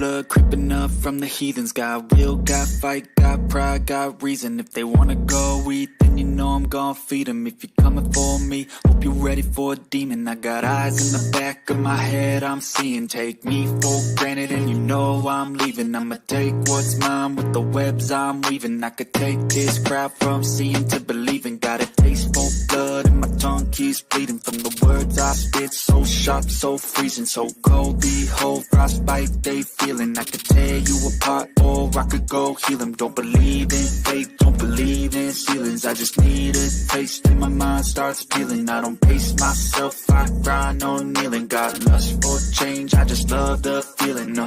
blood creeping up from the heathens. Got will, got fight, got pride, got reason. If they wanna go eat, then you know I'm gon' feed them. If you're coming for me, hope you're ready for a demon. I got eyes in the back of my head, I'm seeing. Take me for granted and you know I'm leaving. I'ma take what's mine with the webs I'm weaving. I could take this crowd from seeing to believing. Got a taste for blood and my tongue keeps bleeding from the words I spit. So sharp, so freezing, so cold. Behold, frostbite they feeling. I could tear you apart or I could go heal them. Don't believe in fate, don't believe in ceilings. I just need a taste and my mind starts peeling. I don't pace myself, I grind on kneeling. Got lust for change, I just love the feeling.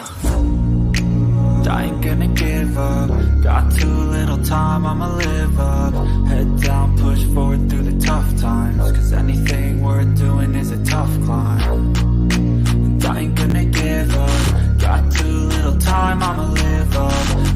I ain't gonna give up. Got too little time, I'ma live up. Head down, push forward through the tough times. Cause anything worth doing is a tough climb. And I ain't gonna give up. Got too little time, I'ma live up.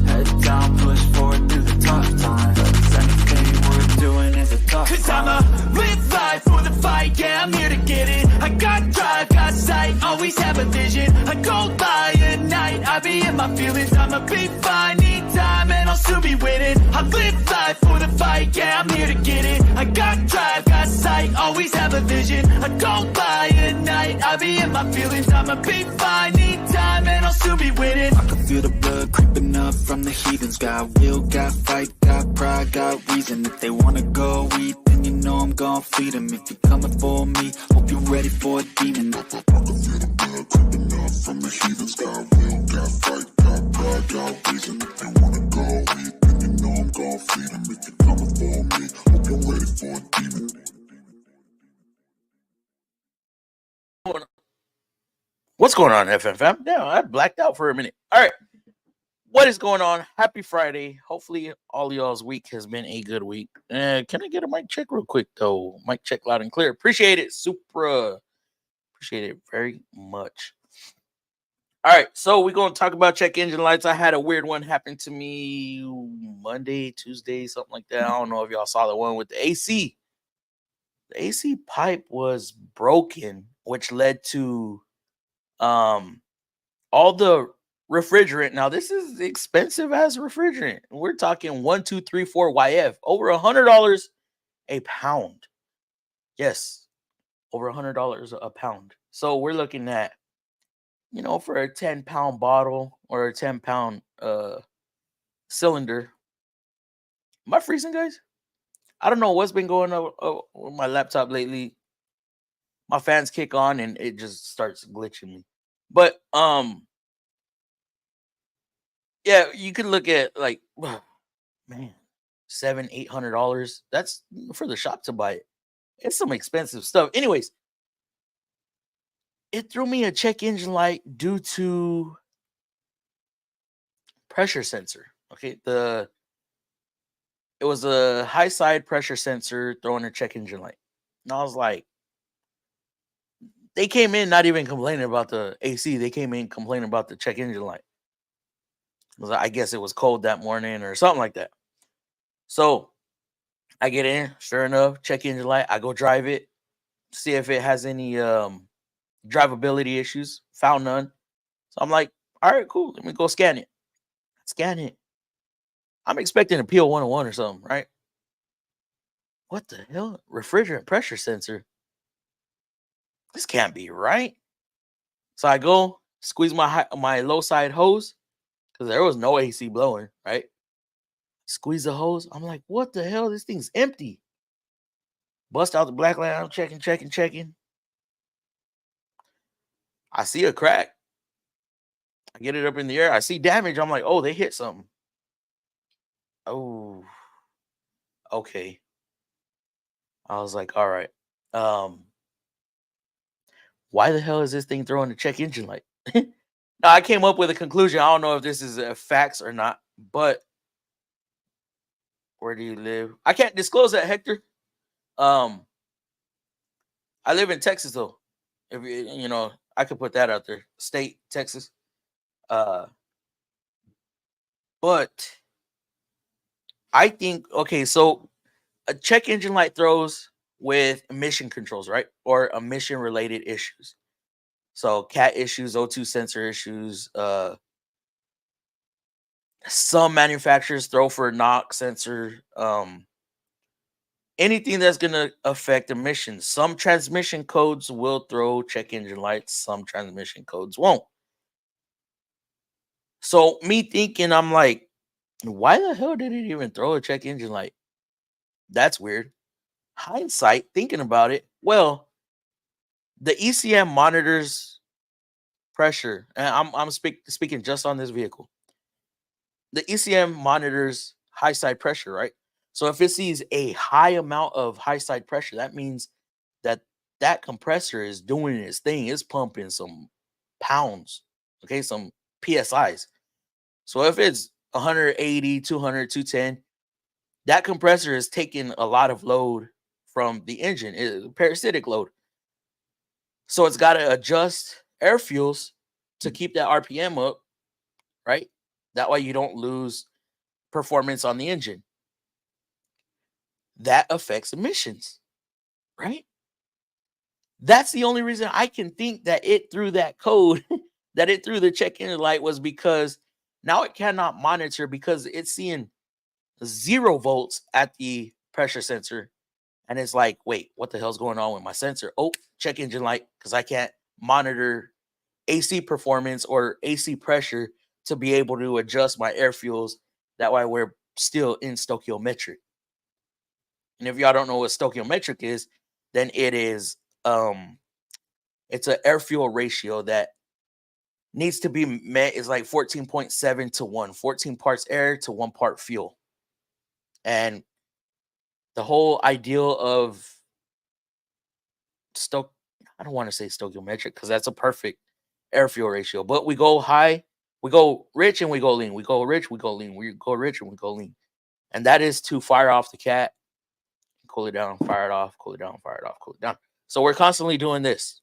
Head down, push forward through the tough times. Cause anything worth doing is a tough climb. Cause I'ma live life for the fight, yeah, I'm here to get it. I got drive, got sight, always have a vision. I go by at night, I be in my feelings. I'ma be fine, need time, and I'll soon be winning. I live life for the fight, yeah, I'm here to get it. I got drive, got sight, always have a vision. I go by at night, I be in my feelings. I'ma be fine, need time, and I'll soon be winning. I can feel the blood creeping up from the heathens. Got will, got fight, got pride, got reason. If they wanna go eat, then you know I'm gon' feed them. If you're coming for me, hope you're ready for a demon. I can feel the blood creeping up from the heathens. Got will, got fight, got pride, got reason. If they wanna go eat, then you know I'm gon' feed them. If you're coming for me, hope you're ready for a demon. What's going on, FMFAM? Damn, I blacked out for a minute. All right. What is going on? Happy Friday. Hopefully, all y'all's week has been a good week. Can I get a mic check real quick, though? Mic check loud and clear. Appreciate it. Super. Appreciate it very much. All right. So, we're going to talk about check engine lights. I had a weird one happen to me Monday, Tuesday, something like that. I don't know if y'all saw the one with the AC. The AC pipe was broken, which led to all the refrigerant. Now this is expensive as refrigerant. We're talking 1, 2, 3, 4 YF, over $100 a pound. Yes, over $100 a pound. So we're looking at, you know, for a 10-pound bottle or a 10-pound cylinder. Am I freezing, guys? I don't know what's been going on with my laptop lately. My fans kick on and it just starts glitching me. But yeah, you could look at like, man, $700-800. That's for the shop to buy it. It's some expensive stuff. Anyways, it threw me a check engine light due to pressure sensor. Okay, it was a high side pressure sensor throwing a check engine light. And I was like, they came in not even complaining about the AC. They came in complaining about the check engine light. I guess it was cold that morning or something like that. So I get in, sure enough, check engine light. I go drive it, see if it has any drivability issues. Found none. So I'm like, all right, cool. Let me go scan it. Scan it. I'm expecting a PO 101 or something, right? What the hell? Refrigerant pressure sensor. This can't be right. So I go squeeze my low side hose because there was no AC blowing, right? Squeeze the hose. I'm like, what the hell? This thing's empty. Bust out the black light. I'm checking. I see a crack. I get it up in the air. I see damage. I'm like, oh, they hit something. Oh, okay. I was like, all right. Why the hell is this thing throwing the check engine light? Now, I came up with a conclusion. I don't know if this is facts or not, but where do you live? I can't disclose that, Hector. I live in Texas, though. If you know, I could put that out there. State, Texas. But I think, okay, so a check engine light throws with emission controls, right? Or emission related issues. So CAT issues, O2 sensor issues, Some manufacturers throw for a knock sensor. Anything that's going to affect emissions. Some transmission codes will throw check engine lights. Some transmission codes won't. So me thinking, I'm like, why the hell did it even throw a check engine light? That's weird. Hindsight, thinking about it, well, the ECM monitors pressure, and I'm speaking just on this vehicle. The ECM monitors high side pressure, right? So if it sees a high amount of high side pressure, that means that that compressor is doing its thing. It's pumping some pounds, okay, some PSIs. So if it's 180, 200, 210, that compressor is taking a lot of load from the engine, parasitic load. So it's got to adjust air fuels to keep that RPM up, right? That way you don't lose performance on the engine. That affects emissions, right? That's the only reason I can think that it threw that code, that it threw the check engine light, was because now it cannot monitor because it's seeing 0 volts at the pressure sensor. And it's like, wait, what the hell's going on with my sensor? Oh, check engine light, because I can't monitor AC performance or AC pressure to be able to adjust my air fuels. That way we're still in stoichiometric. And if y'all don't know what stoichiometric is, then it is it's an air fuel ratio that needs to be met. Is like 14.7 to 1, 14 parts air to 1 part fuel. And the whole ideal of I don't want to say stoichiometric because that's a perfect air fuel ratio, but we go high, we go rich, and we go lean. We go rich, we go lean. We go rich, and we go lean. And that is to fire off the cat, cool it down, fire it off, cool it down, fire it off, cool it down. So we're constantly doing this.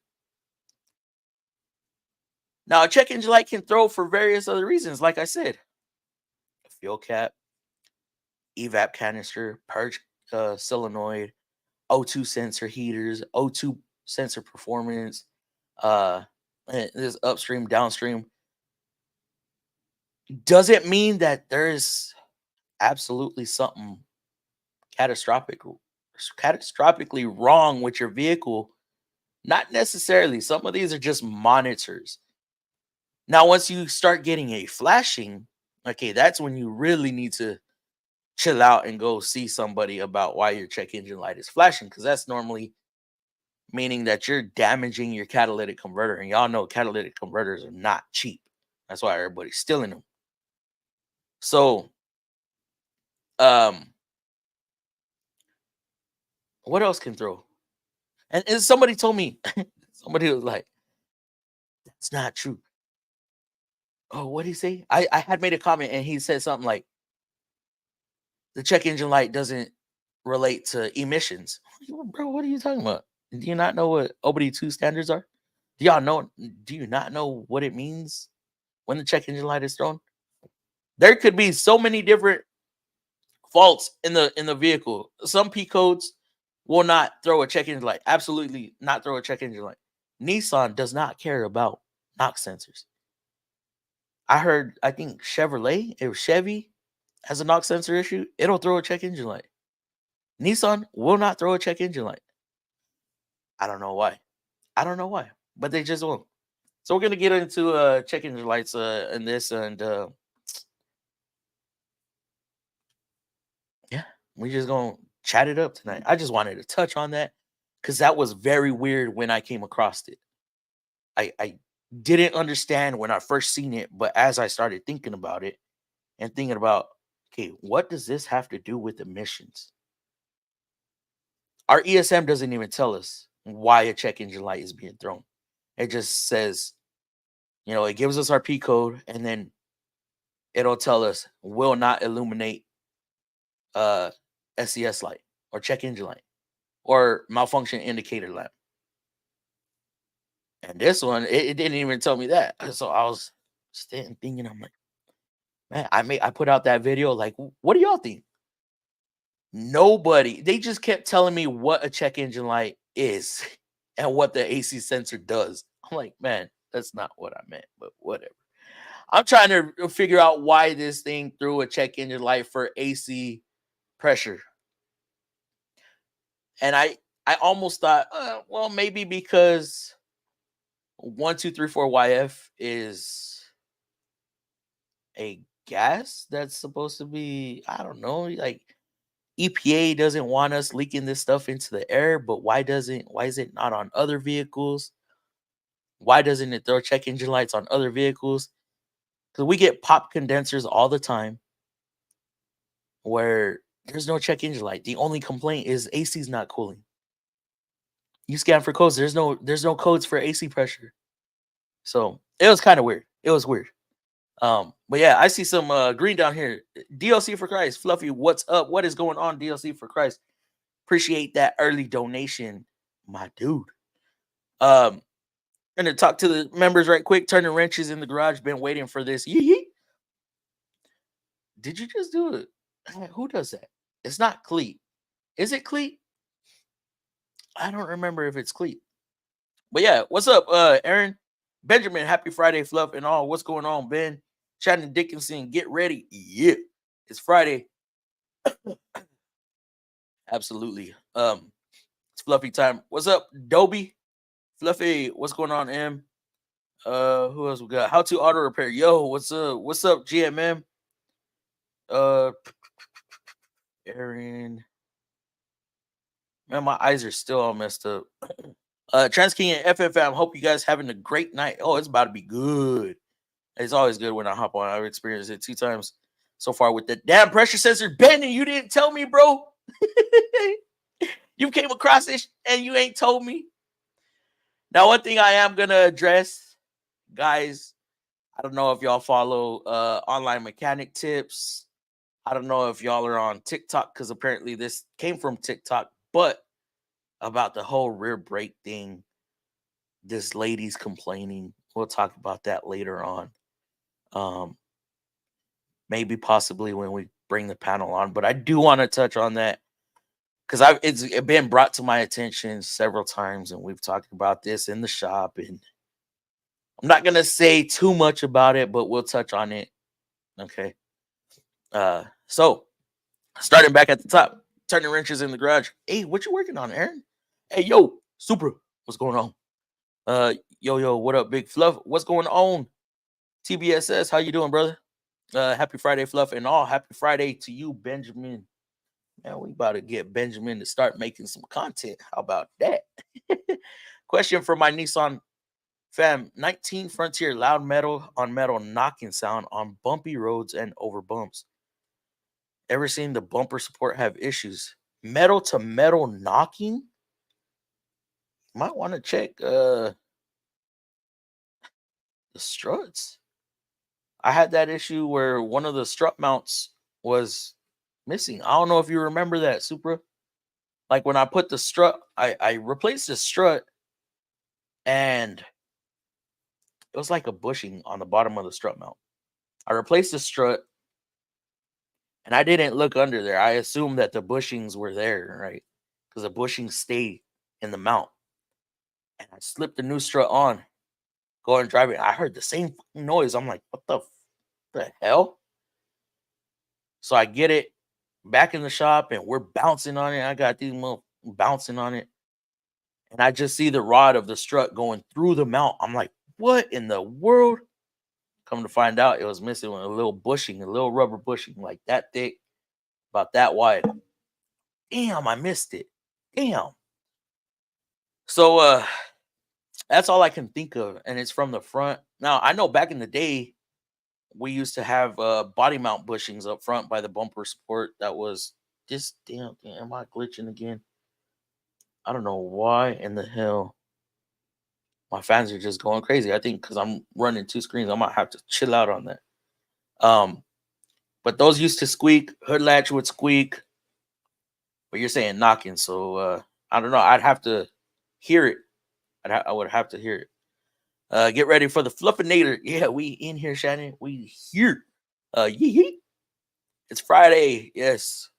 Now, a check engine light can throw for various other reasons. Like I said, a fuel cap, evap canister, purge solenoid, O2 sensor heaters, O2 sensor performance, this upstream, downstream. Does it mean that there's absolutely something catastrophically wrong with your vehicle? Not necessarily. Some of these are just monitors. Now, once you start getting a flashing, okay, that's when you really need to chill out and go see somebody about why your check engine light is flashing, because that's normally meaning that you're damaging your catalytic converter. And y'all know catalytic converters are not cheap. That's why everybody's stealing them. So, what else can throw? And somebody told me, somebody was like, that's not true. Oh, what did he say? I had made a comment and he said something like, the check engine light doesn't relate to emissions. Bro, what are you talking about? Do you not know what OBD2 standards are? Do y'all know? Do you not know what it means when the check engine light is thrown? There could be so many different faults in the vehicle. Some P codes will not throw a check engine light. Absolutely not throw a check engine light. Nissan does not care about knock sensors. I heard, I think Chevrolet, it was Chevy, has a knock sensor issue. It'll throw a check engine light. Nissan will not throw a check engine light. I don't know why. But they just won't. So we're gonna get into check engine lights in this, and yeah, we just gonna chat it up tonight. I just wanted to touch on that because that was very weird when I came across it. I didn't understand when I first seen it, but as I started thinking about it and thinking about, okay, what does this have to do with emissions? Our ESM doesn't even tell us why a check engine light is being thrown. It just says, it gives us our P code, and then it'll tell us will not illuminate SES light or check engine light or malfunction indicator lamp. And this one, it didn't even tell me that. So I was sitting thinking, I'm like, man, I put out that video, like, what do y'all think? Nobody. They just kept telling me what a check engine light is and what the AC sensor does. I'm like, man, that's not what I meant, but whatever. I'm trying to figure out why this thing threw a check engine light for AC pressure. And I almost thought, well, maybe because 1234YF is a gas that's supposed to be, I don't know, like EPA doesn't want us leaking this stuff into the air, but why is it not on other vehicles? Why doesn't it throw check engine lights on other vehicles? Because we get pop condensers all the time where there's no check engine light. The only complaint is AC's not cooling. You scan for codes, there's no codes for AC pressure. So it was kind of weird. It was weird. But yeah, I see some green down here. DLC for Christ. Fluffy, what's up? What is going on, DLC for Christ? Appreciate that early donation, my dude. Gonna talk to the members right quick. Turning wrenches in the garage. Been waiting for this. Yee. Did you just do it? Who does that? It's not Cleat. Is it Cleat? I don't remember if it's Cleat. But yeah, what's up, Aaron? Benjamin, happy Friday, Fluff and all. What's going on, Ben? Shannon Dickinson, get ready. Yeah, it's Friday. Absolutely. It's Fluffy time. What's up, Dobie? Fluffy, what's going on, M? Who else we got? How to auto repair. Yo, what's up? What's up, GMM? Aaron. Man, my eyes are still all messed up. Transking and FMFAM, hope you guys having a great night. Oh, it's about to be good. It's always good when I hop on. I've experienced it 2 times so far with the damn pressure sensor. Ben, and you didn't tell me, bro. You came across this and you ain't told me. Now, one thing I am going to address, guys, I don't know if y'all follow online mechanic tips. I don't know if y'all are on TikTok, because apparently this came from TikTok, but about the whole rear brake thing, this lady's complaining. We'll talk about that later on. Maybe possibly when we bring the panel on, but I do want to touch on that because it's been brought to my attention several times, and we've talked about this in the shop, and I'm not gonna say too much about it, but we'll touch on it. Okay. So starting back at the top, turning wrenches in the garage. Hey, what you working on, Aaron? Hey, yo, Supra, what's going on? Yo, what up, Big Fluff? What's going on? TBSS, how you doing, brother? Happy Friday, Fluff, and all. Happy Friday to you, Benjamin. Man, we about to get Benjamin to start making some content. How about that? Question for my Nissan fam. 19 Frontier, loud metal on metal knocking sound on bumpy roads and over bumps. Ever seen the bumper support have issues? Metal to metal knocking? Might want to check the struts. I had that issue where one of the strut mounts was missing. I don't know if you remember that, Supra. Like when I put the strut, I replaced the strut, and it was like a bushing on the bottom of the strut mount. I replaced the strut, and I didn't look under there. I assumed that the bushings were there, right? Because the bushings stay in the mount. And I slipped the new strut on, going driving. I heard the same noise. I'm like, what the hell? So I get it back in the shop, and we're bouncing on it. I got these bouncing on it, and I just see the rod of the strut going through the mount. I'm like, what in the world? Come to find out, it was missing a little bushing, a little rubber bushing, like that thick, about that wide. Damn, I missed it. Damn. So that's all I can think of, and it's from the front. Now, I know back in the day, we used to have body mount bushings up front by the bumper support. That was just damn. Am I glitching again? I don't know why in the hell my fans are just going crazy. I think because I'm running 2 screens, I might have to chill out on that. But those used to squeak. Hood latch would squeak. But you're saying knocking, so I don't know. I'd have to hear it. I would have to hear it. Get ready for the Fluffinator. Yeah, we in here, Shannon. We here. Yee. It's Friday. Yes.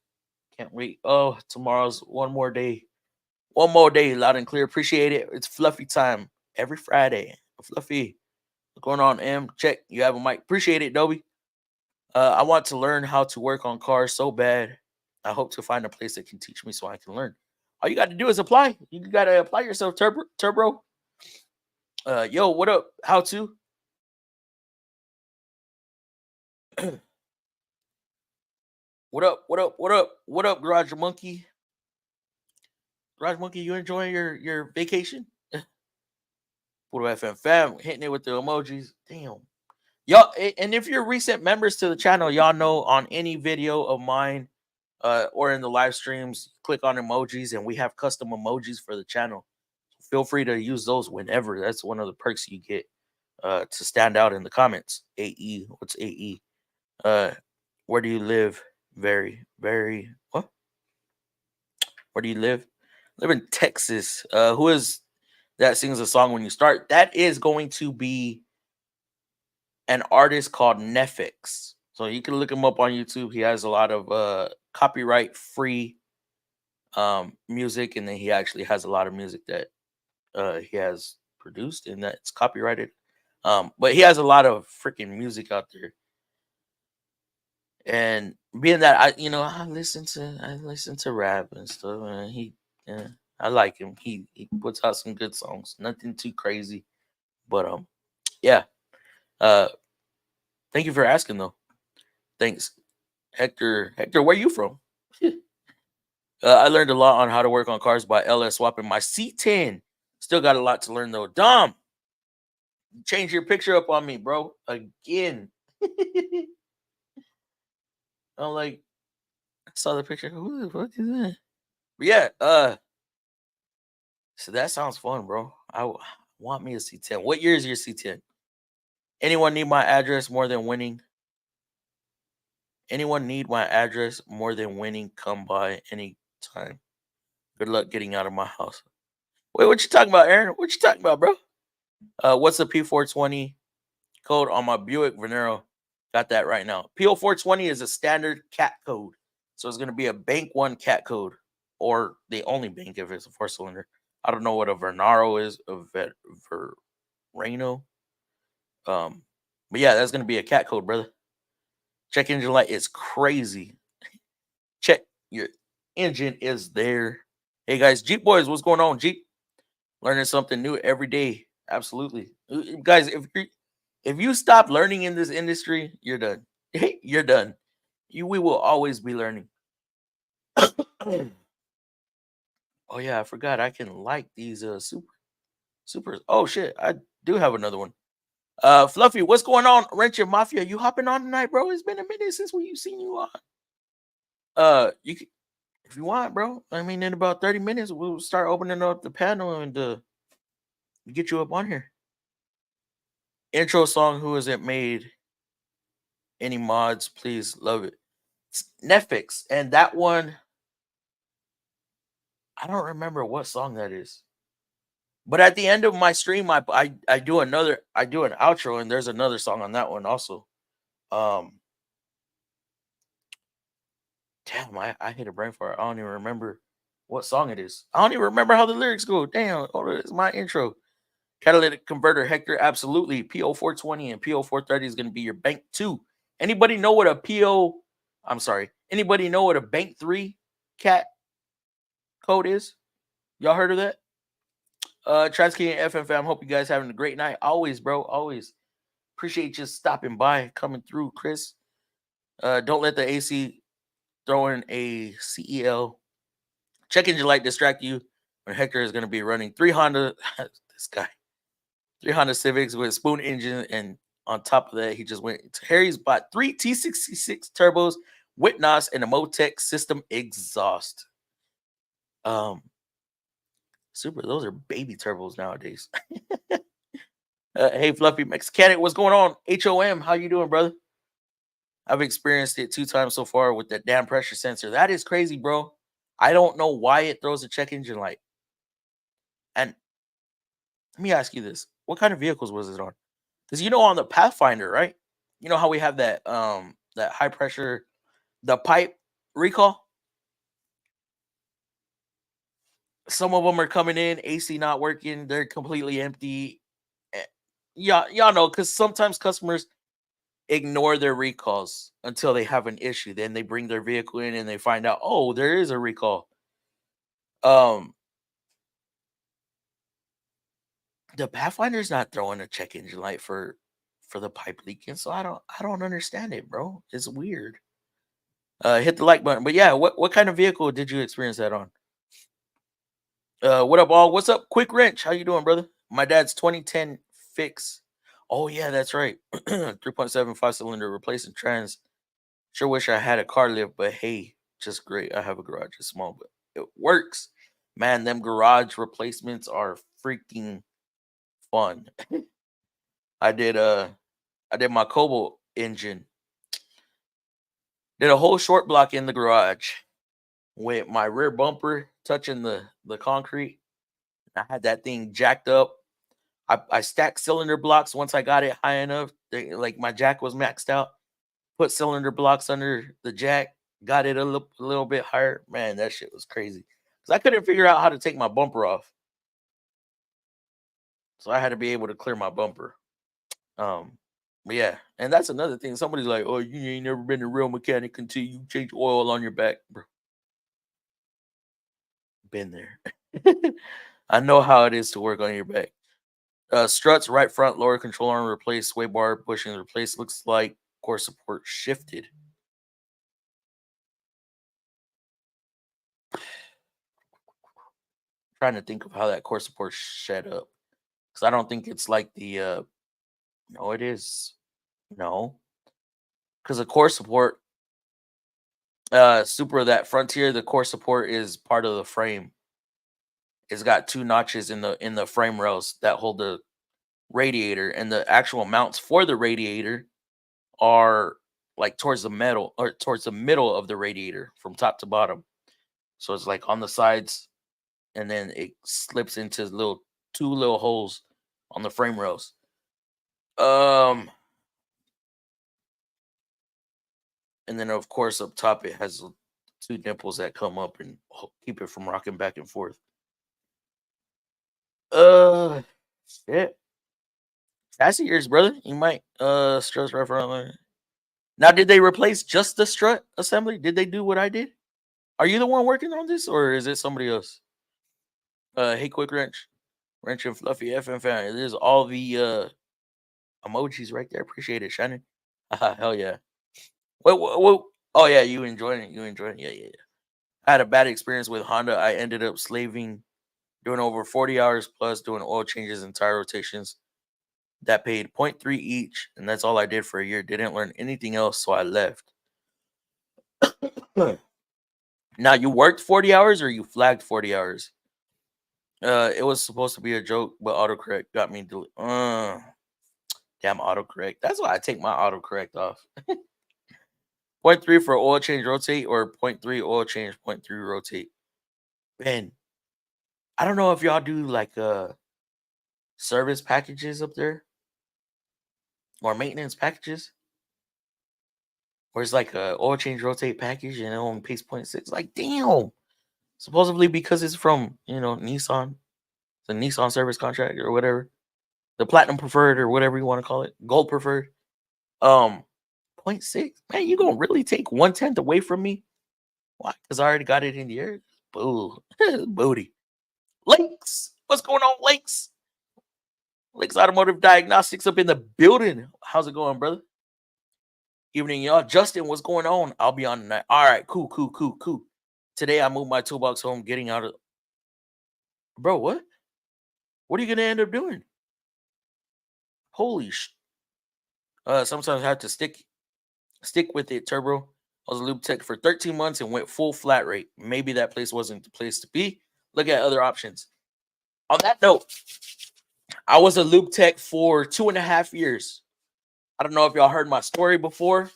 Can't wait. Oh, tomorrow's one more day. One more day, loud and clear. Appreciate it. It's Fluffy time every Friday. Fluffy. What's going on, M? Check. You have a mic. Appreciate it, Dobie. I want to learn how to work on cars so bad. I hope to find a place that can teach me so I can learn. All you got to do is apply. You got to apply yourself, Turbo. Yo, what up? How to? What up? What up? What up? What up, Garage Monkey? Garage Monkey, you enjoying your vacation? What FMFAM hitting it with the emojis? Damn. Y'all, and if you're recent members to the channel, y'all know on any video of mine or in the live streams, click on emojis and we have custom emojis for the channel. Feel free to use those whenever. That's one of the perks you get to stand out in the comments. AE, what's AE? Where do you live? Very, what? Where do you live? Live in Texas. Who is that sings a song when you start? That is going to be an artist called Nefix. So you can look him up on YouTube. He has a lot of copyright free music, and then he actually has a lot of music that he has produced and that's copyrighted. But he has a lot of freaking music out there. And being that I listen to rap and stuff, and I like him. He puts out some good songs. Nothing too crazy, but yeah. Thank you for asking though. Thanks, Hector. Hector, where you from? I learned a lot on how to work on cars by LS swapping my C10. Still got a lot to learn though. Dom, change your picture up on me, bro. Again. I'm like, I saw the picture. Who the fuck is that? But yeah, so that sounds fun, bro. I want me a C10. What year is your C10? Anyone need my address more than winning? Anyone need my address more than winning? Come by anytime. Good luck getting out of my house. Wait, what you talking about, Aaron? What you talking about, bro? What's the P420 code on my Buick Venero? Got that right now. P420 is a standard cat code. So it's going to be a bank 1 cat code, or the only bank if it's a 4-cylinder. I don't know what a Vernaro is, a Verano. But yeah, that's going to be a cat code, brother. Check engine light is crazy. Check your engine is there. Hey guys, Jeep boys, what's going on, Jeep? Learning something new every day. Absolutely. Guys, if you stop learning in this industry, you're done. You're done. We will always be learning. Oh yeah, I forgot I can like these supers. Oh shit, I do have another one. Fluffy, what's going on? Wrencher Mafia, you hopping on tonight, bro? It's been a minute since we've seen you on. You can, if you want, bro. I mean, in about 30 minutes, we'll start opening up the panel and get you up on here. Intro song, who has it made? Any mods, please? Love it. It's Netflix, and that one, I don't remember what song that is. But at the end of my stream, I do an outro, and there's another song on that one also. Damn, I hit a brain fart. I don't even remember what song it is. I don't even remember how the lyrics go. Damn, it's my intro. Catalytic converter, Hector, absolutely. PO420 and PO430 is going to be your bank 2. Anybody know what anybody know what a bank 3 cat code is? Y'all heard of that? Transcanadian FMFAM, hope you guys having a great night. Always, bro, always. Appreciate you stopping by, coming through, Chris. Don't let the AC throw in a CEL. Check engine light distract you when Hector is going to be running 3 Honda. This guy. 3 Honda Civics with spoon engine, and on top of that, he just went to Harry's, bought 3 T66 turbos with NOS and a Motec system exhaust. Super, those are baby turbos nowadays. Hey, Fluffy Mexicanic, what's going on? HOM, how you doing, brother? I've experienced it 2 times so far with that damn pressure sensor. That is crazy, bro. I don't know why it throws a check engine light. And let me ask you this. What kind of vehicles was it on? Because on the Pathfinder, right? You know how we have that that high pressure, the pipe recall? Some of them are coming in, AC not working, they're completely empty. y'all know, because sometimes customers ignore their recalls until they have an issue. Then they bring their vehicle in and they find out, oh, there is a recall. The Pathfinder's not throwing a check engine light for the pipe leaking, so I don't understand it, bro. It's weird. Hit the like button. But yeah, what kind of vehicle did you experience that on? What up, all? What's up, Quick Wrench? How you doing, brother? My dad's 2010 fix. Oh yeah, that's right. 3.7 5-cylinder replacing trans. Sure wish I had a car lift, but hey, just great. I have a garage. It's small, but it works. Man, them garage replacements are freaking fun. I did my Cobalt engine. Did a whole short block in the garage with my rear bumper touching the concrete. I had that thing jacked up. I stacked cylinder blocks once I got it high enough. Like my jack was maxed out. Put cylinder blocks under the jack. Got it a little bit higher. Man, that shit was crazy. Because I couldn't figure out how to take my bumper off. So I had to be able to clear my bumper. But yeah, and that's another thing. Somebody's like, "Oh, you ain't never been a real mechanic until you change oil on your back, bro." Been there. I know how it is to work on your back. Struts, right front, lower control arm replaced, sway bar bushings replaced. Looks like core support shifted. Trying to think of how that core support set up, because I don't think it's like the. No, it is. No, because the core support, Super, that Frontier, the core support is part of the frame. It's got 2 notches in the frame rails that hold the radiator, and the actual mounts for the radiator are like towards the middle of the radiator from top to bottom. So it's like on the sides, and then it slips into 2 little holes on the frame rails. And then of course up top it has 2 nipples that come up and keep it from rocking back and forth. Shit. Chassis years, brother. You might struts right front. Now, did they replace just the strut assembly? Did they do what I did? Are you the one working on this, or is it somebody else? Hey, Quick Wrench, Wrench and Fluffy FMFAM. There's all the emojis right there. Appreciate it, Shannon. Hell yeah. What? Oh yeah, you enjoying it? You enjoying it? Yeah. I had a bad experience with Honda. I ended up slaving, doing over 40 hours plus, doing oil changes and tire rotations. That paid 0.3 each, and that's all I did for a year. Didn't learn anything else, so I left. Now, you worked 40 hours or you flagged 40 hours? It was supposed to be a joke, but autocorrect got me. Damn autocorrect. That's why I take my autocorrect off. 0.3 for oil change rotate, or 0.3 oil change, 0.3 rotate. Man, I don't know if y'all do like service packages up there or maintenance packages, where it's like a oil change rotate package and it only pays 0.6. Like, damn. Supposedly because it's from, Nissan, the Nissan service contract or whatever, the platinum preferred or whatever you want to call it, gold preferred. 0.6. Man, you gonna really take 1/10 away from me? Why? Because I already got it in the air. Boo. Booty. Lakes. What's going on, Lakes? Lakes Automotive Diagnostics up in the building. How's it going, brother? Evening, y'all. Justin, what's going on? I'll be on tonight. All right, cool. Today I moved my toolbox home, getting out of. Bro, what? What are you gonna end up doing? Holy sh. Sometimes I have to stick with it, Turbo. I was a lube tech for 13 months and went full flat rate. Maybe that place wasn't the place to be. Look at other options. On that note, I was a lube tech for 2.5 years. I don't know if y'all heard my story before,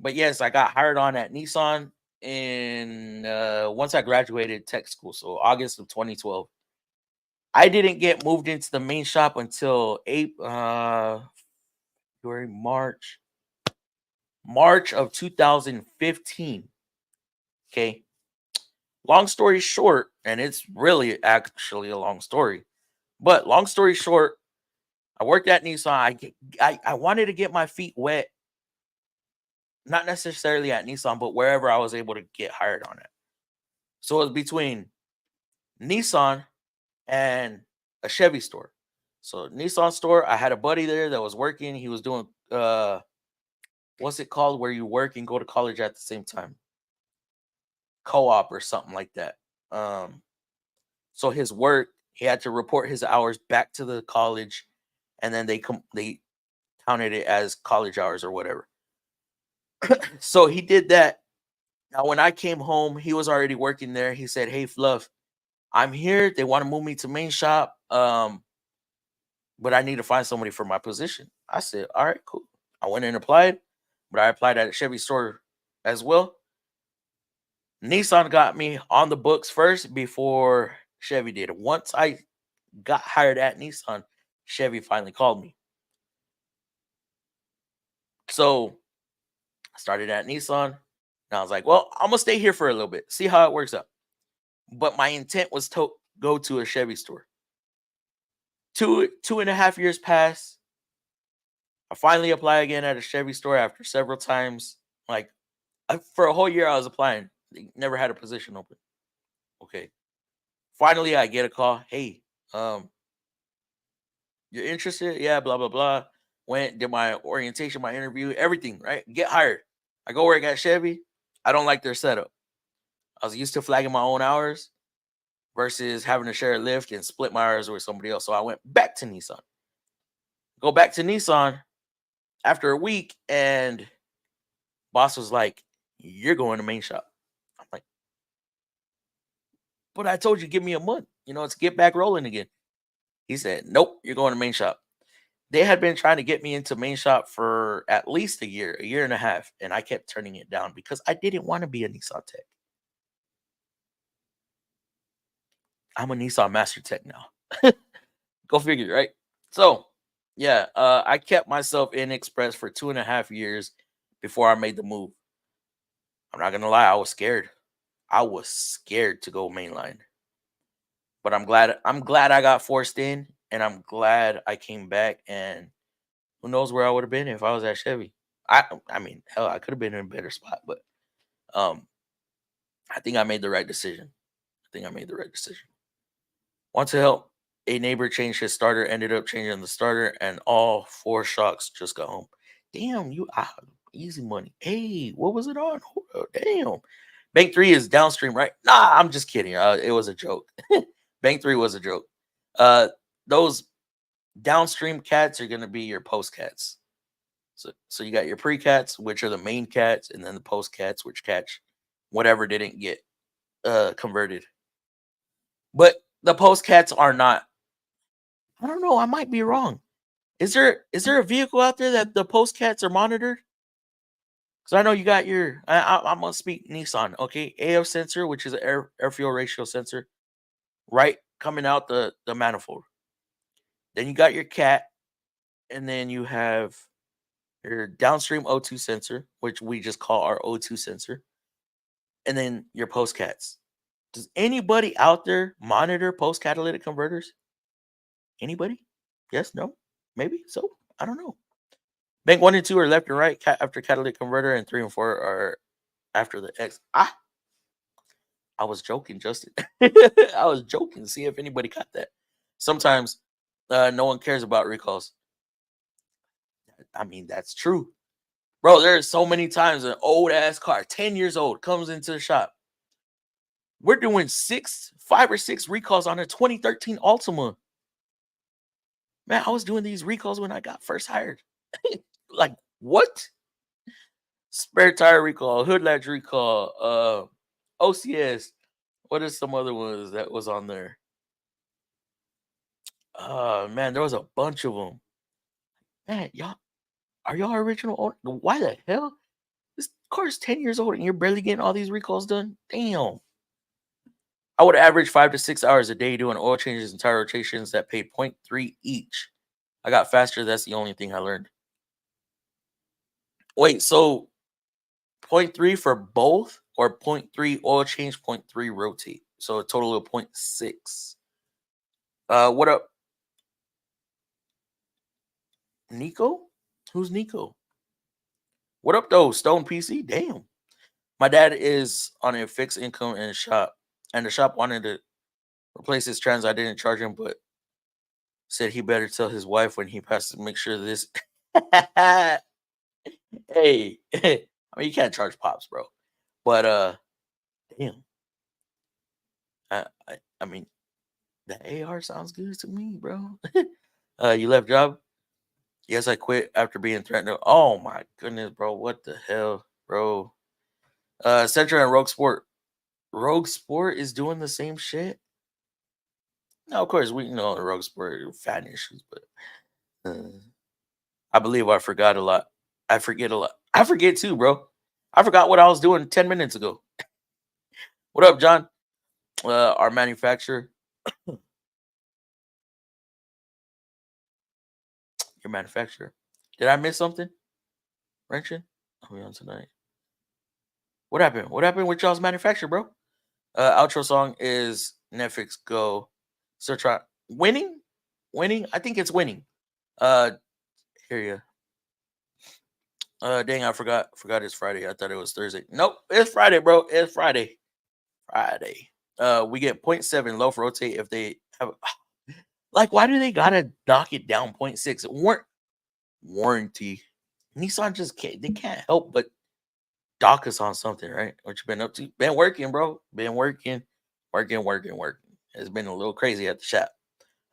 but yes, I got hired on at Nissan in once I graduated tech school, so August of 2012. I didn't get moved into the main shop until March of 2015. Okay. Long story short, and it's really actually a long story, but long story short, I worked at Nissan. I wanted to get my feet wet, not necessarily at Nissan, but wherever I was able to get hired on it. So it was between Nissan and a Chevy store. So Nissan store, I had a buddy there that was working. He was doing what's it called where you work and go to college at the same time? Co-op or something like that. So his work, he had to report his hours back to the college, and then they counted it as college hours or whatever. So he did that. Now, when I came home, he was already working there. He said, "Hey, Fluff, I'm here. They want to move me to main shop, but I need to find somebody for my position." I said, "All right, cool." I went and applied, but I applied at a Chevy store as well. Nissan got me on the books first before Chevy did. Once I got hired at Nissan, Chevy finally called me. So I started at Nissan, and I was like, well, I'm gonna stay here for a little bit, see how it works out. But my intent was to go to a Chevy store. 2.5 years passed. I finally apply again at a Chevy store after several times. Like for a whole year, I was applying. They never had a position open. Okay. Finally, I get a call. Hey, you're interested? Yeah, blah, blah, blah. Went, did my orientation, my interview, everything, right? Get hired. I go work at Chevy. I don't like their setup. I was used to flagging my own hours versus having to share a lift and split my hours with somebody else. So I went back to Nissan. Go back to Nissan after a week, and boss was like, "You're going to main shop." I'm like, "But I told you, give me a month, let's get back rolling again." He said, "Nope, you're going to main shop." They had been trying to get me into main shop for at least a year and a half, and I kept turning it down because I didn't want to be a Nissan tech. I'm a Nissan master tech now. Go figure, right? So, yeah, I kept myself in Express for 2.5 years before I made the move. I'm not gonna lie, I was scared. I was scared to go mainline, but I'm glad I got forced in, and I'm glad I came back. And who knows where I would have been if I was at Chevy? I mean, hell, I could have been in a better spot, but I think I made the right decision. Want to help a neighbor change his starter, ended up changing the starter, and all 4 shocks just got home. Damn, easy money. Hey, what was it on? Damn. Bank 3 is downstream, right? Nah, I'm just kidding. It was a joke. Bank 3 was a joke. Those downstream cats are gonna be your post cats. So you got your pre cats, which are the main cats, and then the post cats, which catch whatever didn't get converted. But the post cats are not. I don't know. I might be wrong. Is there a vehicle out there that the post cats are monitored? Because I know you got your. I'm gonna speak Nissan. Okay, AF sensor, which is an air fuel ratio sensor, right coming out the manifold. Then you got your cat, and then you have your downstream O2 sensor, which we just call our O2 sensor, and then your post cats. Does anybody out there monitor post catalytic converters? Anybody? Yes, no, maybe so. I don't know. Bank 1 and 2 are left and right after catalytic converter, and 3 and 4 are after the X. I was joking, Justin. I was joking. See if anybody got that. Sometimes no one cares about recalls. I mean, that's true. Bro, there are so many times an old ass car, 10 years old, comes into the shop. We're doing 5 or 6 recalls on a 2013 Altima. Man, I was doing these recalls when I got first hired. Like, what? Spare tire recall, hood latch recall, OCS. What are some other ones that was on there? Man, there was a bunch of them. Man, are y'all original owner? Why the hell? This car is 10 years old and you're barely getting all these recalls done? Damn. I would average 5 to 6 hours a day doing oil changes and tire rotations that paid 0.3 each. I got faster. That's the only thing I learned. Wait, so 0.3 for both, or 0.3 oil change, 0.3 rotate? So a total of 0.6. What up? Nico? Who's Nico? What up, though? Stone PC? Damn. My dad is on a fixed income in a shop, and the shop wanted to replace his trans. I didn't charge him, but said he better tell his wife when he passes to make sure this. Hey, I mean, you can't charge pops, bro. But damn. I mean, the AR sounds good to me, bro. You left job? Yes, I quit after being threatened. Oh my goodness, bro. What the hell, bro? Centra and Rogue Sport. Rogue Sport is doing the same shit. Now, of course, we know Rogue Sport fan issues, but I believe I forgot a lot. I forget a lot. I forget too, bro. I forgot what I was doing 10 minutes ago. What up, John? Our manufacturer. Your manufacturer. Did I miss something? Wrenching? Are we on tonight? What happened? What happened with y'all's manufacturer, bro? Outro song is Netflix Go. So try winning? Winning? I think it's winning. Here you. Dang, I forgot it's Friday. I thought it was Thursday. Nope, it's Friday, bro. It's Friday. Friday. We get 0.7 low for rotate if they have like, why do they gotta knock it down 0.6? Warranty. Nissan just can't help but dock us on something, right? What you been up to? Been working, bro. Been working. It's been a little crazy at the shop.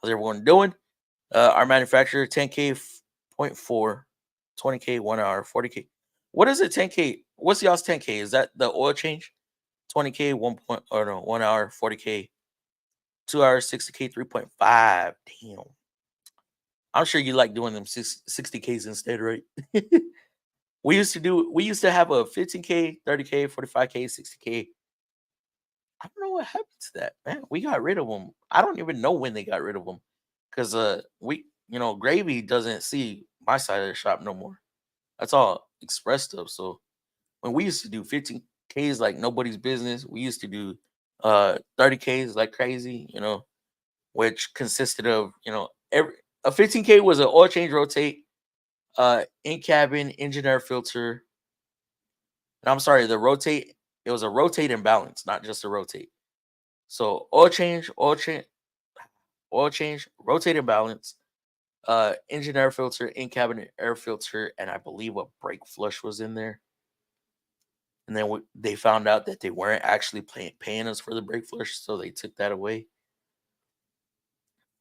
How's everyone doing? Our manufacturer 10K 0.4, 20K 1 hour, 40K. What is it? 10K? What's y'all's 10K? Is that the oil change? 20K 1 hour, 40K 2 hours, 60K 3.5. Damn. I'm sure you like doing them 60Ks instead, right? We used to have a 15K, 30K, 45K, 60K. I don't know what happened to that, man. We got rid of them. I don't even know when they got rid of them. Because Gravy doesn't see my side of the shop no more. That's all express stuff. So when we used to do 15Ks like nobody's business, we used to do 30Ks like crazy, which consisted of, a 15K was an oil change rotate, in cabin, engine air filter. And I'm sorry, it was a rotate and balance, not just a rotate. So oil change, rotate and balance, engine air filter, in cabin air filter, and I believe a brake flush was in there. And then they found out that they weren't actually paying us for the brake flush, so they took that away.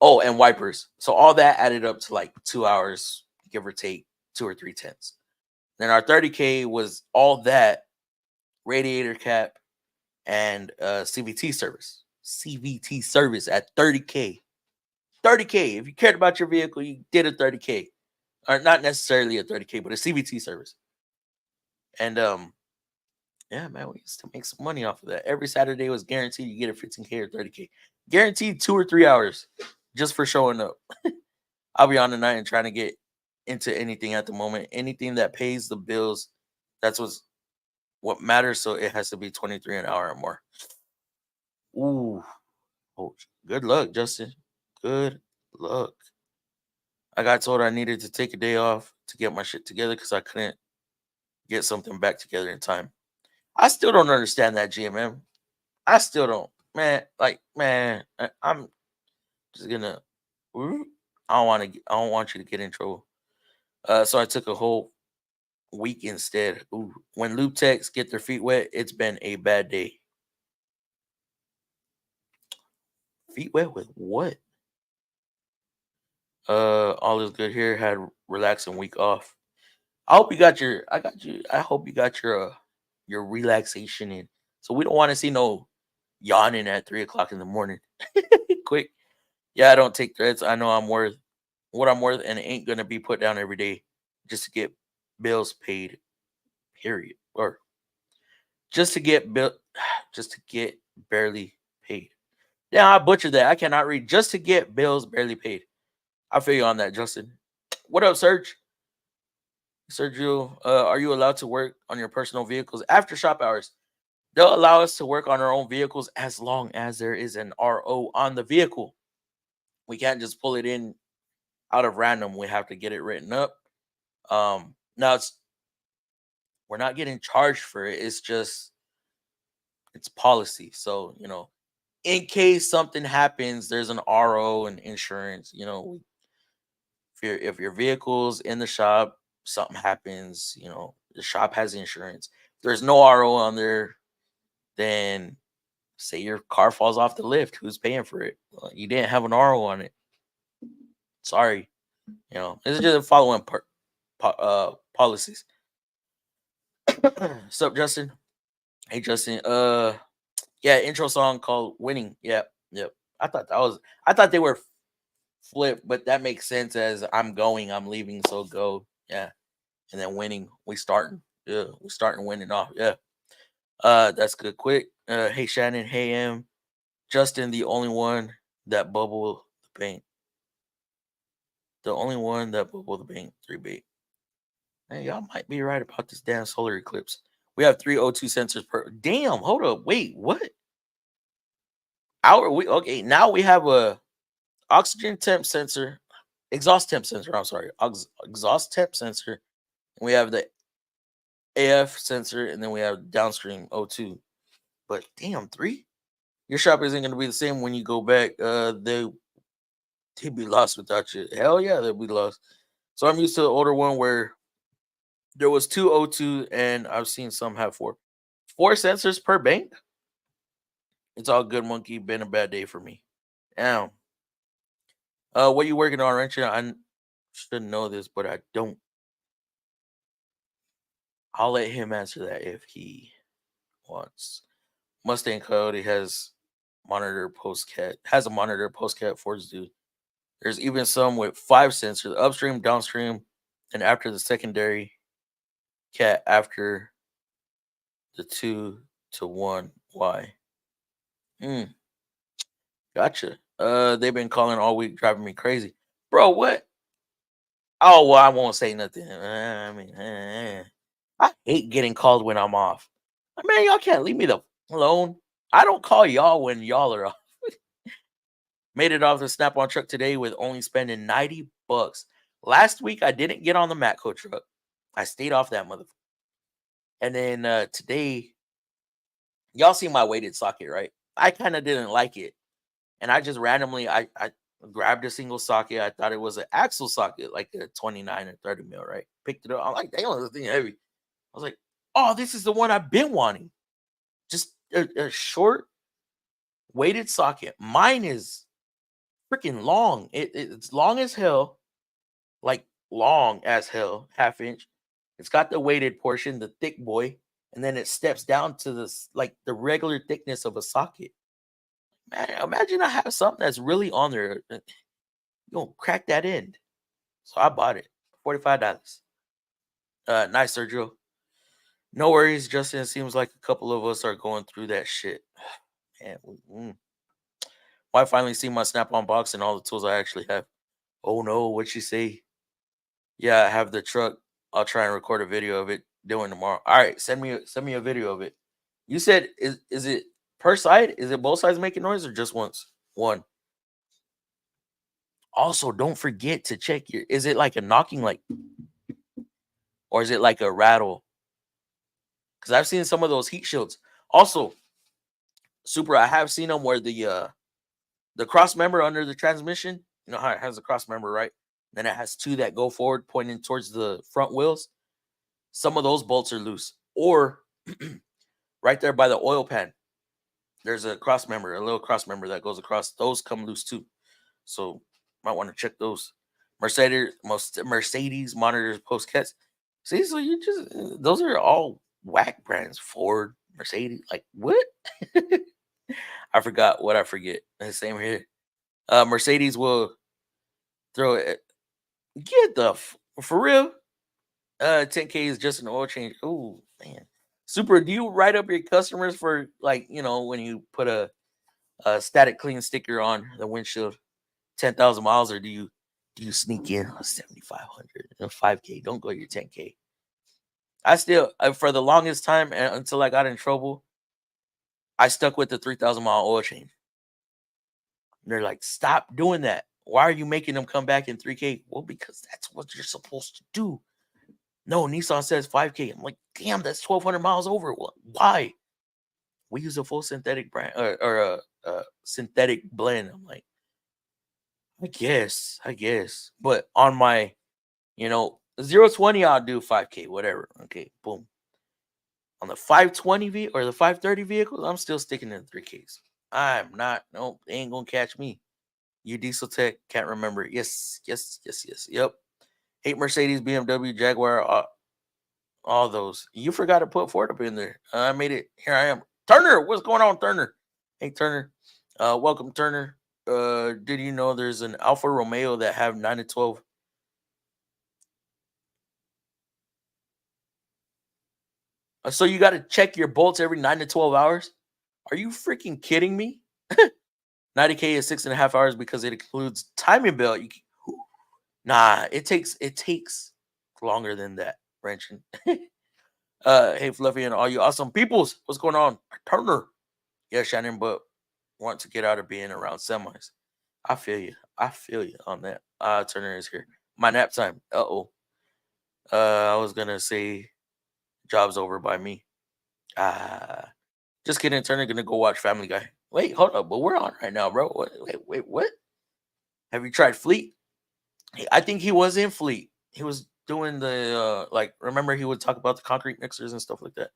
Oh, and wipers. So all that added up to like 2 hours, give or take 2 or 3 tenths. Then our 30K was all that, radiator cap, and CVT service. CVT service at 30K. 30K. If you cared about your vehicle, you did a 30K. Or not necessarily a 30K, but a CVT service. And yeah, man, we used to make some money off of that. Every Saturday was guaranteed you get a 15K or 30K. Guaranteed 2 or 3 hours just for showing up. I'll be on tonight and trying to get into anything at the moment. Anything that pays the bills, that's what matters. So it has to be 23 an hour or more. Ooh. Oh, good luck, Justin. Good luck. I got told I needed to take a day off to get my shit together because I couldn't get something back together in time. I still don't understand that, GMM. I still don't. Man, I'm just gonna I don't want you to get in trouble. So I took a whole week instead. Ooh. When loop techs get their feet wet, it's been a bad day. Feet wet with what? All is good here. Had relaxing week off. I hope you got your relaxation in. So we don't want to see no yawning at 3 o'clock in the morning. Quick. Yeah, I don't take threats. I know I'm worth what I'm worth, and it ain't gonna be put down every day just to get bills paid. Period. Or just to get barely paid. Yeah, I butchered that. I cannot read. Just to get bills barely paid. I feel you on that, Justin. What up, Serge? Sergio, are you allowed to work on your personal vehicles after shop hours? They'll allow us to work on our own vehicles as long as there is an RO on the vehicle. We can't just pull it in. out of random, we have to get it written up. Now we're not getting charged for it. It's just it's policy. So in case something happens, there's an RO and insurance. If your vehicle's in the shop, something happens. The shop has insurance. If there's no RO on there, then say your car falls off the lift, who's paying for it? Well, you didn't have an RO on it. Sorry. This is just following policies. What's up, Justin? Hey, Justin. Yeah, intro song called "Winning." Yep. I thought they were flipped, but that makes sense as I'm going, I'm leaving, so go. Yeah, and then winning, we starting. Yeah, we starting winning off. Yeah. That's good. Quick. Hey Shannon. Hey M. Justin, the only one that bubble the paint. The only one that bubble the paint. 3 bait. Hey, y'all might be right about this damn solar eclipse. We have 3 O2 sensors per. Damn, hold up. Wait, what? Okay, now we have a oxygen temp sensor, exhaust temp sensor. I'm sorry, exhaust temp sensor. And we have the AF sensor, and then we have downstream O2. But damn, 3. Your shop isn't going to be the same when you go back. They'd be lost without you. Hell yeah, they'll be lost. So I'm used to the older one where there was 2 O2, and I've seen some have 4. 4 sensors per bank. It's all good, monkey. Been a bad day for me. Damn. What you working on, Rancher? I should know this, but I don't. I'll let him answer that if he wants. Mustang Coyote has a monitor post cat Fords do. There's even some with 5 sensors, upstream, downstream, and after the secondary cat after the 2 to 1. Why? Gotcha. They've been calling all week, driving me crazy. Bro, what? Oh, well, I won't say nothing. I hate getting called when I'm off. Man, y'all can't leave me alone. I don't call y'all when y'all are off. Made it off the Snap-on truck today with only spending $90. Last week, I didn't get on the Matco truck. I stayed off that motherfucker. And then today, y'all see my weighted socket, right? I kind of didn't like it. And I just randomly, I grabbed a single socket. I thought it was an axle socket, like a 29 or 30 mil, right? Picked it up. I'm like, damn, this thing heavy. I was like, oh, this is the one I've been wanting. Just a short weighted socket. Mine is freaking long. It's long as hell, like long as hell, 1/2 inch. It's got the weighted portion, the thick boy, and then it steps down to this like the regular thickness of a socket. Man, imagine I have something that's really on there. You don't crack that end. So I bought it. $45. Nice, Sergio. No worries, Justin. It seems like a couple of us are going through that shit. Man, I finally see my Snap-on box and all the tools I actually have. Oh no, what'd you say? Yeah, I have the truck. I'll try and record a video of it doing tomorrow. All right, send me a video of it. You said is it per side? Is it both sides making noise or just once? One. Also, don't forget to check is it like a knocking like or is it like a rattle? Because I've seen some of those heat shields. Also, Super, I have seen them where the cross member under the transmission, you know how it has a cross member, right? Then it has 2 that go forward pointing towards the front wheels. Some of those bolts are loose. Or right there by the oil pan, there's a cross member, a little cross member that goes across. Those come loose too. So might want to check those. Mercedes monitors post cats. See, so you just those are all whack brands. Ford, Mercedes, like what? I forgot what I forget. Same here. Mercedes will throw it. Get the for real. 10K is just an oil change. Oh man, Super. Do you write up your customers for like when you put a static clean sticker on the windshield, 10,000 miles, or do you sneak in 7,500, 5K? Don't go your 10K. I still for the longest time until I got in trouble, I stuck with the 3,000 mile oil change. They're like, stop doing that. Why are you making them come back in 3K? Well, because that's what you're supposed to do. No, Nissan says 5K. I'm like, damn, that's 1,200 miles over. Why? We use a full synthetic brand or a synthetic blend. I'm like, I guess. But on my, 0-20, I'll do 5K, whatever. Okay, boom. On the 520 or the 530 vehicles, I'm still sticking to the 3Ks. I'm not. Nope, they ain't gonna catch me. You diesel tech can't remember. Yes. Yep. Hate Mercedes, BMW, Jaguar, all those. You forgot to put Ford up in there. I made it. Here I am. Turner, what's going on, Turner? Hey, Turner. Welcome, Turner. Did you know there's an Alfa Romeo that have 9 to 12? So you got to check your bolts every 9 to 12 hours? Are you freaking kidding me? 90K is 6.5 hours because it includes timing belt. Nah, it takes longer than that, wrenching. Hey, Fluffy and all you awesome peoples, what's going on? Turner. Yeah, Shannon, but want to get out of being around semis. I feel you on that. Turner is here. My nap time. I was gonna say job's over by me. Just kidding. Turner gonna go watch Family Guy. Wait, hold up. But we're on right now, bro. Wait, what? Have you tried Fleet? I think he was in Fleet. He was doing the remember he would talk about the concrete mixers and stuff like that.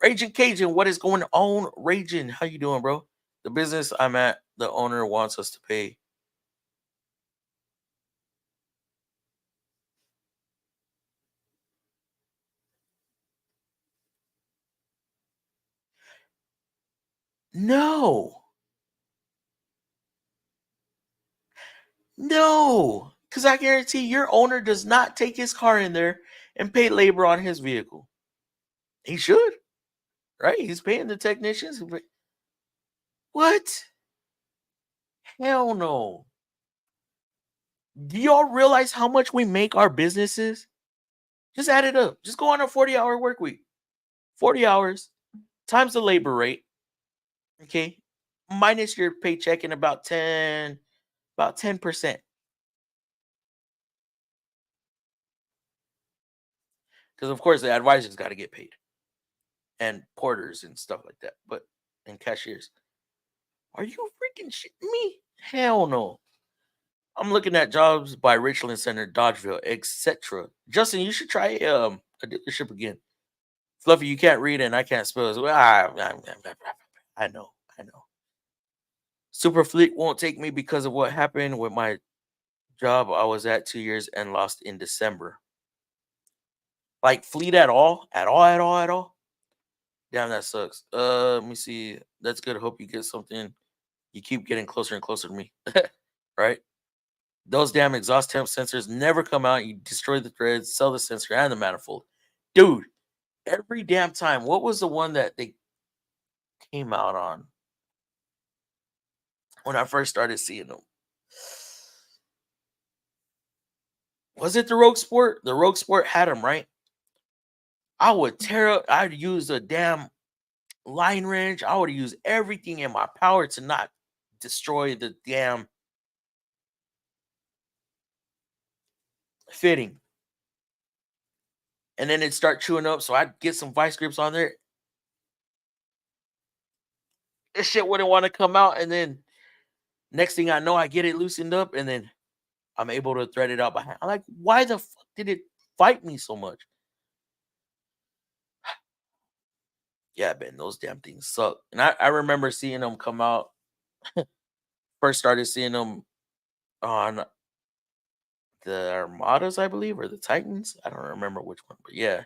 Raging Cajun, what is going on? Raging, how you doing, bro? The business I'm at, the owner wants us to pay. No, because I guarantee your owner does not take his car in there and pay labor on his vehicle. He should, right? He's paying the technicians. What? Hell no. Do y'all realize how much we make our businesses? Just add it up. Just go on a 40-hour work week. 40 hours times the labor rate. Okay. Minus your paycheck in about 10%. Because of course the advisors got to get paid. And porters and stuff like that. And cashiers. Are you freaking shitting me? Hell no. I'm looking at jobs by Richland Center, Dodgeville, etc. Justin, you should try a dealership again. Fluffy, you can't read and I can't spell. I know. Superfleet won't take me because of what happened with my job I was at 2 years and lost in December. Like Fleet at all? Damn, that sucks. Let me see. That's good. Hope you get something. You keep getting closer and closer to me. Right? Those damn exhaust temp sensors never come out. You destroy the threads, sell the sensor and the manifold. Dude, every damn time. What was the one that they came out on when I first started seeing them? Was it the Rogue Sport? The Rogue Sport had them, right? I would tear up. I'd use a damn line wrench. I would use everything in my power to not destroy the damn fitting. And then it'd start chewing up. So I'd get some vice grips on there. This shit wouldn't want to come out. And then next thing I know, I get it loosened up. And then I'm able to thread it out by hand. I'm like, why the fuck did it fight me so much? Yeah, Ben, those damn things suck. And I remember seeing them come out. First started seeing them on the Armadas, I believe, or the Titans. I don't remember which one, but yeah,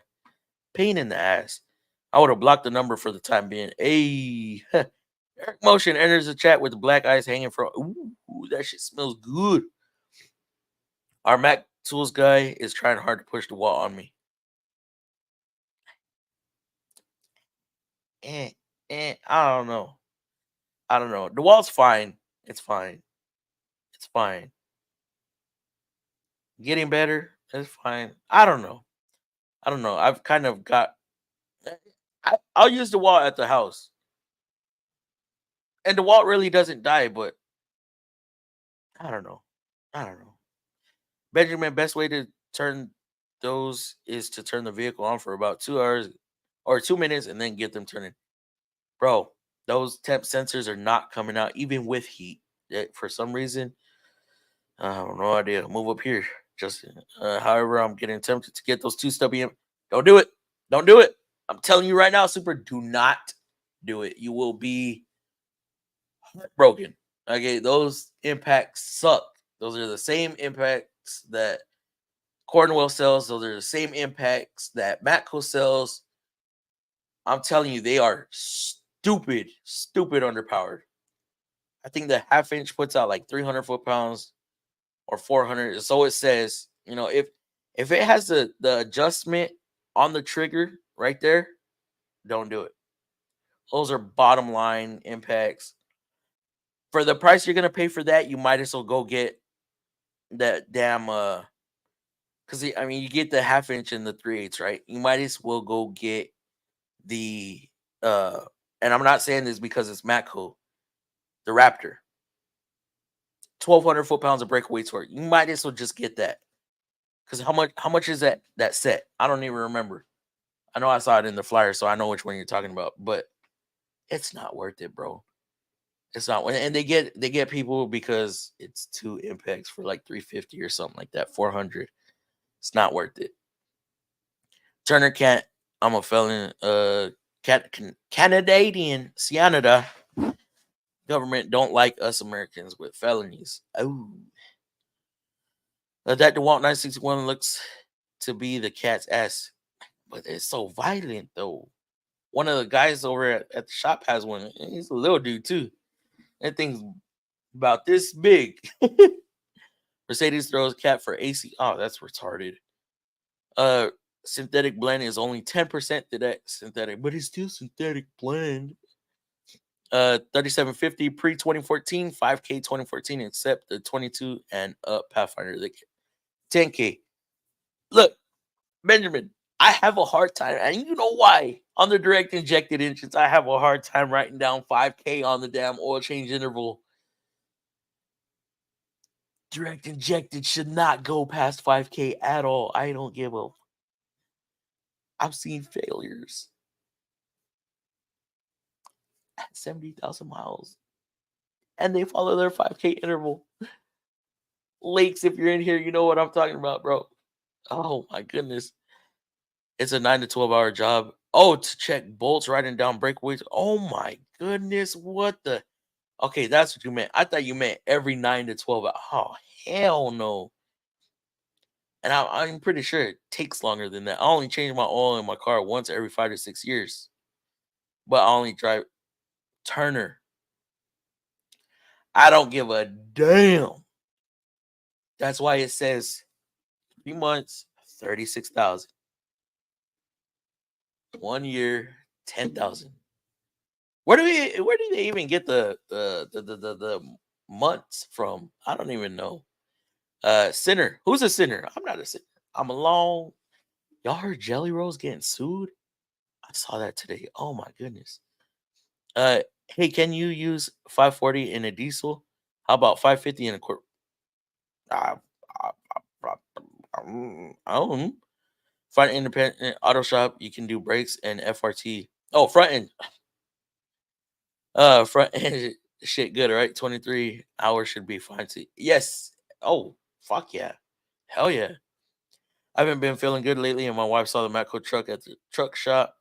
pain in the ass. I would have blocked the number for the time being. Hey, Eric Motion enters the chat with the black eyes hanging from. Ooh, that shit smells good. Our Mac Tools guy is trying hard to push the wall on me. I don't know. The wall's fine. It's fine. Getting better. It's fine. I don't know. I've kind of got. I'll use the wall at the house, and the wall really doesn't die. But I don't know. I don't know. Benjamin, best way to turn those is to turn the vehicle on for about 2 hours or 2 minutes and then get them turning. Bro, those temp sensors are not coming out even with heat. For some reason, I have no idea. Move up here. Just however, I'm getting tempted to get those two stubby. Don't do it. Don't do it. I'm telling you right now, Super. Do not do it. You will be broken. Okay, those impacts suck. Those are the same impacts that Cornwell sells. Those are the same impacts that Matco sells. I'm telling you, they are stupid, stupid underpowered. I think the half inch puts out like 300 foot-pounds or 400. So it says, you know, if it has the adjustment on the trigger right there, don't do it. Those are bottom line impacts. For the price you're gonna pay for that, you might as well go get that damn because I mean you get the half inch and the 3/8, right? You might as well go get the and I'm not saying this because it's Matco, the Raptor. 1,200 foot-pounds of breakaway torque. You might as well just get that. Because how much is that set? I don't even remember. I know I saw it in the flyer, so I know which one you're talking about, but it's not worth it, bro. It's not, and they get people because it's 2 impacts for like 350 or something like that, 400. It's not worth it. Turner Cat, I'm a felon. Canadian Canada government don't like us Americans with felonies. Oh, that DeWalt 961 looks to be the cat's ass, but it's so violent though. One of the guys over at the shop has one. And he's a little dude too. That thing's about this big. Mercedes throws cat for AC. Oh, that's retarded. Synthetic blend is only 10% to that synthetic, but it's still synthetic blend. 3750 pre 2014, 5K 2014, except the 22 and up Pathfinder, the 10K. Look, Benjamin, I have a hard time, and you know why? On the direct injected engines, I have a hard time writing down 5K on the damn oil change interval. Direct injected should not go past 5K at all. I don't give a. I've seen failures at 70,000 miles, and they follow their 5K interval. Lakes, if you're in here, you know what I'm talking about, bro. Oh my goodness. It's a 9 to 12 hour job. Oh, to check bolts, writing down breakaways. Oh my goodness. What the? Okay, that's what you meant. I thought you meant every 9 to 12 hours. Oh, hell no. And I'm pretty sure it takes longer than that. I only change my oil in my car once every 5 to 6 years. But I only drive Turner. I don't give a damn. That's why it says 3 months, 36,000. 1 year, 10,000. Where do they even get the months from? I don't even know. Sinner. Who's a sinner? I'm not a sinner. I'm alone. Y'all heard Jelly Roll's getting sued? I saw that today. Oh my goodness. Hey, can you use 540 in a diesel? How about 550 in a quarter? I don't know. Find an independent auto shop. You can do brakes and FRT. Oh, front end. Front end shit good, right? 23 hours should be fine too. Yes. Oh, fuck yeah. Hell yeah. I haven't been feeling good lately, and my wife saw the Matco truck at the truck stop,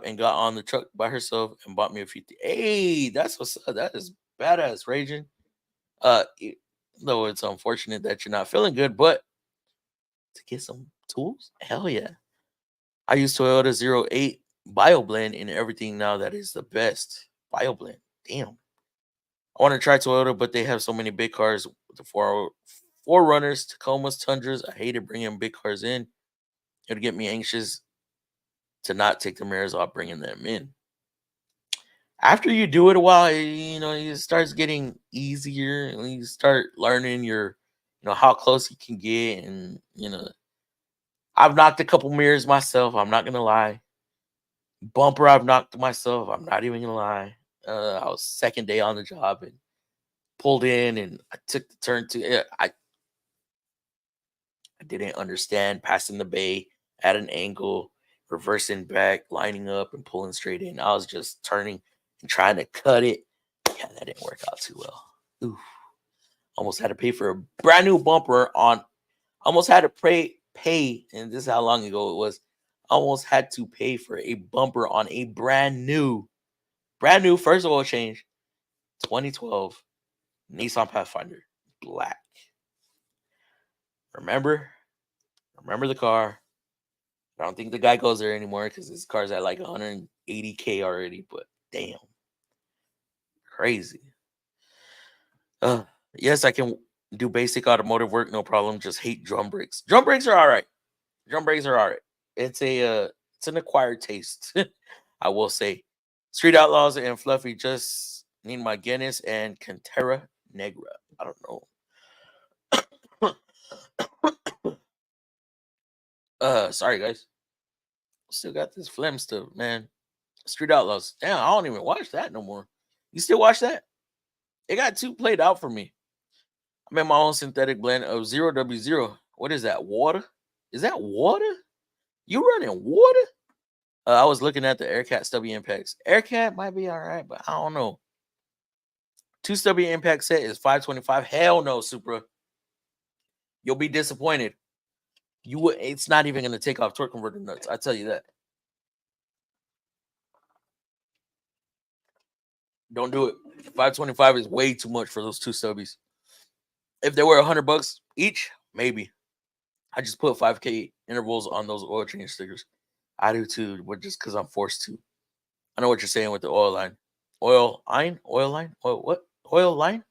and got on the truck by herself and bought me a few. Hey, that's what's up. That is badass, Raging. Though it's unfortunate that you're not feeling good, but to get some tools, hell yeah. I use Toyota 08 BioBlend in everything now. That is the best BioBlend. Damn. I want to try Toyota, but they have so many big cars. The 4Runners, Tacomas, Tundras. I hated bringing big cars in. It would get me anxious to not take the mirrors off bringing them in. After you do it a while, it starts getting easier, and you start learning how close you can get, and I've knocked a couple mirrors myself. I'm not gonna lie. Bumper, I've knocked myself. I'm not even gonna lie. I was second day on the job and pulled in and I took the turn to I didn't understand passing the bay at an angle, reversing back, lining up and pulling straight in. I was just turning and trying to cut it. Yeah, that didn't work out too well. Oof. Almost had to pay for a brand new bumper on. Almost had to pay, and this is how long ago it was. Almost had to pay for a bumper on a brand new first oil change, 2012 Nissan Pathfinder Black. Remember the car. I don't think the guy goes there anymore because his car's at like 180K already. But damn, crazy. Yes, I can do basic automotive work, no problem. Just hate drum brakes. Drum brakes are all right. It's an acquired taste, I will say. Street Outlaws and Fluffy just need my Guinness and Cantera Negra. I don't know. Sorry guys. Still got this phlegm stuff, man. Street Outlaws. Damn, I don't even watch that no more. You still watch that? It got too played out for me. I made my own synthetic blend of 0W0. What is that? Water? Is that water? You running water? I was looking at the Aircat stubby impacts. Aircat might be all right, but I don't know. 2 stubby impact set is $525. Hell no, Supra. You'll be disappointed. It's not even going to take off torque converter nuts. I tell you that. Don't do it. $525 is way too much for those 2 stubbies. If they were $100 each, maybe. I just put 5K intervals on those oil change stickers. I do too, but just because I'm forced to. I know what you're saying with the oil line. Oil line? What? Oil line?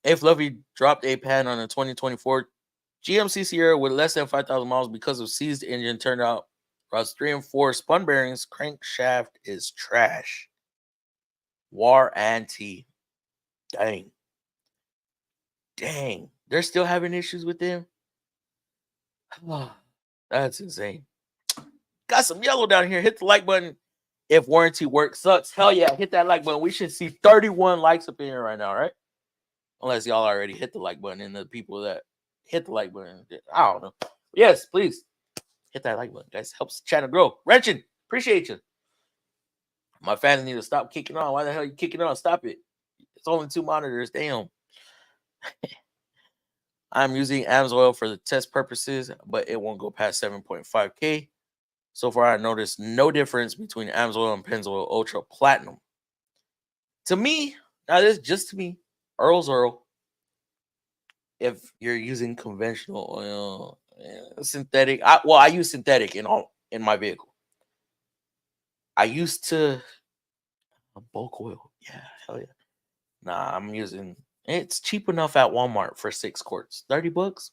A Fluffy dropped a pan on a 2024 GMC Sierra with less than 5,000 miles because of seized engine. Turned out rods 3 and 4 spun bearings. Crankshaft is trash. Warranty. Dang. They're still having issues with them? That's insane. Got some yellow down here. Hit the like button if warranty work sucks. Hell yeah, hit that like button. We should see 31 likes up in here right now, right? Unless y'all already hit the like button and the people that hit the like button, I don't know. Yes, please hit that like button, guys. Helps the channel grow. Wrenching, appreciate you. My fans need to stop kicking on. Why the hell are you kicking on? Stop it. It's only 2 monitors. Damn. I'm using AMSOIL for the test purposes, but it won't go past 7.5K. So far, I noticed no difference between AMSOIL and Pennzoil Ultra Platinum. To me, now this just to me, Earl's Earl. If you're using conventional oil, synthetic, I use synthetic in my vehicle. I used to bulk oil. Yeah, hell yeah. Nah, I'm using. It's cheap enough at Walmart for 6 quarts, $30.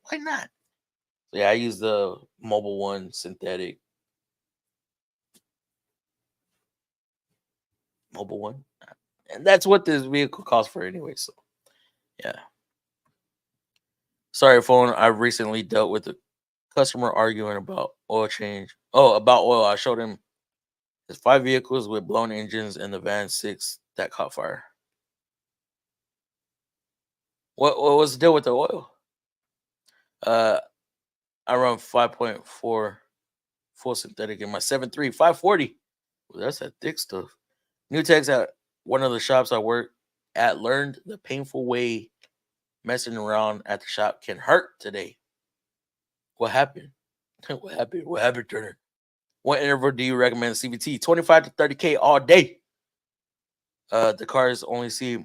Why not? So yeah, I use the Mobile One synthetic. Mobile One, and that's what this vehicle costs for anyway. So yeah. Sorry, phone. I recently dealt with a customer arguing about oil change. Oh, about oil. I showed him his 5 vehicles with blown engines and the van 6 that caught fire. What was the deal with the oil? I run 5.4 full synthetic in my 7.3 540. Well, that's that thick stuff. New techs at one of the shops I work at learned the painful way messing around at the shop can hurt today. What happened? What happened, Turner? What interval do you recommend CVT? 25 to 30K all day. The cars only see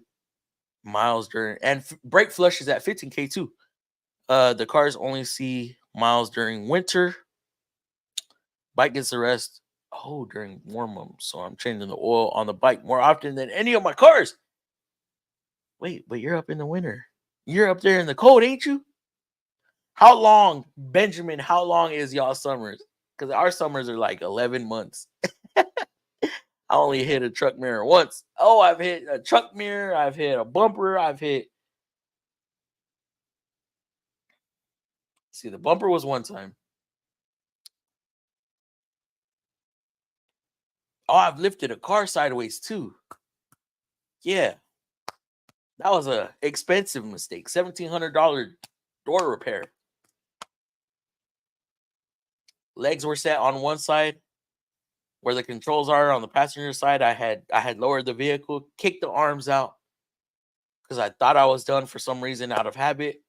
miles during, and brake flush is at 15K too. The cars only see miles during winter. Bike gets the rest. Oh, during warm-up. So I'm changing the oil on the bike more often than any of my cars. Wait, but you're up in the winter. You're up there in the cold, ain't you? How long, Benjamin, how long is y'all summers? Because our summers are like 11 months. I only hit a truck mirror once. Oh, I've hit a truck mirror. I've hit a bumper. See, the bumper was one time. Oh, I've lifted a car sideways too. Yeah, that was a expensive mistake. $1,700 door repair. Legs were set on one side where the controls are. On the passenger side, I had lowered the vehicle, kicked the arms out because I thought I was done for some reason out of habit.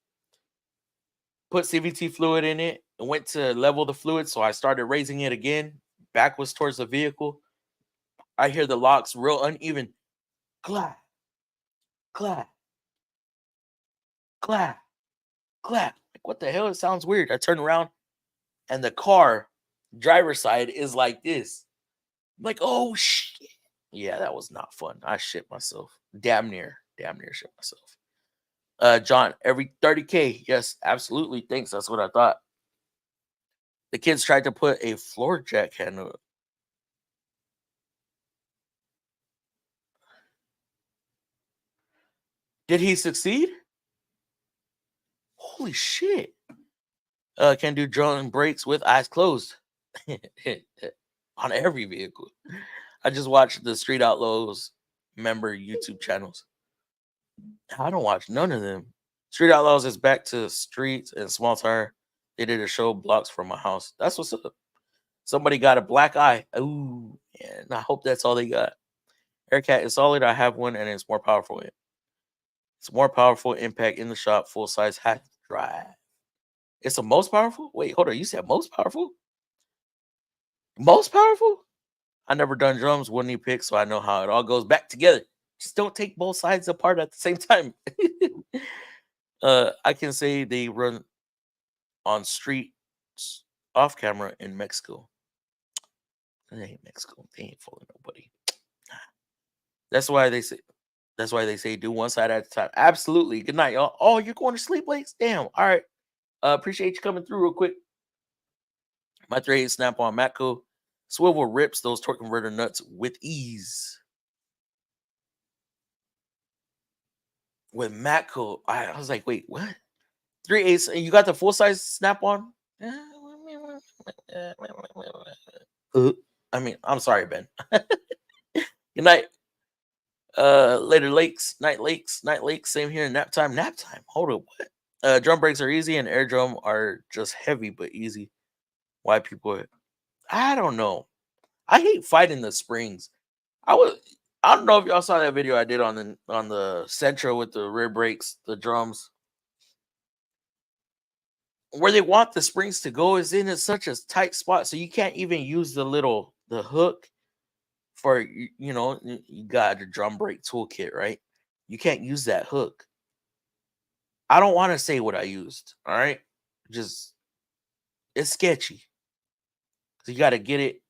Put CVT fluid in it and went to level the fluid, so I started raising it again. Back was towards the vehicle. I hear the locks real uneven. Clap, clap, clap, clap. Like, what the hell? It sounds weird. I turn around and the car driver's side is like this. I'm like, oh shit. Yeah, that was not fun. I shit myself. Damn near shit myself. John, every 30K. Yes, absolutely. Thanks. That's what I thought. The kids tried to put a floor jack handle. Did he succeed? Holy shit. Can do drum brakes with eyes closed. On every vehicle. I just watched the Street Outlaws member YouTube channels. I don't watch none of them. Street Outlaws is back to streets and small tire. They did a show blocks from my house. That's what's up. Somebody got a black eye. Ooh, and I hope that's all they got. Aircat is solid. I have one, and it's more powerful. It's more powerful impact in the shop. Full size half drive. It's the most powerful. Wait, hold on. You said most powerful? Most powerful? I never done drums. Wouldn't need pick, so I know how it all goes back together. Just don't take both sides apart at the same time. I can say they run on streets off camera in Mexico. It ain't Mexico. They ain't fooling nobody. That's why they say. That's why they say do one side at a time. Absolutely. Good night, y'all. Oh, you're going to sleep late? Damn. All right. Appreciate you coming through real quick. My 3/8 snap on Matco swivel rips those torque converter nuts with ease. With Matco, I was like, wait, what? 3/8. You got the full size snap on? I mean, I'm sorry, Ben. Good night. Later lakes, night lakes, same here. Nap time. Hold up, what? Drum brakes are easy and air drum are just heavy but easy. Why people? I don't know. I hate fighting the springs. I don't know if y'all saw that video I did on the Sentra with the rear brakes, the drums. Where they want the springs to go is in such a tight spot, so you can't even use the hook for you got a drum brake toolkit, right? You can't use that hook. I don't want to say what I used. All right, just it's sketchy. So you got to get it.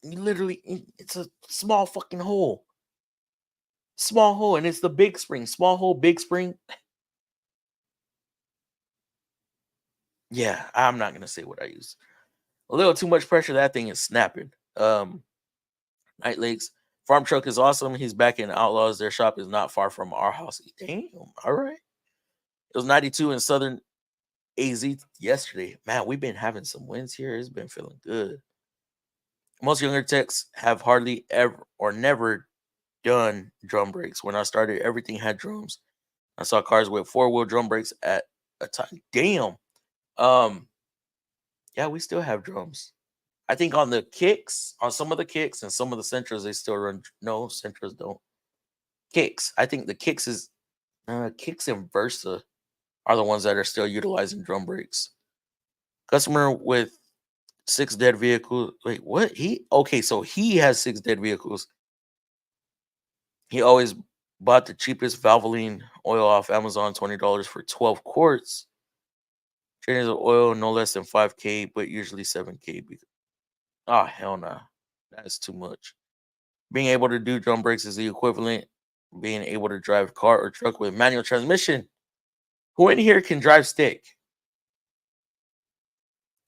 You literally, it's a small fucking hole. Small hole, and it's the big spring. Small hole, big spring. Yeah, I'm not gonna say what I use. A little too much pressure. That thing is snapping. Night Lakes farm truck is awesome. He's back in Outlaws. Their shop is not far from our house. Damn. All right. It was 92 in Southern AZ yesterday. Man, we've been having some wins here. It's been feeling good. Most younger techs have hardly ever or never done drum brakes. When I started, everything had drums. I saw cars with 4-wheel drum brakes at a time. Damn. Yeah, we still have drums. I think on the kicks, on some of the kicks and some of the Sentras, they still run. No, Sentras don't. Kicks. I think the kicks and Versa are the ones that are still utilizing drum brakes. Customer with 6 dead vehicles. Wait, what? So he has 6 dead vehicles. He always bought the cheapest Valvoline oil off Amazon, $20 for 12 quarts. Trainers of oil no less than 5K, but usually 7K. Oh, hell nah. That's too much. Being able to do drum brakes is the equivalent being able to drive a car or truck with manual transmission. Who in here can drive stick?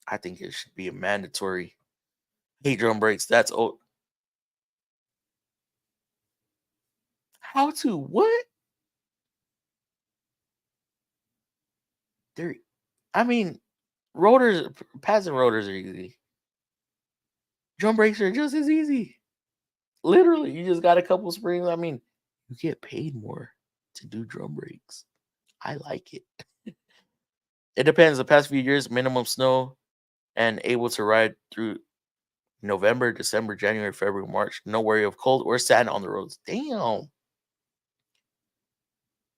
I think it should be a mandatory. Hate drum brakes. That's old. How to what? There. I mean, pads and rotors are easy. Drum brakes are just as easy. Literally, you just got a couple springs. I mean, you get paid more to do drum brakes. I like it. It depends. The past few years, minimum snow and able to ride through November, December, January, February, March. No worry of cold or sand on the roads. Damn.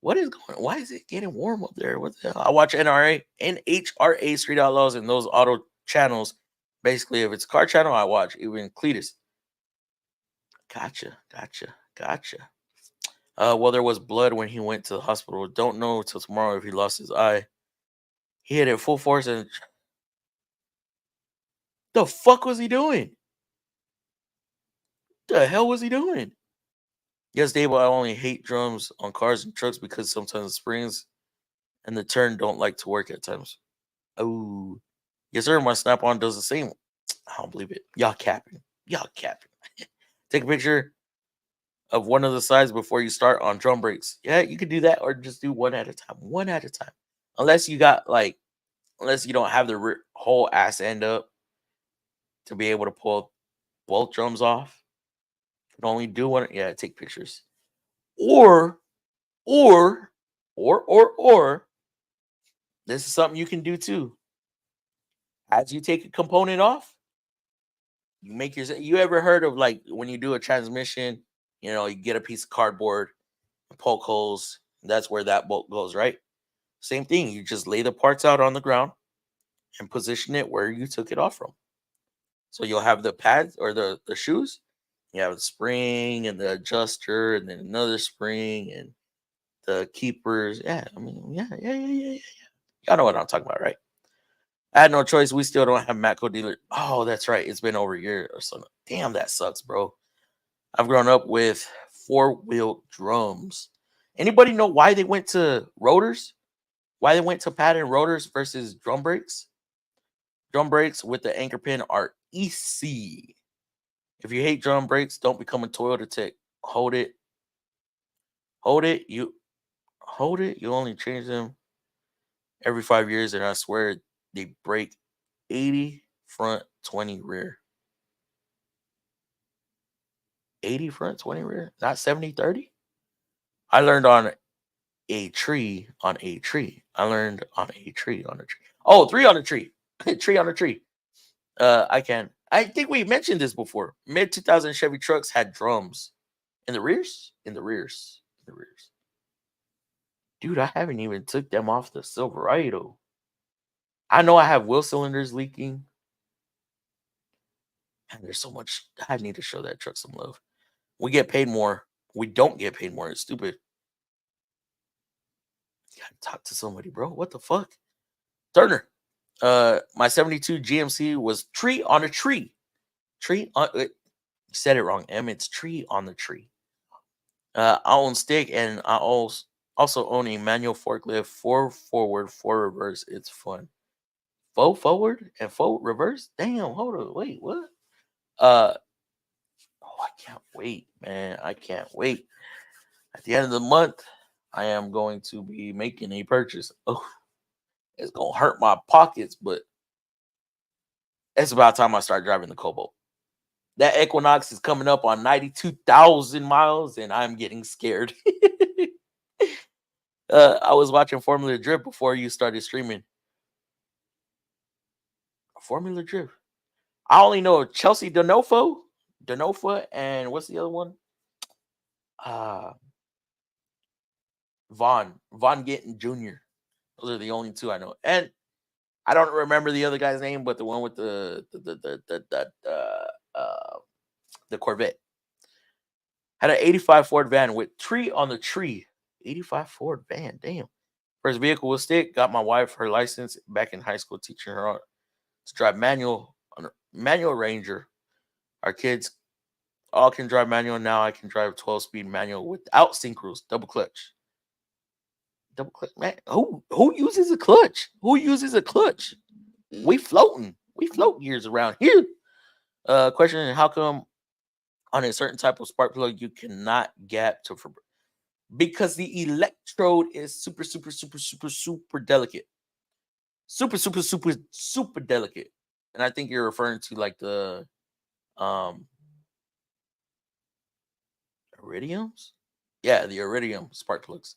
What is going on? Why is it getting warm up there? What the hell? I watch NHRA Street Outlaws and those auto channels. Basically, if it's a car channel, I watch. Even Cletus. Gotcha. Well, there was blood when he went to the hospital. Don't know till tomorrow if he lost his eye. He hit it full force and the fuck was he doing? The hell was he doing? Yes, Dave, I only hate drums on cars and trucks because sometimes the springs and the turn don't like to work at times. Oh, yes, sir. My Snap-on does the same. I don't believe it. Y'all capping. Take a picture of one of the sides before you start on drum brakes. Yeah, you could do that or just do one at a time. Unless you got unless you don't have the whole ass end up to be able to pull both drums off. You can only do one. Yeah, take pictures. Or this is something you can do too. As you take a component off, you make you ever heard of like when you do a transmission, you get a piece of cardboard and poke holes. That's where that bolt goes, right? Same thing. You just lay the parts out on the ground and position it where you took it off from. So you'll have the pads or the shoes. You have the spring and the adjuster and then another spring and the keepers. Yeah, I mean, yeah. Y'all know what I'm talking about, right? I had no choice. We still don't have Matco dealer. Oh, that's right. It's been over a year or something. Damn, that sucks, bro. I've grown up with 4-wheel drums. Anybody know why they went to rotors? Why they went to pattern rotors versus drum brakes? Drum brakes with the anchor pin are EC. If you hate drum brakes, don't become a Toyota tech. Hold it. You only change them every 5 years, and I swear they break 80 front, 20 rear. 80 front, 20 rear, not 70-30. I learned on a tree on a tree. Oh, 3 on a tree. Tree on a tree. I think we mentioned this before. Mid 2000 Chevy trucks had drums in the rears. Dude, I haven't even took them off the Silverado. I know I have wheel cylinders leaking. And there's so much. I need to show that truck some love. We get paid more. We don't get paid more. It's stupid. You gotta talk to somebody, bro. What the fuck? Turner. My 72 GMC was tree on a tree. Tree on you said it wrong, M. It's tree on the tree. I own stick and I also own a manual forklift, 4 forward, 4 reverse. It's fun. 4 forward and 4 reverse? Damn, hold on. Wait, what? I can't wait, man. I can't wait. At the end of the month, I am going to be making a purchase. Oh, it's gonna hurt my pockets, but it's about time I start driving the Cobalt. That Equinox is coming up on 92,000 miles, and I'm getting scared. I was watching Formula Drift before you started streaming. Formula Drift. I only know Chelsea Denofa, and what's the other one? Von Gittin Jr. Those are the only 2 I know. And I don't remember the other guy's name, but the one with the Corvette. Had an 85 Ford van with tree on the tree. 85 Ford van, damn. First vehicle was stick. Got my wife her license back in high school, teaching her how to drive manual Ranger. Our kids all can drive manual now. I can drive 12-speed manual without synchros, double clutch. Man. Who uses a clutch? We floating. We float gears around here. Question: how come on a certain type of spark plug you cannot gap to? Because the electrode is super delicate. Super delicate. And I think you're referring to like the Iridiums? Yeah, the iridium spark plugs.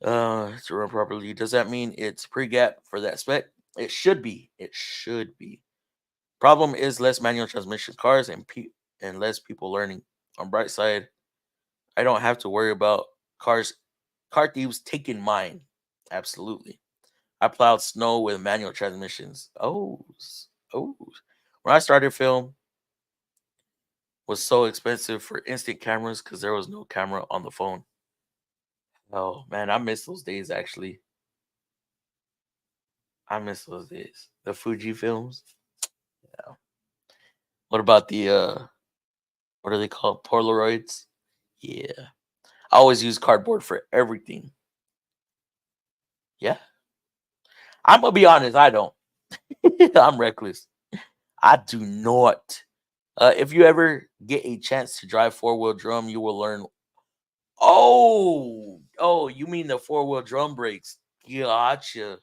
To run properly. Does that mean it's pre-gap for that spec? It should be. It should be. Problem is less manual transmission cars and less people learning. On bright side, I don't have to worry about car thieves taking mine. Absolutely. I plowed snow with manual transmissions. Oh. When I started film, was so expensive for instant cameras because there was no camera on the phone. Oh man, I miss those days actually. I miss those days. The Fuji films. Yeah. What about the what are they called? Polaroids? Yeah. I always use cardboard for everything. Yeah. I'm gonna be honest, I don't. I'm reckless. I do not. If you ever get a chance to drive four-wheel drum, you will learn. Oh, you mean the four-wheel drum brakes? Gotcha.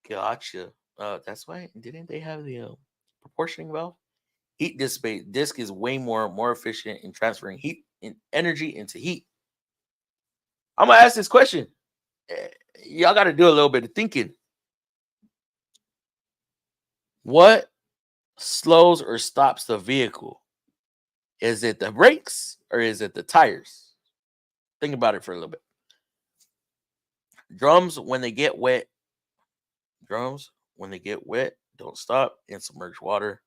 That's why didn't they have the proportioning valve? Heat dissipate. Disc is way more efficient in transferring heat and energy into heat. I'm gonna ask this question. Y'all got to do a little bit of thinking. What slows or stops the vehicle? Is it the brakes or is it the tires? Think about it for a little bit. Drums when they get wet, don't stop in submerged water.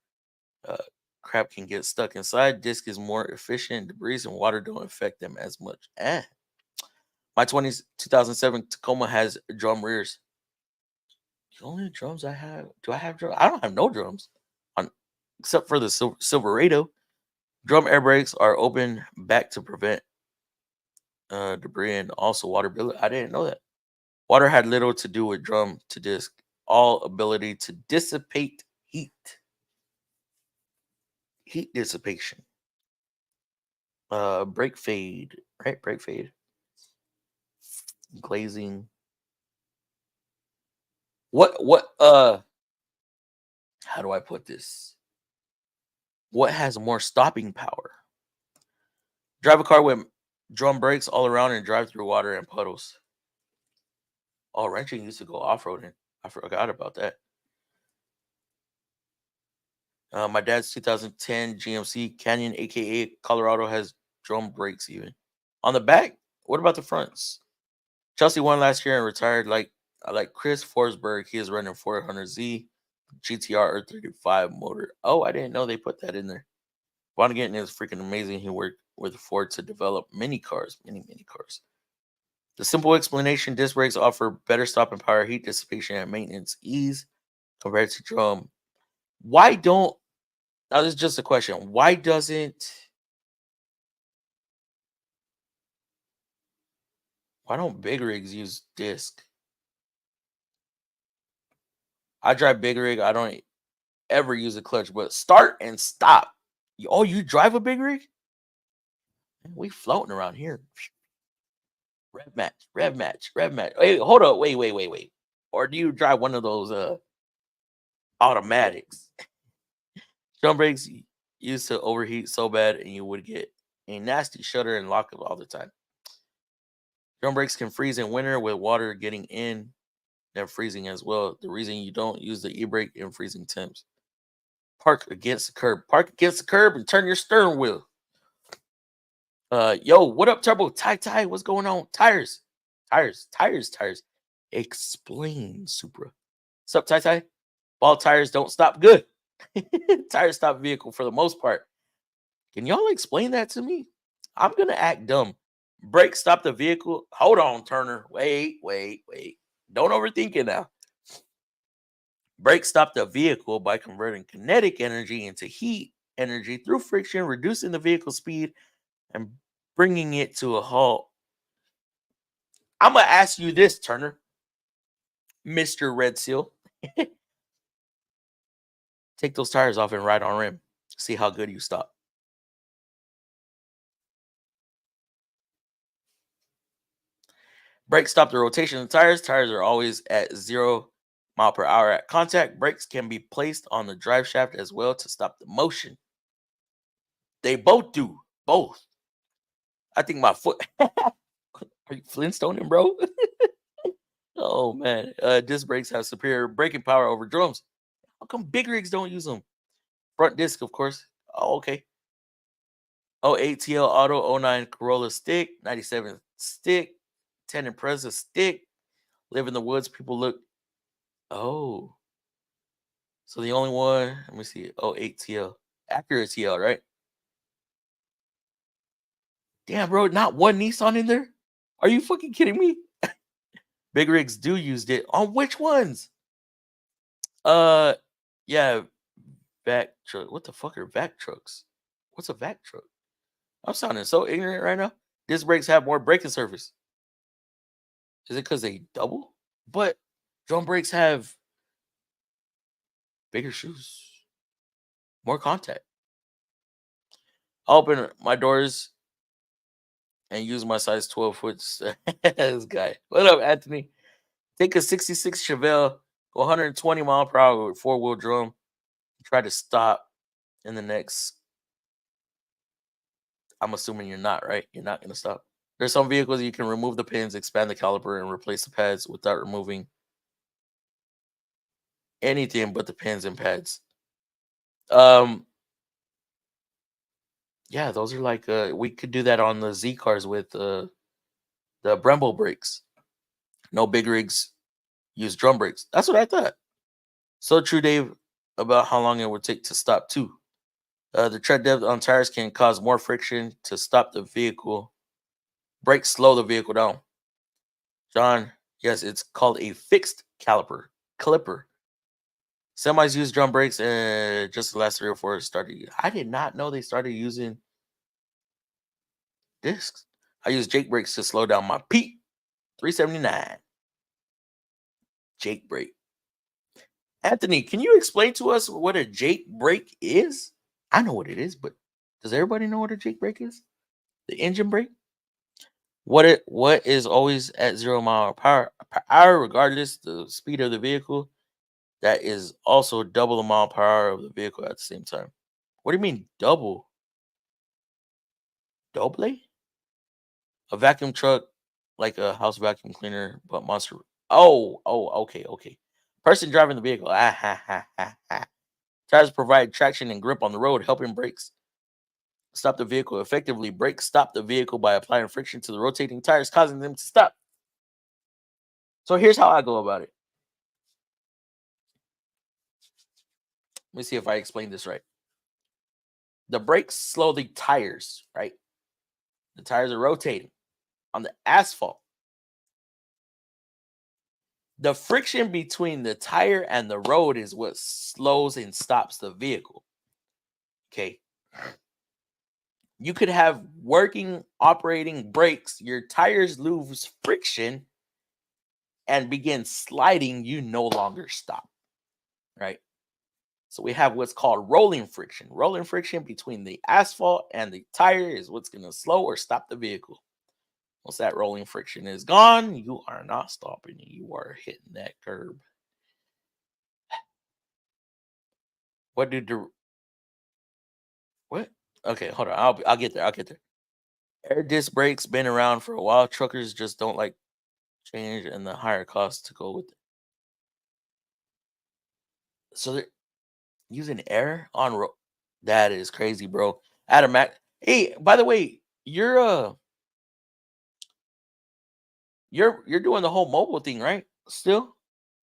Crap can get stuck inside. Disc is more efficient. Debris and water don't affect them as much. My 2007 Tacoma has drum rears. The only drums I have. Do I have drums? I don't have no drums on, except for the Silverado. Drum air brakes are open back to prevent debris and also water billet. I didn't know that. Water had little to do with drum to disc. All ability to dissipate heat. Heat dissipation. Brake fade. Right? Brake fade. Glazing. How do I put this? What has more stopping power? Drive a car with drum brakes all around and drive through water and puddles. Oh, wrenching used to go off-roading. I forgot about that. My dad's 2010 GMC Canyon, aka Colorado, has drum brakes even. On the back, what about the fronts? Chelsea won last year and retired like Chris Forsberg. He is running 400Z GTR 35 motor. Oh, I didn't know they put that in there. Vonnegut is freaking amazing. He worked with Ford to develop many cars. The simple explanation: disc brakes offer better stopping power, heat dissipation, and maintenance ease compared to drum. Why don't, now this is just a question, why don't big rigs use disc? I drive big rig. I don't ever use a clutch, but start and stop. You drive a big rig? We floating around here. Rev match. Hey, hold up. Wait. Or do you drive one of those automatics? Drum brakes used to overheat so bad and you would get a nasty shudder and lockup all the time. Drum brakes can freeze in winter with water getting in and freezing as well. The reason you don't use the e-brake in freezing temps. Park against the curb and turn your steering wheel. Yo, what up, Turbo? Ty, what's going on? Tires. Explain, Supra. What's up, Ty? Ball tires don't stop good. Tires stop vehicle for the most part. Can y'all explain that to me? I'm gonna act dumb. Brakes stop the vehicle. Hold on, Turner. Wait. Don't overthink it now. Brakes stop the vehicle by converting kinetic energy into heat energy through friction, reducing the vehicle speed and bringing it to a halt. I'm going to ask you this, Turner. Mr. Red Seal. Take those tires off and ride on rim. See how good you stop. Brakes stop the rotation of the tires. Tires are always at 0 mile per hour at contact. Brakes can be placed on the drive shaft as well to stop the motion. They both do. both. I think my foot. Are you Flintstoning, bro? Oh man, disc brakes have superior braking power over drums. How come big rigs don't use them? Front disc, of course. Oh, okay. 08 TL Auto, 09 Corolla stick, 97 stick, 10 Impreza stick. Live in the woods. People look. Oh, so the only one. Let me see. 08 TL, Acura TL, right? Damn, bro, not one Nissan in there. Are you fucking kidding me? Big rigs do used it. On which ones? Yeah, vac truck. What the fuck are vac trucks? What's a vac truck? I'm sounding so ignorant right now. Disc brakes have more braking surface. Is it because they double? But drum brakes have bigger shoes, more contact. I'll open my doors and use my size 12 foot. This guy. What up, Anthony? Take a 66 Chevelle, go 120 mile per hour with 4-wheel drum. Try to stop in the next. I'm assuming you're not, right? You're not going to stop. There's some vehicles you can remove the pins, expand the caliper, and replace the pads without removing anything but the pins and pads. Yeah, those are like we could do that on the Z cars with the Brembo brakes. No big rigs use drum brakes. That's what I thought. So true, Dave, about how long it would take to stop too. The tread depth on tires can cause more friction to stop the vehicle. Brakes slow the vehicle down. John, yes, it's called a fixed clipper. Semis use drum brakes, and just the last 3 or 4 started. I did not know they started using discs. I use Jake brakes to slow down my Pete 379. Jake brake. Anthony, can you explain to us what a Jake brake is? I know what it is, but does everybody know what a Jake brake is? The engine brake? What is always at 0 mile per hour, regardless the speed of the vehicle. That is also double the mile per hour of the vehicle at the same time. What do you mean double? Double? A vacuum truck, like a house vacuum cleaner, but monster. Oh, okay. Person driving the vehicle. Tires provide traction and grip on the road, helping brakes stop the vehicle effectively. Brakes stop the vehicle by applying friction to the rotating tires, causing them to stop. So here's how I go about it. Let me see if I explain this right. The brakes slow the tires, right? The tires are rotating on the asphalt. The friction between the tire and the road is what slows and stops the vehicle. Okay. You could have working, operating brakes. Your tires lose friction and begin sliding. You no longer stop, right? So we have what's called rolling friction. Rolling friction between the asphalt and the tire is what's going to slow or stop the vehicle. Once that rolling friction is gone, you are not stopping. You are hitting that curb. What? Okay, hold on. I'll get there. I'll get there. Air disc brakes been around for a while. Truckers just don't like change and the higher cost to go with it. So they're using air on road. That is crazy, bro. Adam Mac. Hey, by the way, you're doing the whole mobile thing, right? Still,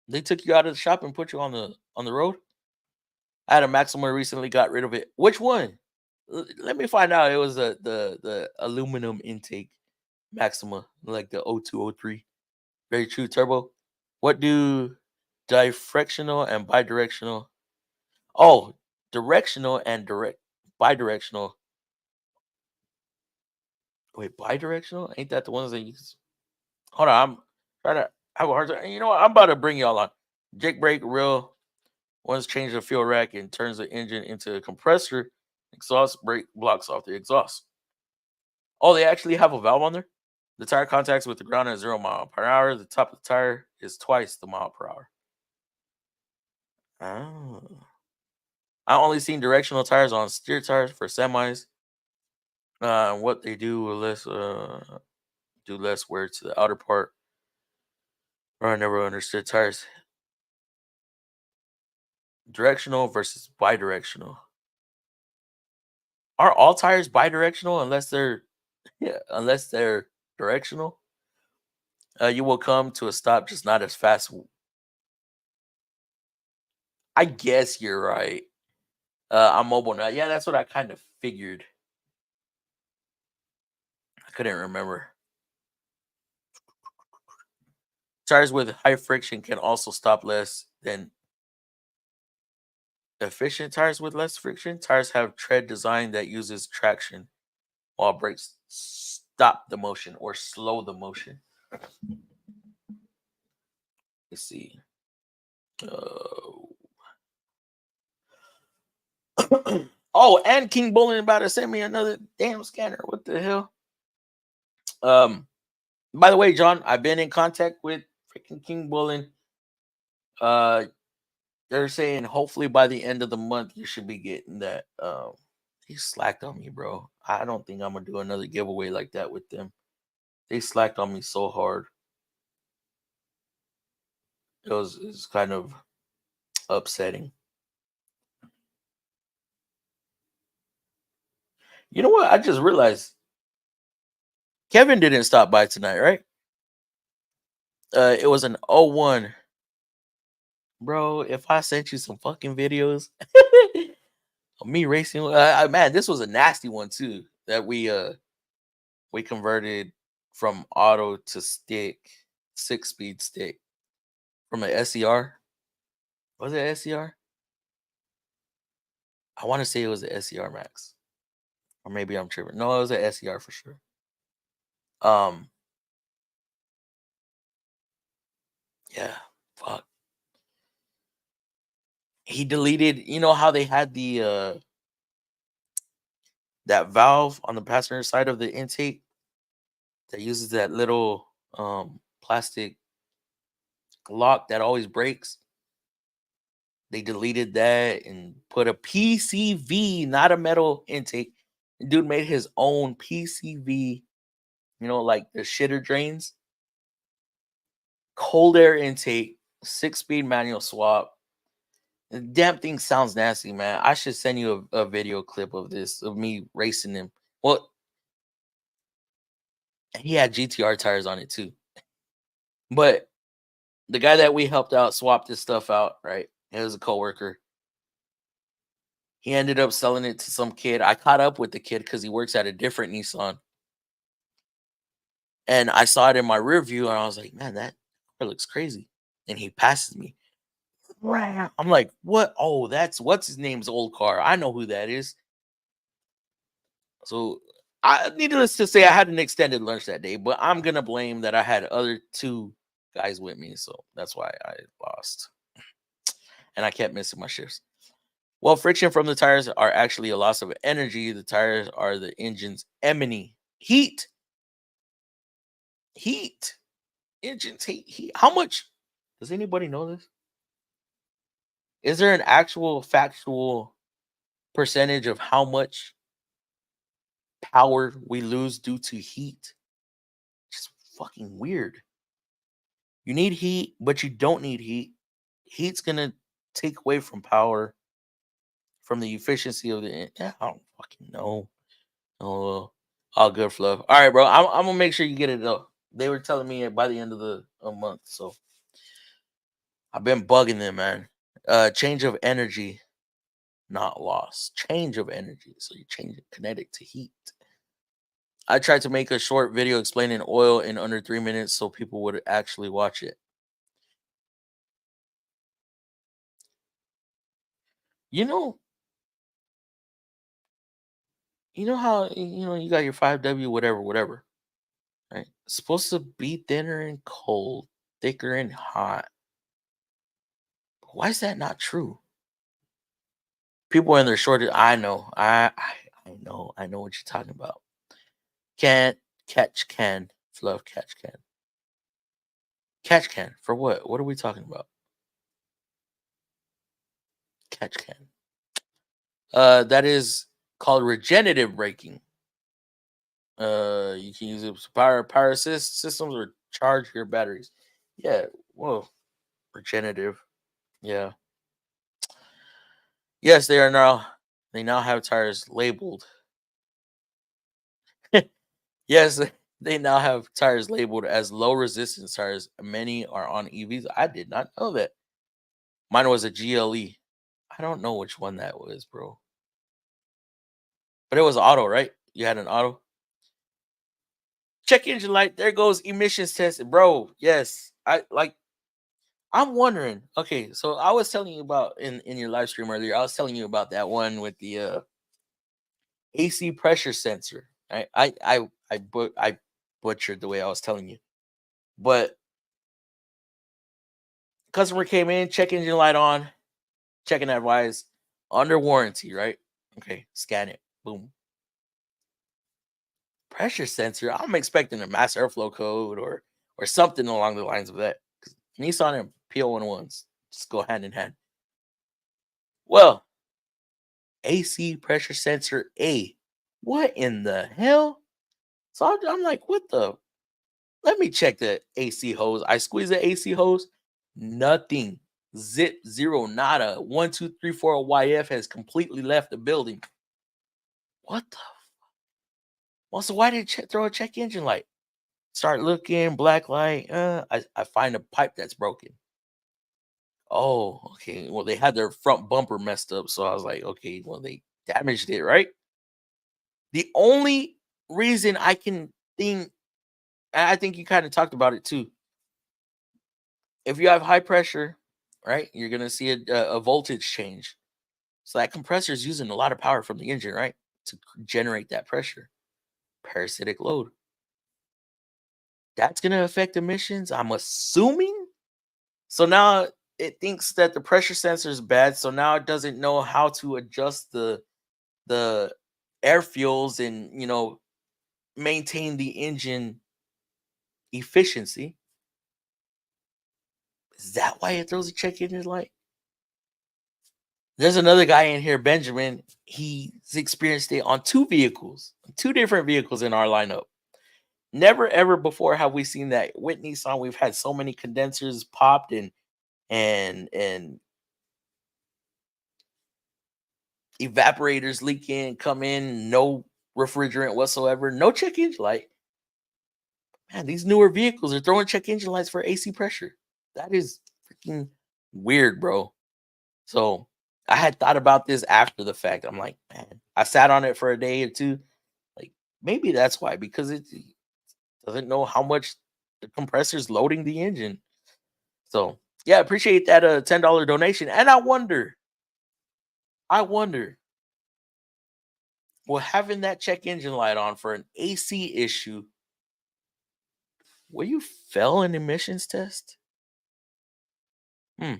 they took you out of the shop and put you on the road. I had a Maxima recently, got rid of it. Which one? Let me find out. It was the aluminum intake Maxima, like the 0203. Very true turbo. What do directional and bidirectional? Oh, directional and bidirectional. Wait, bidirectional? Ain't that the ones that use? Hold on, I'm trying to have a hard time. You know what? I'm about to bring y'all on. Jake brake real. Once change the fuel rack and turns the engine into a compressor. Exhaust brake blocks off the exhaust. Oh, they actually have a valve on there. The tire contacts with the ground at 0 mile per hour. The top of the tire is twice the mile per hour. Oh. I only seen directional tires on steer tires for semis. What they do do less wear to the outer part. Or I never understood tires. Directional versus bidirectional. Are all tires bidirectional unless they're unless they're directional? You will come to a stop, just not as fast. I guess you're right. I'm mobile now. Yeah, that's what I kind of figured. I couldn't remember. Tires with high friction can also stop less than efficient tires with less friction. Tires have tread design that uses traction, while brakes stop the motion or slow the motion. Let's see. Oh, and KINGBOLEN about to send me another damn scanner. What the hell? By the way, John, I've been in contact with freaking KINGBOLEN. They're saying hopefully by the end of the month you should be getting that. He slacked on me, bro. I don't think I'm gonna do another giveaway like that with them. They slacked on me so hard. It's kind of upsetting. You know what? I just realized Kevin didn't stop by tonight, right? It was an 01. Bro, if I sent you some fucking videos of me racing, man, this was a nasty one too. That we converted from auto to stick, 6-speed stick from an SCR. Was it SCR? I want to say it was an SCR Max, or maybe I'm tripping. No, it was an SCR for sure. Yeah, fuck. He deleted. You know how they had the that valve on the passenger side of the intake that uses that little plastic lock that always breaks. They deleted that and put a PCV, not a metal intake. The dude made his own PCV, you know, like the shitter drains, cold air intake, 6-speed manual swap. The damn thing sounds nasty, man. I should send you a video clip of this, of me racing him. Well, he had GTR tires on it too. But the guy that we helped out swapped this stuff out, right? It was a coworker. He ended up selling it to some kid. I caught up with the kid because he works at a different Nissan. And I saw it in my rear view and I was like, man, that car looks crazy. And he passes me. I'm like, what? Oh, that's what's his name's old car. I know who that is. So needless to say, I had an extended lunch that day, but I'm gonna blame that I had other two guys with me. So that's why I lost. And I kept missing my shifts. Well, friction from the tires are actually a loss of energy. The tires are the engine's emanating heat. Heat. Engines heat. How much? Does anybody know this? Is there an actual factual percentage of how much power we lose due to heat? Just fucking weird. You need heat, but you don't need heat. Heat's gonna take away from power, from the efficiency of the. I don't fucking know. Oh, all good fluff. All right, bro. I'm gonna make sure you get it though. They were telling me by the end of the month, so I've been bugging them, man. Change of energy, not loss. Change of energy. So you change it kinetic to heat. I tried to make a short video explaining oil in under 3 minutes so people would actually watch it. You know how you got your 5W, whatever, right? It's supposed to be thinner and cold, thicker and hot. But why is that not true? People in their shortage. I know. I know. I know what you're talking about. Can't catch can. Fluff catch can. Catch can. For what? What are we talking about? Catch can. That is called regenerative braking. You can use it to power assist systems or charge your batteries. Yeah, whoa, regenerative. Yeah. Yes, they are now. They now have tires labeled. Yes, they now have tires labeled as low resistance tires. Many are on EVs. I did not know that. Mine was a GLE. I don't know which one that was, bro. But it was auto, right? You had an auto. Check engine light. There goes emissions test, bro. Yes, I like. I'm wondering. Okay, so I was telling you about in your live stream earlier. I was telling you about that one with the AC pressure sensor. I butchered the way I was telling you, but customer came in, check engine light on, checking advice, under warranty, right? Okay, scan it. Boom. Pressure sensor. I'm expecting a mass airflow code or something along the lines of that. 'Cause Nissan and PL11s just go hand in hand. Well, AC pressure sensor A. What in the hell? So I'm like, what the? Let me check the AC hose. I squeeze the AC hose. Nothing. Zip, zero, nada. 1234 YF has completely left the building. What the? Well, so why did it throw a check engine light? Start looking, black light. I find a pipe that's broken. Oh, okay. Well, they had their front bumper messed up. So I was like, okay, well, they damaged it, right? The only reason I can think, and I think you kind of talked about it too. If you have high pressure, right, you're gonna see a voltage change. So that compressor is using a lot of power from the engine, right, to generate that pressure. Parasitic load. That's gonna affect emissions. I'm assuming. So now it thinks that the pressure sensor is bad. So now it doesn't know how to adjust the air fuels and maintain the engine efficiency. Is that why it throws a check engine light? There's another guy in here, Benjamin. He's experienced it on two different vehicles in our lineup. Never ever before have we seen that. With Nissan, we've had so many condensers popped and evaporators leak in, come in, no refrigerant whatsoever, no check engine light. Man, these newer vehicles are throwing check engine lights for AC pressure. That is freaking weird, bro. So I had thought about this after the fact. I'm like, man, I sat on it for a day or two. Like maybe that's why, because it doesn't know how much the compressor's loading the engine. So yeah, appreciate that $10 donation. And I wonder, will having that check engine light on for an AC issue, will you fail an emissions test? Hmm.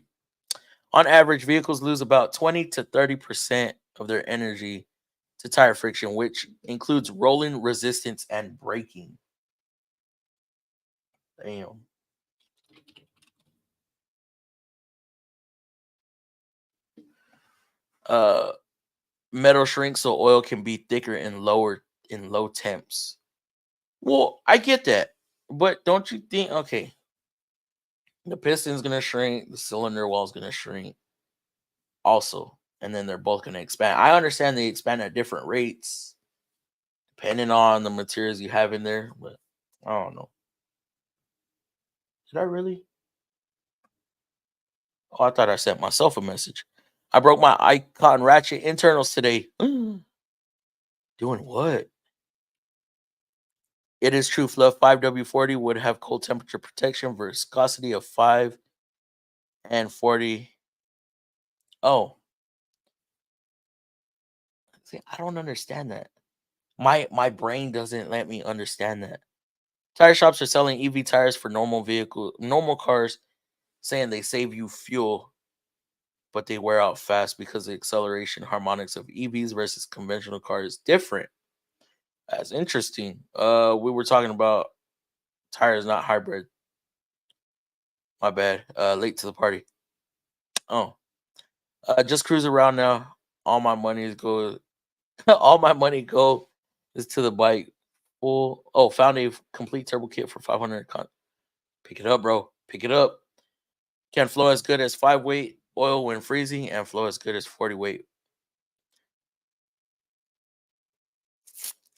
On average, vehicles lose about 20 to 30% of their energy to tire friction, which includes rolling resistance and braking. Damn. Uh, Metal shrinks so oil can be thicker and lower in low temps. Well, I get that, but don't you think? Okay, the piston's gonna shrink, the cylinder wall's gonna shrink, also, and then they're both gonna expand. I understand they expand at different rates depending on the materials you have in there, but I don't know. Did I really? Oh, I thought I sent myself a message. I broke my icon ratchet internals today. Doing what? It is true, Fluff 5W40 would have cold temperature protection, viscosity of 5 and 40. Oh, see, I don't understand that. My brain doesn't let me understand that. Tire shops are selling EV tires for normal cars, saying they save you fuel, but they wear out fast because the acceleration harmonics of EVs versus conventional cars is different. That's interesting. We were talking about tires, not hybrid. My bad. Late to the party. Oh, just cruise around now. All my money is go. All my money go is to the bike Oh, found a complete turbo kit for 500. Pick it up, bro. Pick it up. Can flow as good as 5 weight oil when freezing and flow as good as 40 weight.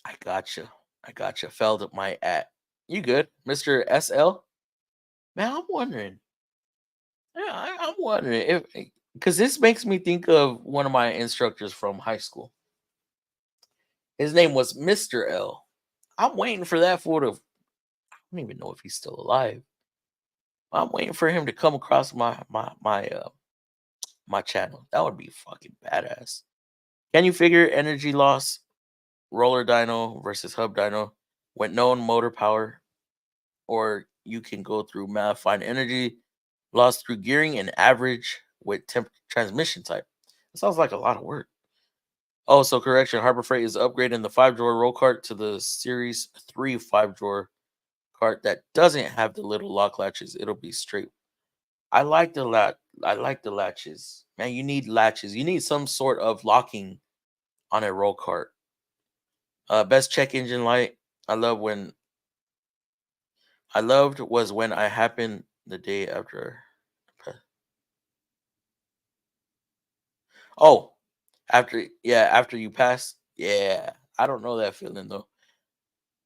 I gotcha. I gotcha. Failed at my at. You good, Mr. SL? Man, I'm wondering. Yeah, I'm wondering if because this makes me think of one of my instructors from high school. His name was Mr. L. I'm waiting for that fool to. I don't even know if he's still alive. I'm waiting for him to come across my channel. That would be fucking badass. Can you figure energy loss roller dyno versus hub dyno with known motor power, or you can go through math, find energy loss through gearing and average with transmission type. It sounds like a lot of work. Oh, so correction, Harbor Freight is upgrading the 5-drawer roll cart to the Series 3 5-drawer cart that doesn't have the little lock latches. It'll be straight. I like the latches. Man, you need latches. You need some sort of locking on a roll cart. Best check engine light. I loved was when I happened the day after. Oh, after you pass. Yeah, I don't know that feeling though.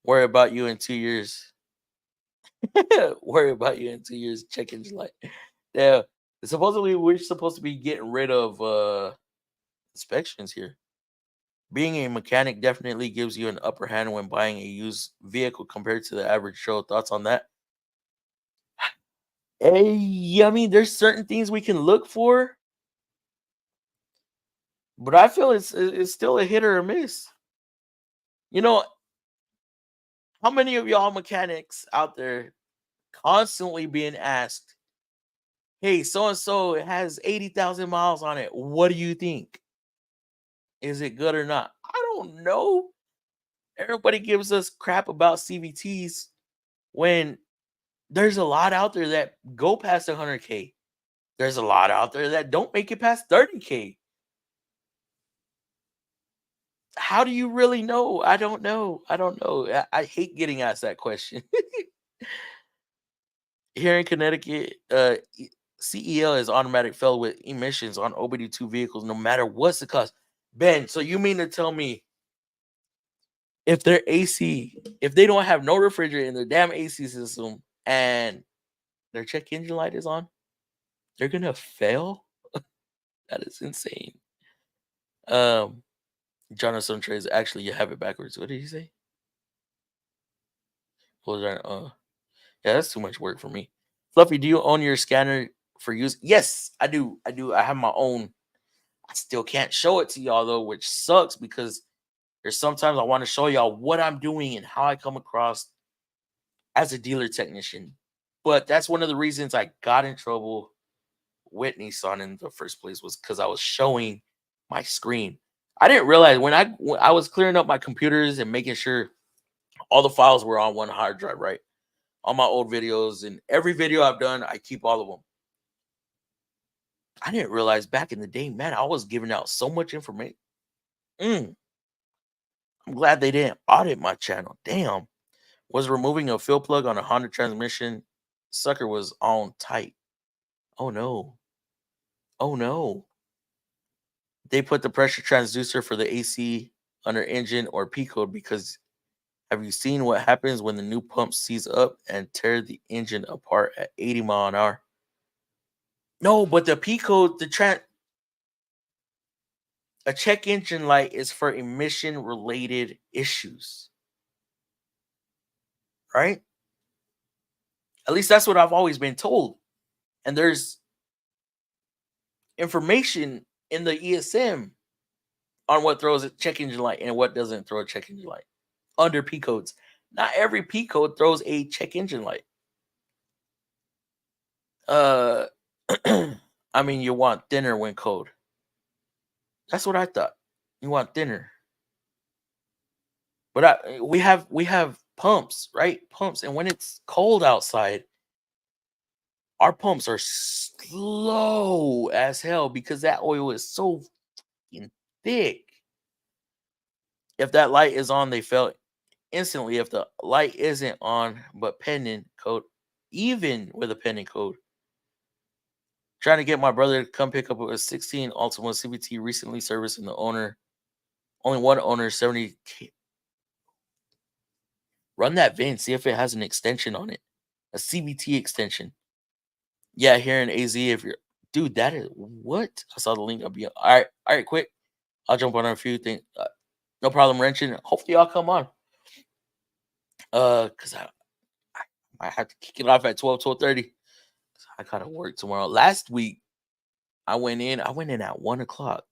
Worry about you in 2 years. Worry about you in 2 years. Check engine light. Yeah, supposedly we're supposed to be getting rid of inspections here. Being a mechanic definitely gives you an upper hand when buying a used vehicle compared to the average Joe. Thoughts on that? Hey, I mean, there's certain things we can look for, but I feel it's still a hit or a miss. You know, how many of y'all mechanics out there constantly being asked, "Hey, so and so has 80,000 miles on it. What do you think? Is it good or not?" I don't know. Everybody gives us crap about CVTs when there's a lot out there that go past 100K. There's a lot out there that don't make it past 30K. How do you really know? I don't know. I don't know. I hate getting asked that question. Here in Connecticut, CEL is automatic fail with emissions on OBD2 vehicles, no matter what's the cost. Ben, so you mean to tell me if their AC, if they don't have no refrigerator in their damn AC system and their check engine light is on, they're gonna fail? That is insane. Jonathan Trades, actually you have it backwards. What did he say? What was that? Yeah, that's too much work for me. Fluffy, do you own your scanner for use? Yes, I do. I do. I have my own. I still can't show it to y'all though, which sucks because there's sometimes I want to show y'all what I'm doing and how I come across as a dealer technician. But that's one of the reasons I got in trouble with Nissan in the first place was because I was showing my screen. I didn't realize when I was clearing up my computers and making sure all the files were on one hard drive, right? All my old videos and every video I've done, I keep all of them. I didn't realize back in the day, man, I was giving out so much information. I'm glad they didn't audit my channel. Damn. Was removing a fill plug on a Honda transmission. Sucker was on tight. Oh no. Oh no. They put the pressure transducer for the AC under engine or P code because have you seen what happens when the new pump sees up and tear the engine apart at 80 mile an hour? No, but the P code, a check engine light is for emission related issues, right? At least that's what I've always been told. And there's information in the ESM on what throws a check engine light and what doesn't throw a check engine light under P codes. Not every P code throws a check engine light. I mean, you want thinner when code. That's what I thought. You want thinner. But we have pumps, right? Pumps, and when it's cold outside, our pumps are slow as hell because that oil is so fucking thick. If that light is on, they fail instantly if the light isn't on but pending code, even with a pending code. Trying to get my brother to come pick up a 16 Ultima CVT recently serviced, and the owner, only one owner, 70K. Run that VIN, see if it has an extension on it, a CVT extension. Yeah, here in AZ, if you're, dude, that is what I saw the link. I'll be all right, quick. I'll jump on a few things. No problem wrenching. Hopefully, I'll come on. Cause I might have to kick it off at 12:30. I gotta work tomorrow. Last week, I went in at 1:00.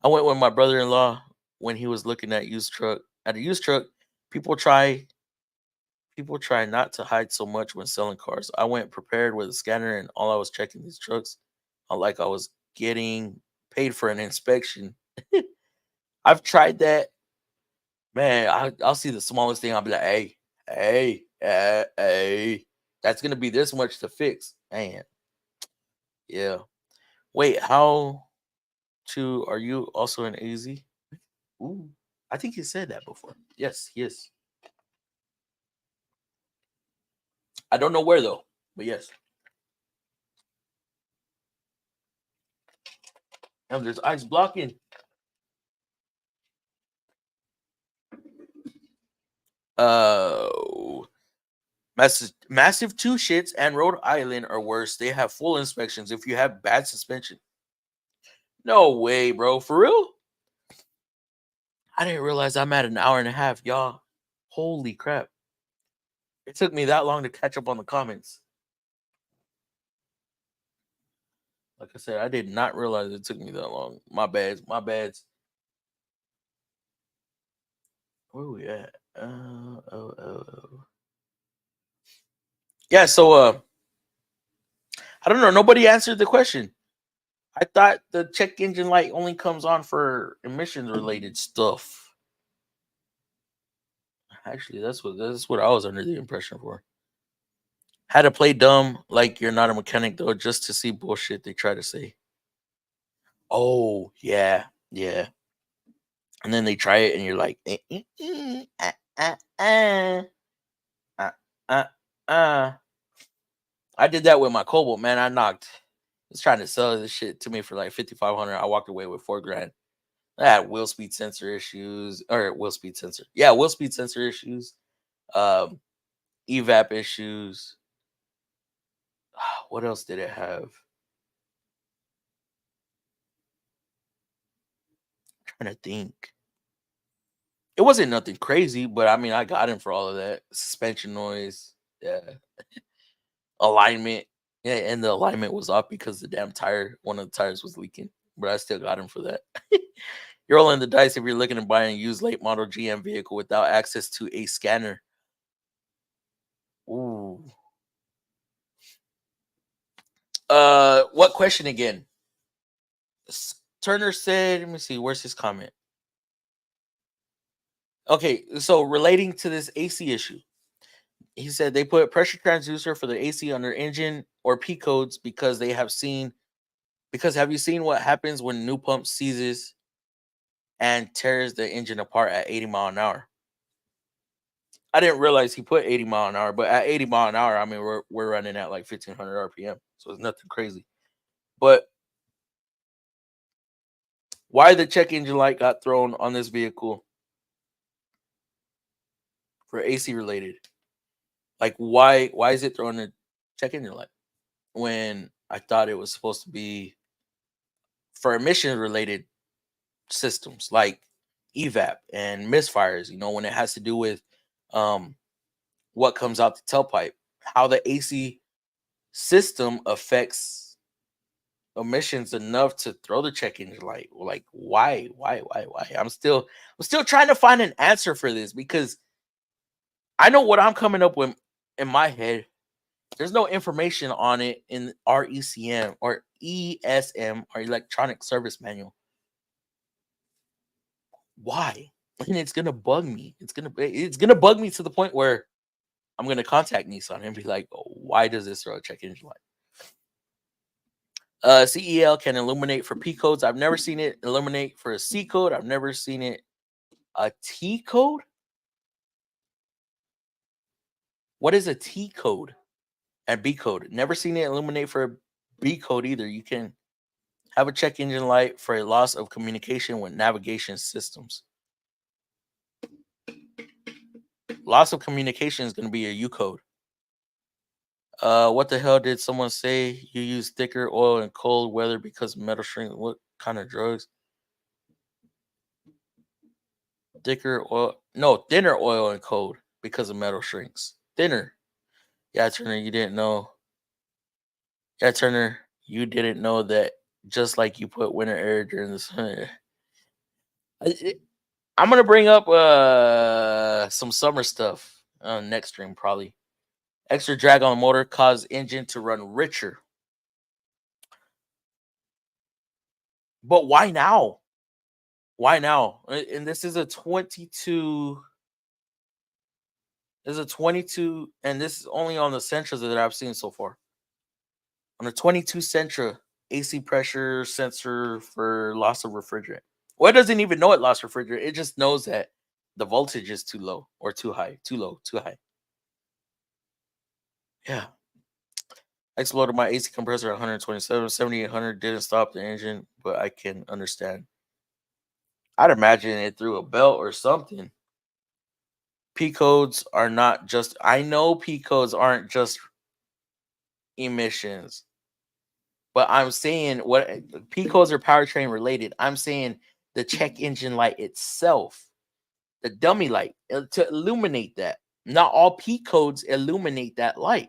I went with my brother-in-law when he was looking at a used truck. People try not to hide so much when selling cars. I went prepared with a scanner, and all I was checking these trucks, like I was getting paid for an inspection. I've tried that. Man, I'll see the smallest thing. I'll be like, hey, that's gonna be this much to fix. Man, yeah. Wait, how to? Are you also in AZ? Ooh, I think he said that before. Yes, he is. I don't know where though, but yes. And there's ice blocking. Massive two shits and Rhode Island are worse. They have full inspections if you have bad suspension. No way, bro. For real? I didn't realize I'm at an hour and a half, y'all. Holy crap. It took me that long to catch up on the comments. Like I said, I did not realize it took me that long. My bads. Where we at? Yeah, so I don't know. Nobody answered the question. I thought the check engine light only comes on for emissions related stuff. Actually, that's what I was under the impression for. Had to play dumb like you're not a mechanic though, just to see bullshit they try to say. Oh yeah. And then they try it and you're like, I did that with my Cobalt, man. I was trying to sell this shit to me for like $5,500. I walked away with $4,000. I had wheel speed sensor issues. Yeah, wheel speed sensor issues. Evap issues. What else did it have? I'm trying to think. It wasn't nothing crazy, but I mean, I got him for all of that. Suspension noise, yeah. Alignment, yeah, and the alignment was off because the damn one of the tires was leaking. But I still got him for that. You're rolling the dice if you're looking to buy a used late model GM vehicle without access to a scanner. Ooh. What question again? Turner said, let me see, where's his comment? Okay, so relating to this AC issue, he said they put pressure transducer for the AC under engine or P codes because have you seen what happens when new pump seizes and tears the engine apart at 80 mile an hour? I didn't realize he put 80 mile an hour, but at 80 mile an hour, I mean, we're running at like 1500 RPM, so it's nothing crazy. But why the check engine light got thrown on this vehicle for AC related? Like, why is it throwing a check engine light when I thought it was supposed to be for emission related systems like evap and misfires? You know, when it has to do with what comes out the tailpipe, how the AC system affects emissions enough to throw the check engine light. Like, why? I'm still trying to find an answer for this because I know what I'm coming up with in my head. There's no information on it in our ECM or ESM, or electronic service manual. Why? And it's gonna bug me. It's gonna bug me to the point where I'm gonna contact Nissan and be like, oh, why does this throw a check engine light? CEL can illuminate for P codes. I've never seen it illuminate for a C code. I've never seen it a T code. What is a T code and B code? Never seen it illuminate for a B code either. You can have a check engine light for a loss of communication with navigation systems. Loss of communication is going to be a U code. What the hell did someone say? You use thicker oil in cold weather because metal shrink. What kind of drugs? Thicker oil, no, thinner oil in cold because of metal shrinks. Thinner. Yeah, Turner, you didn't know. Yeah, Turner, you didn't know that. Just like you put winter air during the summer. I'm gonna bring up some summer stuff next stream probably. Extra drag on the motor cause engine to run richer. But why now? Why now? And this is a 22. This is a 22, and this is only on the Sentras that I've seen so far. On the 22 Sentra, AC pressure sensor for loss of refrigerant. Well, it doesn't even know it lost refrigerant. It just knows that the voltage is too low or too high. Too low, too high. Yeah. I exploded my AC compressor at 127. 7800 didn't stop the engine, but I can understand. I'd imagine it through a belt or something. P codes are not just, I know P codes aren't just emissions, but I'm saying what P codes are powertrain related. I'm saying the check engine light itself, the dummy light, to illuminate that. Not all P codes illuminate that light,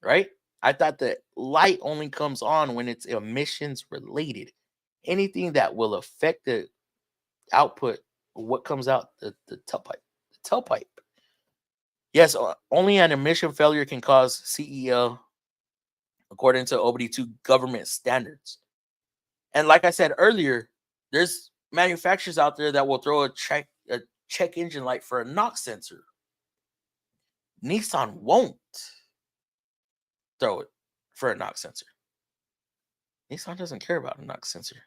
right? I thought the light only comes on when it's emissions related. Anything that will affect the output, what comes out the tailpipe. The tailpipe. Yes, only an emission failure can cause CEL according to OBD2 government standards. And like I said earlier, there's manufacturers out there that will throw a check engine light for a NOx sensor. Nissan won't throw it for a NOx sensor. Nissan doesn't care about a NOx sensor.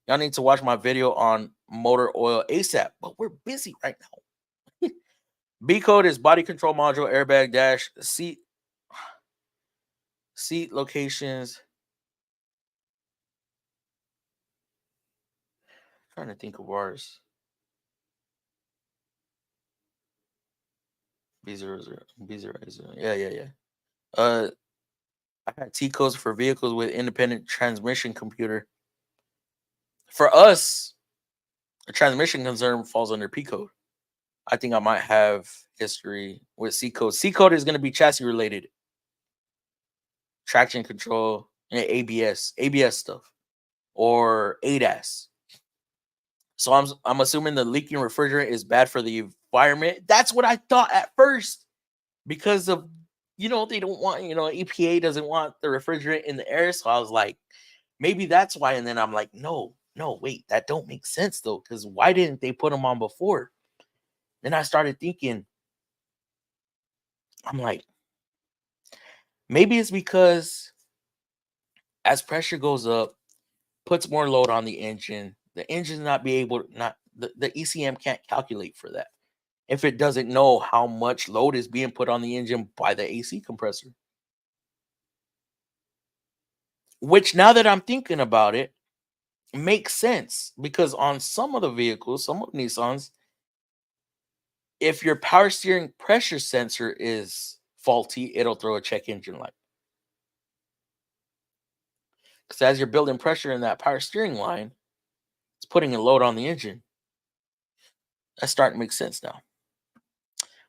Y'all need to watch my video on motor oil ASAP, but we're busy right now. B code is body control module, airbag, dash, seat locations. I'm trying to think of ours. B00, B0, yeah. I had T codes for vehicles with independent transmission computer. For us, a transmission concern falls under P code. I think I might have history with C code. C code is going to be chassis related, traction control, and ABS stuff, or ADAS. So I'm assuming the leaking refrigerant is bad for the environment. That's what I thought at first, because of, they don't want, EPA doesn't want the refrigerant in the air. So I was like, maybe that's why. And then I'm like, no, wait, that don't make sense though, because why didn't they put them on before? Then I started thinking, I'm like, maybe it's because as pressure goes up, puts more load on the engine. The engine's the ECM can't calculate for that if it doesn't know how much load is being put on the engine by the AC compressor. Which, now that I'm thinking about it, makes sense, because on some of the vehicles, some of Nissans, if your power steering pressure sensor is faulty, it'll throw a check engine light. Because as you're building pressure in that power steering line, it's putting a load on the engine. That's starting to make sense now.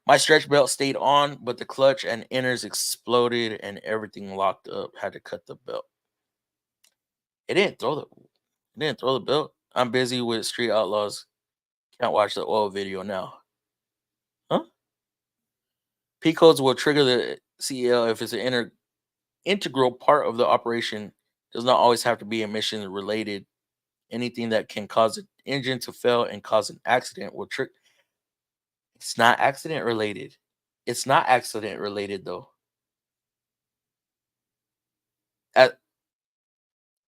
My stretch belt stayed on, but the clutch and inners exploded and everything locked up. Had to cut the belt. It didn't throw the belt. I'm busy with Street Outlaws. Can't watch the oil video now. Huh? P codes will trigger the CEL if it's an integral part of the operation. Does not always have to be emission related. Anything that can cause an engine to fail and cause an accident will trigger. It's not accident related. It's not accident related though.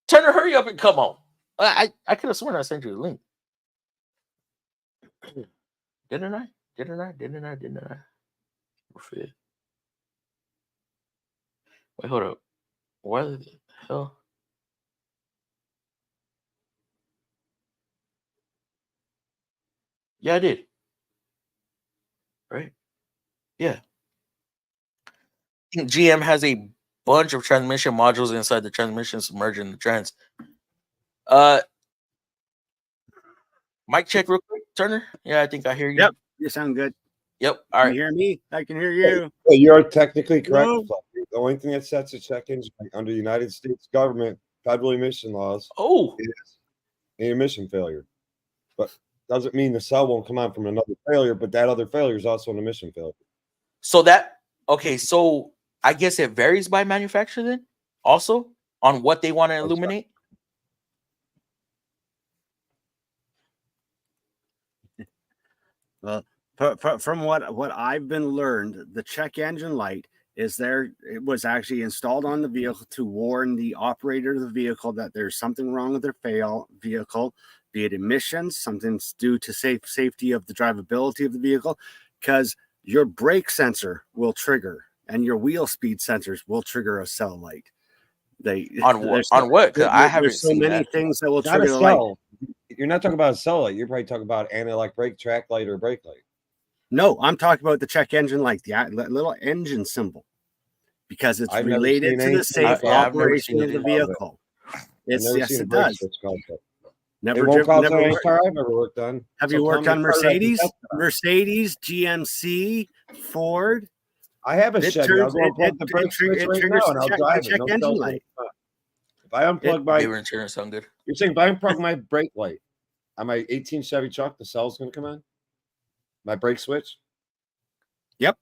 Turner, hurry up and come on. I could have sworn I sent you the link. Didn't I? Wait, hold up. Why the hell? Yeah, I did. Right? Yeah. I think GM has a bunch of transmission modules inside the transmission submerged in the trans. Mic check real quick, Turner. Yeah, I think I hear you. Yep, you sound good. Yep. All Can right. you hear me? I can hear you. Hey, you're technically correct. No. The only thing that sets a check engine under the United States government federal emission laws is an emission failure. But doesn't mean the cell won't come on from another failure, but that other failure is also an emission failure. So that so I guess it varies by manufacturer then also on what they want to illuminate. Well, from what I've been learned, the check engine light is there. It was actually installed on the vehicle to warn the operator of the vehicle that there's something wrong with their vehicle, be it emissions, something's due to safety of the drivability of the vehicle, because your brake sensor will trigger and your wheel speed sensors will trigger a cell light. On what? Because I haven't there's so seen many that. things that will Not trigger a the light. cell. You're not talking about a cell light. You're probably talking about anti-lock brake, track light, or brake light. No, I'm talking about the check engine light, the little engine symbol, because it's related to the safe operation of the vehicle. Yes, it does. Never worked on any car I've ever worked on. Have you worked on Mercedes, GMC, Ford? I have a Chevy. I'll go unplug the brake switch right now and I'll drive it. No cells light. If I unplug my, sound good. You're saying if I unplug my brake light on my 18 Chevy truck, the cell's going to come on? My brake switch? Yep.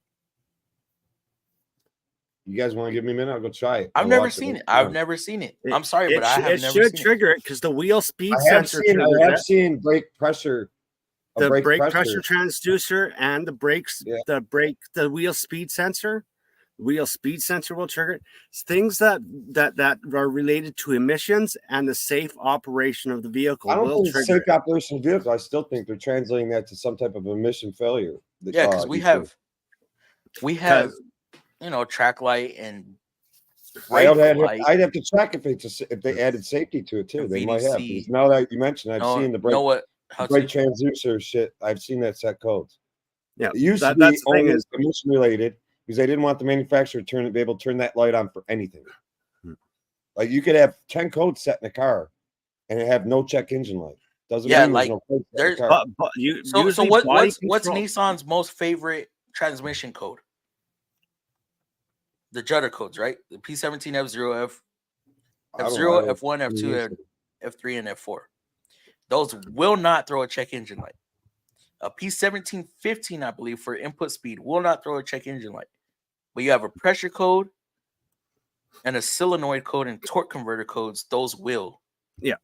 You guys want to give me a minute? I'll go try it. I've never seen it. I've never seen it. I'm sorry, but I have never seen it. It should trigger it because the wheel speed sensor. I have seen brake pressure. The brake pressure transducer and the wheel speed sensor. Wheel speed sensor will trigger it. It's things that are related to emissions and the safe operation of the vehicle. I don't think it's safe operation of the vehicle. I still think they're translating that to some type of emission failure. Yeah, because we have track light and I'd have to check if they added safety to it too. They might have. Because now that you mentioned, I've seen the brake transducer shit. I've seen that set codes. Yeah, it used to be only emission related because they didn't want the manufacturer to be able to turn that light on for anything. Like you could have 10 codes set in a car and have no check engine light. Doesn't mean like there's no so what's Nissan's most favorite transmission code? The judder codes, right? The P17, F0, F0, F1, F2, F3, and F4. Those will not throw a check engine light. A P1715, I believe, for input speed will not throw a check engine light. But you have a pressure code and a solenoid code and torque converter codes. Those will. Yeah.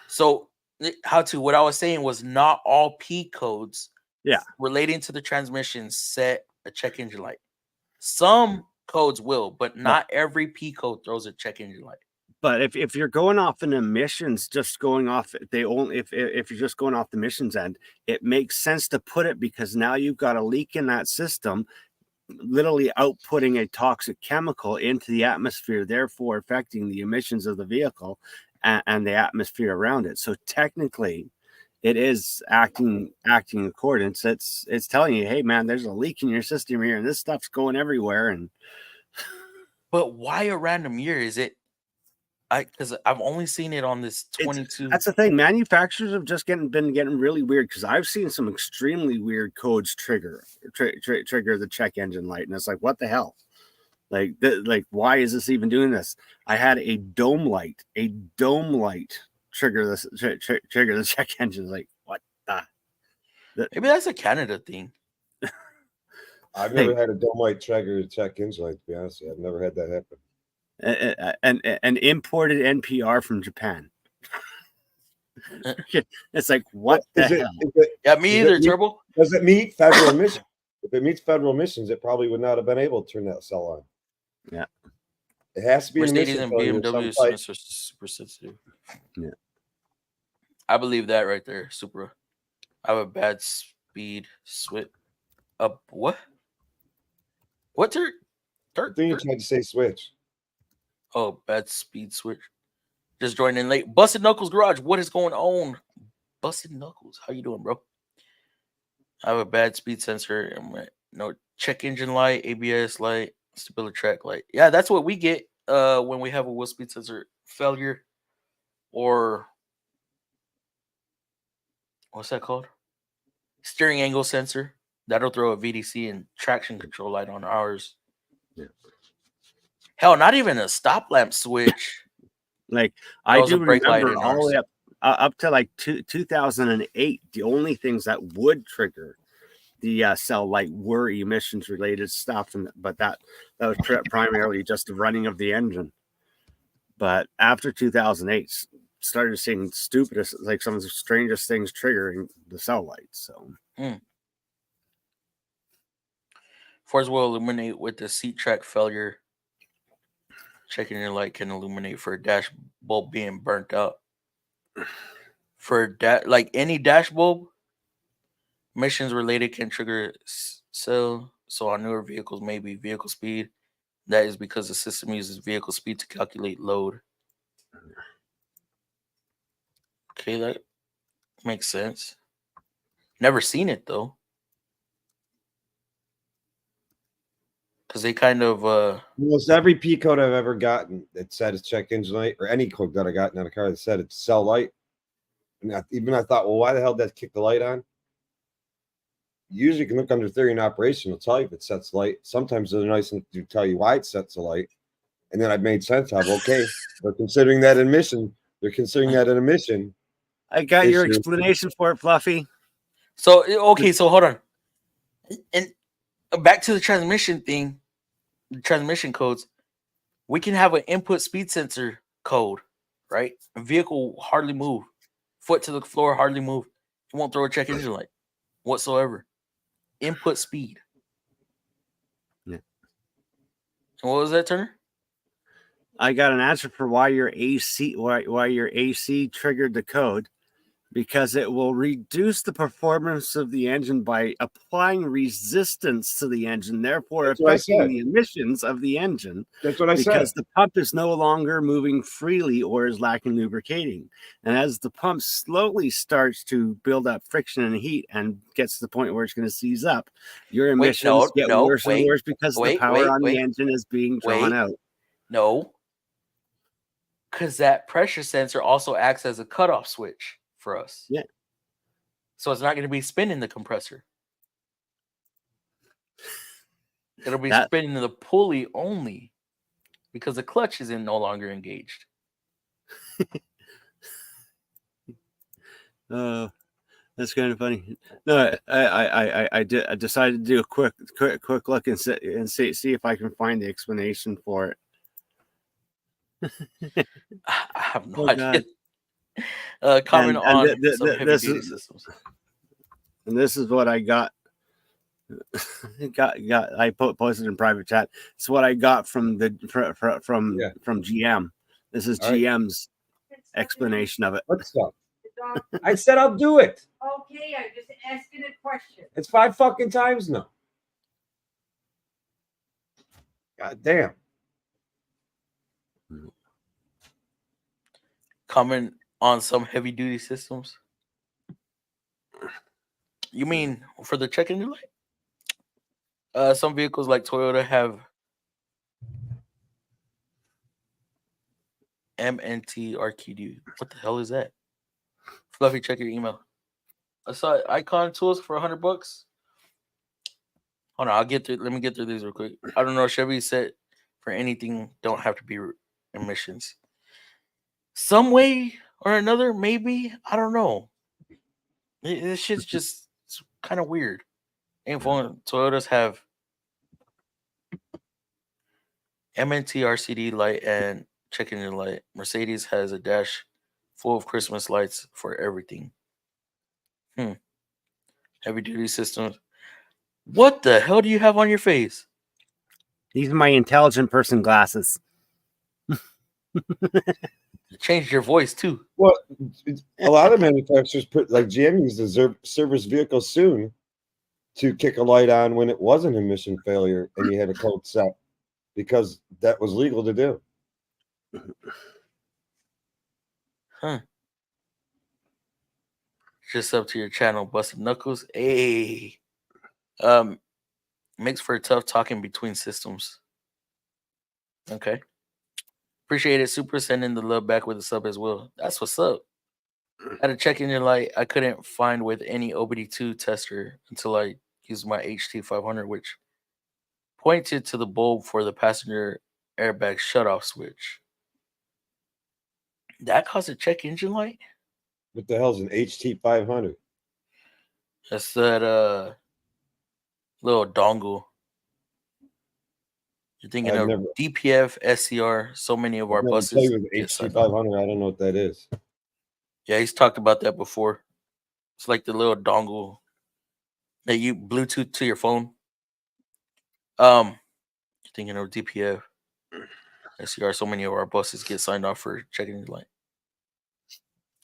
So what I was saying was not all P codes relating to the transmission set a check engine light. Some codes will, but not every P code throws a check engine light. But if you're going off an emissions, just going off, if you're just going off the emissions end, it makes sense to put it because now you've got a leak in that system, literally outputting a toxic chemical into the atmosphere, therefore affecting the emissions of the vehicle and the atmosphere around it. So technically, it is acting in accordance. It's telling you, hey man, there's a leak in your system here, and this stuff's going everywhere. And but why a random year? Is it? Because I've only seen it on this 22. That's the thing. Manufacturers have just been getting really weird because I've seen some extremely weird codes trigger the check engine light, and it's like, what the hell? Like why is this even doing this? I had a dome light trigger the check engine. Like, what the? Maybe that's a Canada thing. I've never had a dome light trigger the check engine light. To be honest, I've never had that happen. An imported NPR from Japan. It's like, what the hell? Me either, Turbo. Does it meet federal emissions? If it meets federal emissions, it probably would not have been able to turn that cell on. Yeah. It has to be Mercedes and BMW are super sensitive. Yeah. I believe that right there, Supra. I have a bad speed switch. What? What turd? Then you tried to say switch. Oh, bad speed switch. Just joined in late. Busted Knuckles Garage. What is going on? Busted Knuckles. How you doing, bro? I have a bad speed sensor. No check engine light, ABS light, stability track light. Yeah, that's what we get when we have a wheel speed sensor failure, or what's that called? Steering angle sensor. That'll throw a VDC and traction control light on ours. Yeah. Hell, not even a stop lamp switch. Like I do remember all the way up to like 2008, the only things that would trigger the cell light were emissions related stuff, but that was primarily just the running of the engine. But after 2008, started seeing stupidest, like some of the strangest things triggering the cell lights. So Force will illuminate with the seat track failure. Checking your light can illuminate for a dash bulb being burnt out. For like any dash bulb, emissions related can trigger cell. So on newer vehicles, maybe vehicle speed. That is because the system uses vehicle speed to calculate load. Okay, that makes sense. Never seen it though. Because they kind of almost every P code I've ever gotten that said it's check engine light, or any code that I got in a car that said it's cell light. And I thought, well, why the hell did that kick the light on? Usually you can look under theory and operation, it'll tell you if it sets light. Sometimes they're nice enough to tell you why it sets a light. And then I've made sense of, okay, they're considering that an emission. They're considering that an emission. I got your explanation for it, Fluffy. So, okay, so hold on. And back to the transmission thing, the transmission codes. We can have an input speed sensor code, right? A vehicle hardly move. Foot to the floor, hardly move. It won't throw a check engine light whatsoever. Input speed. Yeah. And what was that, Turner? I got an answer for why your AC triggered the code, because it will reduce the performance of the engine by applying resistance to the engine, therefore affecting the emissions of the engine. That's what I said. Because the pump is no longer moving freely or is lacking lubricating. And as the pump slowly starts to build up friction and heat and gets to the point where it's going to seize up, your emissions get worse and worse because the power on the engine is being drawn out. No. Because that pressure sensor also acts as a cutoff switch for us. Yeah. So it's not going to be spinning the compressor. It'll be spinning the pulley only because the clutch is no longer engaged. That's kind of funny. No, I decided to do a quick look and see if I can find the explanation for it. I have no idea. Comment on some heavy-duty systems. And this is what I got. I posted in private chat. It's what I got from from GM. This is GM's explanation of it. What's up? I said I'll do it. Okay, I'm just asking a question. It's 5 fucking times now. God damn. Comment on some heavy duty systems. You mean for the check engine light? Some vehicles like Toyota have MNT RQD. What the hell is that? Fluffy, check your email. I saw Icon Tools for $100. Hold on, I'll get through. Let me get through these real quick. I don't know. Chevy said for anything don't have to be emissions. Some way or another, maybe. I don't know. This shit's just kind of weird. Ain't fun. Toyotas have MNT RCD light and check engine light. Mercedes has a dash full of Christmas lights for everything. Heavy duty systems. What the hell do you have on your face? These are my intelligent person glasses. Changed your voice too. Well, a lot of manufacturers put, like GM uses their service vehicles soon. to kick a light on when it was an emission failure and you had a code set, because that was legal to do. Huh. Just up to your channel, Busted Knuckles. Hey. Makes for tough talking between systems. Okay. Appreciate it. Super sending the love back with a sub as well. That's what's up. Had a check engine light I couldn't find with any OBD2 tester until I used my HT500, which pointed to the bulb for the passenger airbag shutoff switch. That caused a check engine light? What the hell's an HT500? That's that little dongle. You're thinking of DPF, SCR. So many of our buses. HT500. I don't know what that is. Yeah, he's talked about that before. It's like the little dongle that you Bluetooth to your phone. You're thinking of DPF, SCR. So many of our buses get signed off for checking the light.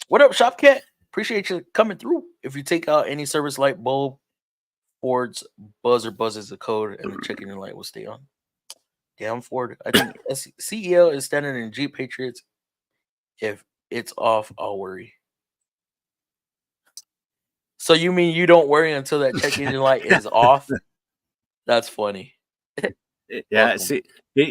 What up, Shopcat? Appreciate you coming through. If you take out any service light bulb, Ford's buzzer buzzes the code and the check engine light will stay on. Damn Ford. I think CEL is standard in Jeep Patriots. If it's off, I'll worry. So you mean you don't worry until that check engine light is off? That's funny. Yeah, see, he's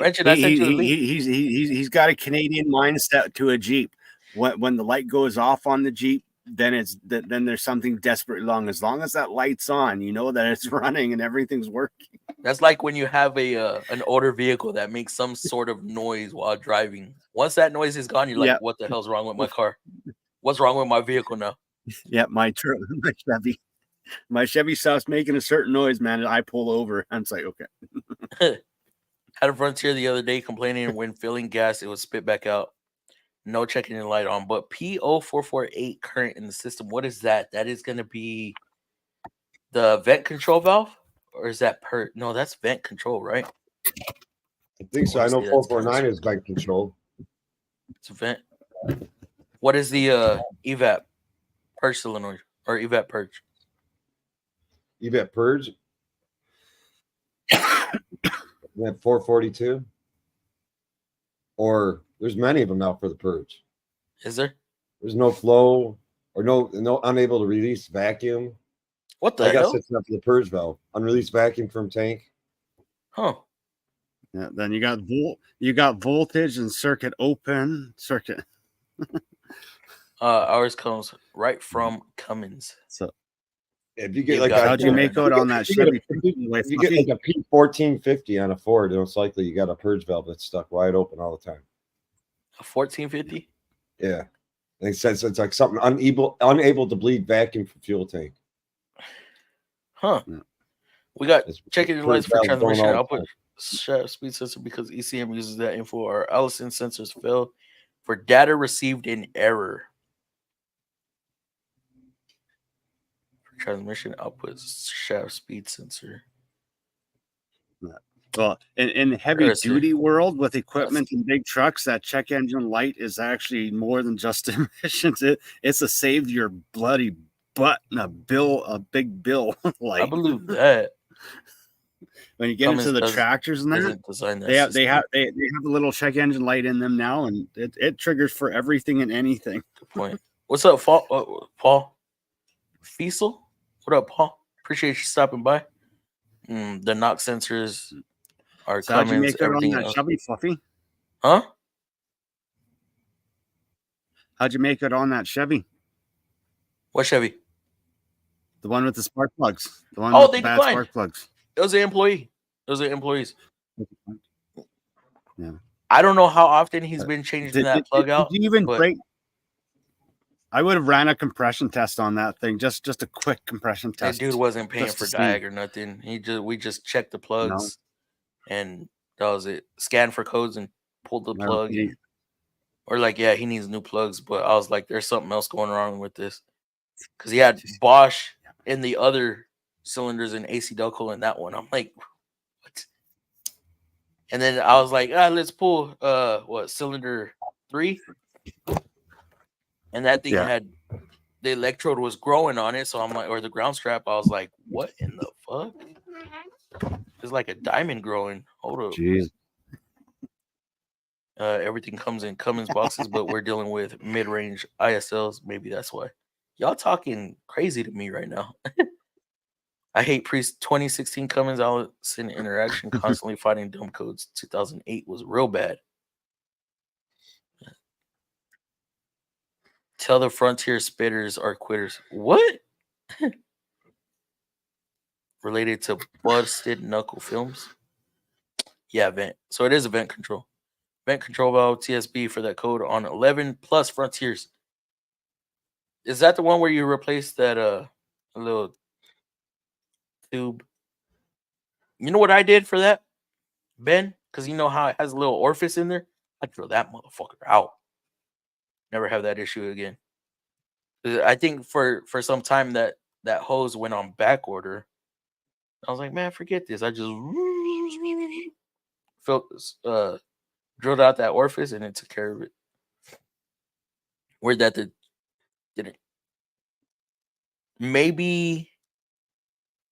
got a Canadian mindset to a Jeep. When the light goes off on the Jeep, then there's something desperately wrong. As long as that light's on, you know that it's running and everything's working. That's like when you have an older vehicle that makes some sort of noise while driving. Once that noise is gone, you're like, what the hell's wrong with my car? What's wrong with my vehicle now? Yeah, my Chevy stops making a certain noise, man. I pull over. And it's like, okay. Had a Frontier the other day complaining when filling gas, it would spit back out. No checking the light on, but P0448 current in the system. What is that? That is going to be the vent control valve, or is that no? That's vent control, right? I think so. I know 449 is vent control. It's a vent. What is the evap purge solenoid or evap purge? Evap purge. That 442, or there's many of them now for the purge. Is there? There's no flow or no unable to release vacuum. What the hell? I guess it's not for the purge valve. Unreleased vacuum from tank. Huh. Yeah. Then you got voltage and circuit open circuit. Ours comes right from Cummins. So if you get how'd you make out on that Chevy? If you get like a P1450 on a Ford, most likely you got a purge valve that's stuck wide open all the time. A 1450? Yeah. And it says it's like something unable to bleed vacuum from fuel tank. Huh. Yeah. We got checking the lights for transmission output shaft speed sensor because ECM uses that info. Our Allison sensors fail for data received in error. Transmission output shaft speed sensor. Well, in heavy duty world with equipment and big trucks, that check engine light is actually more than just emissions. It's a save your bloody butt and a big bill. Like, I believe that. When you get into the tractors and that, they have a little check engine light in them now, and it triggers for everything and anything. Good point. What's up, Paul? Fiesel? What up, Paul? Appreciate you stopping by. The knock sensors are coming. How'd you make it on that Chevy, Fluffy? Huh? How'd you make it on that Chevy? What Chevy? The one with the spark plugs. The one with the bad spark plugs. It was an employee. Those are employees. Yeah. I don't know how often he's been changing that plug out. Did you even break? I would have ran a compression test on that thing. Just a quick compression test. That dude wasn't paying for DIAG or nothing. We just checked the plugs, and that was it. Scanned for codes and pulled the plug. Or like, yeah, he needs new plugs. But I was like, there's something else going wrong with this, because he had Bosch in the other cylinders and AC Delco in that one. I'm like, what? And then I was like, let's pull cylinder 3. And that thing had the electrode was growing on it. So I'm like, or the ground strap. I was like, what in the fuck? It's like a diamond growing. Hold up. Jeez. Everything comes in Cummins boxes, but we're dealing with mid-range ISLs. Maybe that's why. Y'all talking crazy to me right now. I hate pre-2016 Cummins Allison interaction, constantly fighting dumb codes. 2008 was real bad. Tell the Frontier spitters are quitters. What? Related to busted knuckle films? Yeah, vent. So it is a vent control. Vent control valve TSB for that code on 11 plus Frontiers. Is that the one where you replace that little tube? You know what I did for that, Ben? Because you know how it has a little orifice in there? I'd throw that motherfucker out. Never have that issue again. I think for some time that hose went on back order. I was like, man, forget this. I just drilled out that orifice and it took care of it. Where'd that did it? Maybe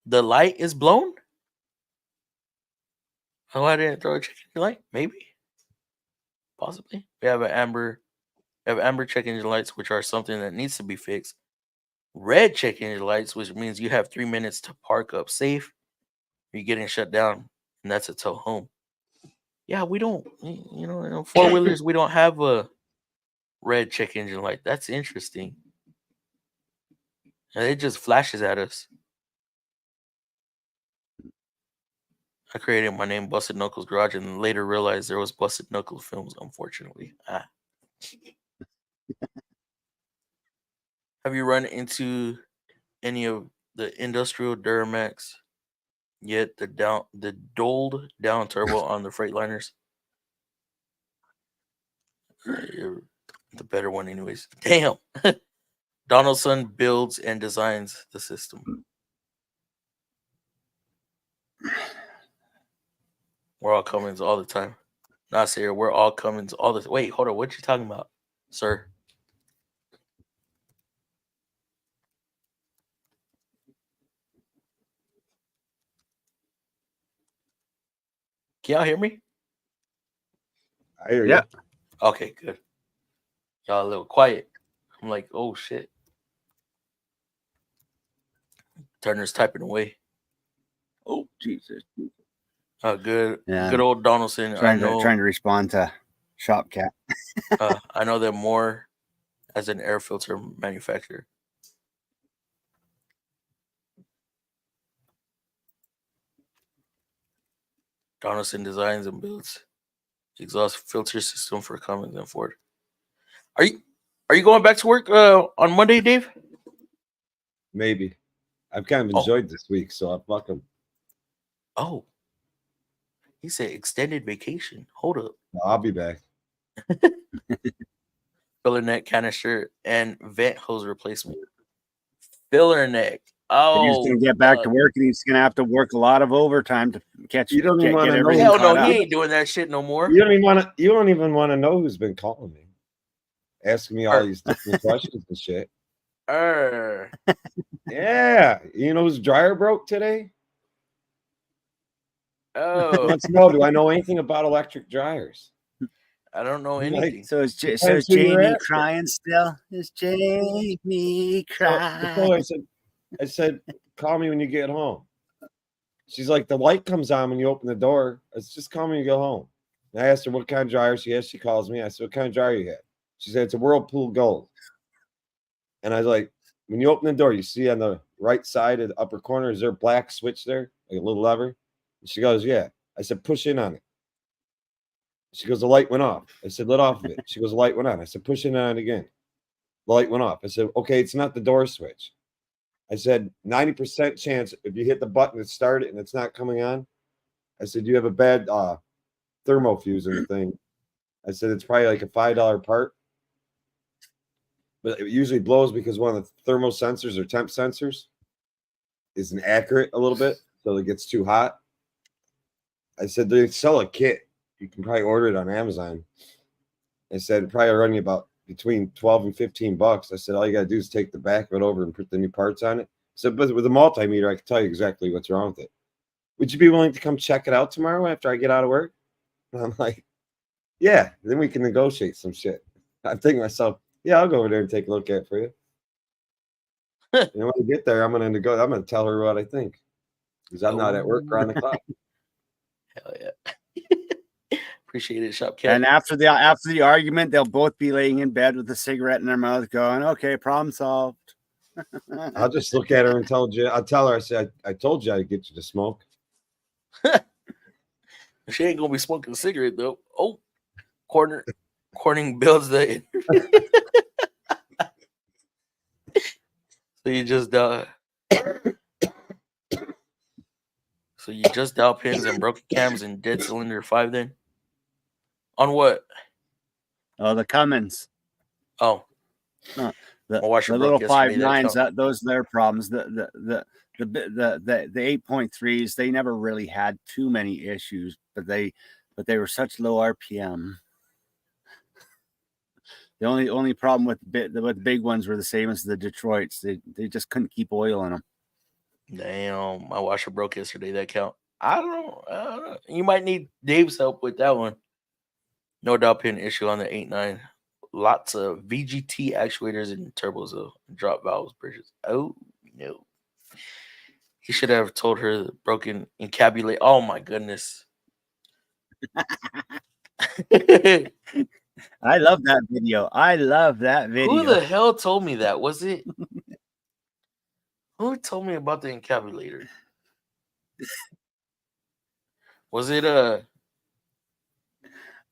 the light is blown? Oh, I didn't throw a check engine light? Maybe. Possibly. We have amber check engine lights, which are something that needs to be fixed. Red check engine lights, which means you have 3 minutes to park up safe. You're getting shut down, and that's a tow home. Yeah, we don't, you know, four-wheelers, we don't have a red check engine light. That's interesting. And it just flashes at us. I created my name Busted Knuckles Garage and later realized there was Busted Knuckles Films, unfortunately. Have you run into any of the industrial Duramax yet? The doled down turbo on the Freightliners? You're the better one anyways. Damn. Donaldson builds and designs the system. We're all Cummins all the time. Not Sarah, we're all Cummins all the time. Wait, hold on. What you talking about, sir? Can y'all hear me? I hear you. Okay, good. Y'all a little quiet. I'm like, oh shit. Turner's typing away. Oh Jesus. Good. Yeah. Good old Donaldson. Trying to respond to Shop Cat. I know them more as an air filter manufacturer. Donaldson designs and builds exhaust filter system for Cummins and Ford. Are you going back to work on Monday, Dave? Maybe. I've kind of enjoyed this week, so I fuck them. Oh. He said extended vacation. Hold up. No, I'll be back. Filler neck canister and vent hose replacement. Filler neck. Oh, he's gonna get back to work, and he's gonna have to work a lot of overtime to catch. You don't even want to know. Hell no, he ain't doing that shit no more. You don't even want to know who's been calling me, asking me all these different questions and shit. Yeah, you know whose dryer broke today? Oh, let's know. Do I know anything about electric dryers? I don't know anything. So is Jamie crying still? Is Jamie crying? So I said, call me when you get home. She's like, the light comes on when you open the door. It's just call me when you go home. And I asked her what kind of dryer she has. She calls me. I said, what kind of dryer you have? She said, it's a Whirlpool Gold. And I was like, when you open the door, you see on the right side of the upper corner, is there a black switch there? Like a little lever? And she goes, yeah. I said, push in on it. She goes, the light went off. I said, let off of it. She goes, the light went on. I said, push in on it again. The light went off. I said, okay, it's not the door switch. I said, 90% chance if you hit the button to start it and it's not coming on. I said, you have a bad thermo fuse in the thing. I said, it's probably like a $5 part. But it usually blows because one of the thermo sensors or temp sensors isn't accurate a little bit. So it gets too hot. I said, they sell a kit. You can probably order it on Amazon. I said, it'd probably run you about between 12 and 15 bucks. I said, all you got to do is take the back of it over and put the new parts on it. I said, but with a multimeter, I can tell you exactly what's wrong with it. Would you be willing to come check it out tomorrow after I get out of work? And I'm like, yeah, then we can negotiate some shit. I'm thinking to myself, yeah, I'll go over there and take a look at it for you. And when I get there, I'm going to tell her what I think. Because I'm not at work around the clock. Hell yeah. Appreciate it, Shop Cat. And after the argument, they'll both be laying in bed with a cigarette in their mouth going, okay, problem solved. I'll just look at her and tell her, I said, I told you I'd get you to smoke. She ain't gonna be smoking a cigarette though. Oh, Corning builds the So you just dial pins and broken cams and dead cylinder 5 then? On what? Oh, the Cummins. Oh. No, the little 5.9s, those are their problems. The 8.3s, they never really had too many issues, but they were such low RPM. The only problem with the big ones were the same as the Detroits. They just couldn't keep oil in them. Damn, my washer broke yesterday. That count? I don't know. You might need Dave's help with that one. No dial pin issue on the 8.9. Lots of VGT actuators and turbos though. Drop valves, bridges. Oh no. He should have told her the broken encabulate. Oh my goodness. I love that video. Who the hell told me that? Was it? Who told me about the encabulator? Was it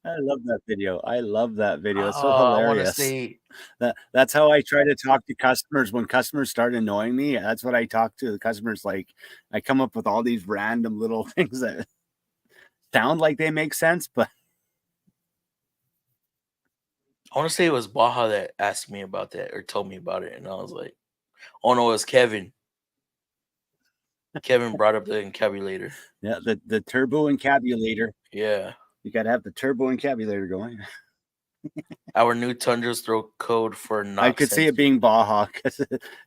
I love that video. It's so hilarious. Say... That's how I try to talk to customers when customers start annoying me. That's what I talk to the customers. Like, I come up with all these random little things that sound like they make sense, but I want to say it was Baja that asked me about that or told me about it, and I was like, "Oh no, it's Kevin." Kevin brought up the encabulator. Yeah, the turbo encabulator. Yeah. You got to have the turbo encabulator going. Our new Tundras throw code for knock I could see it being Baja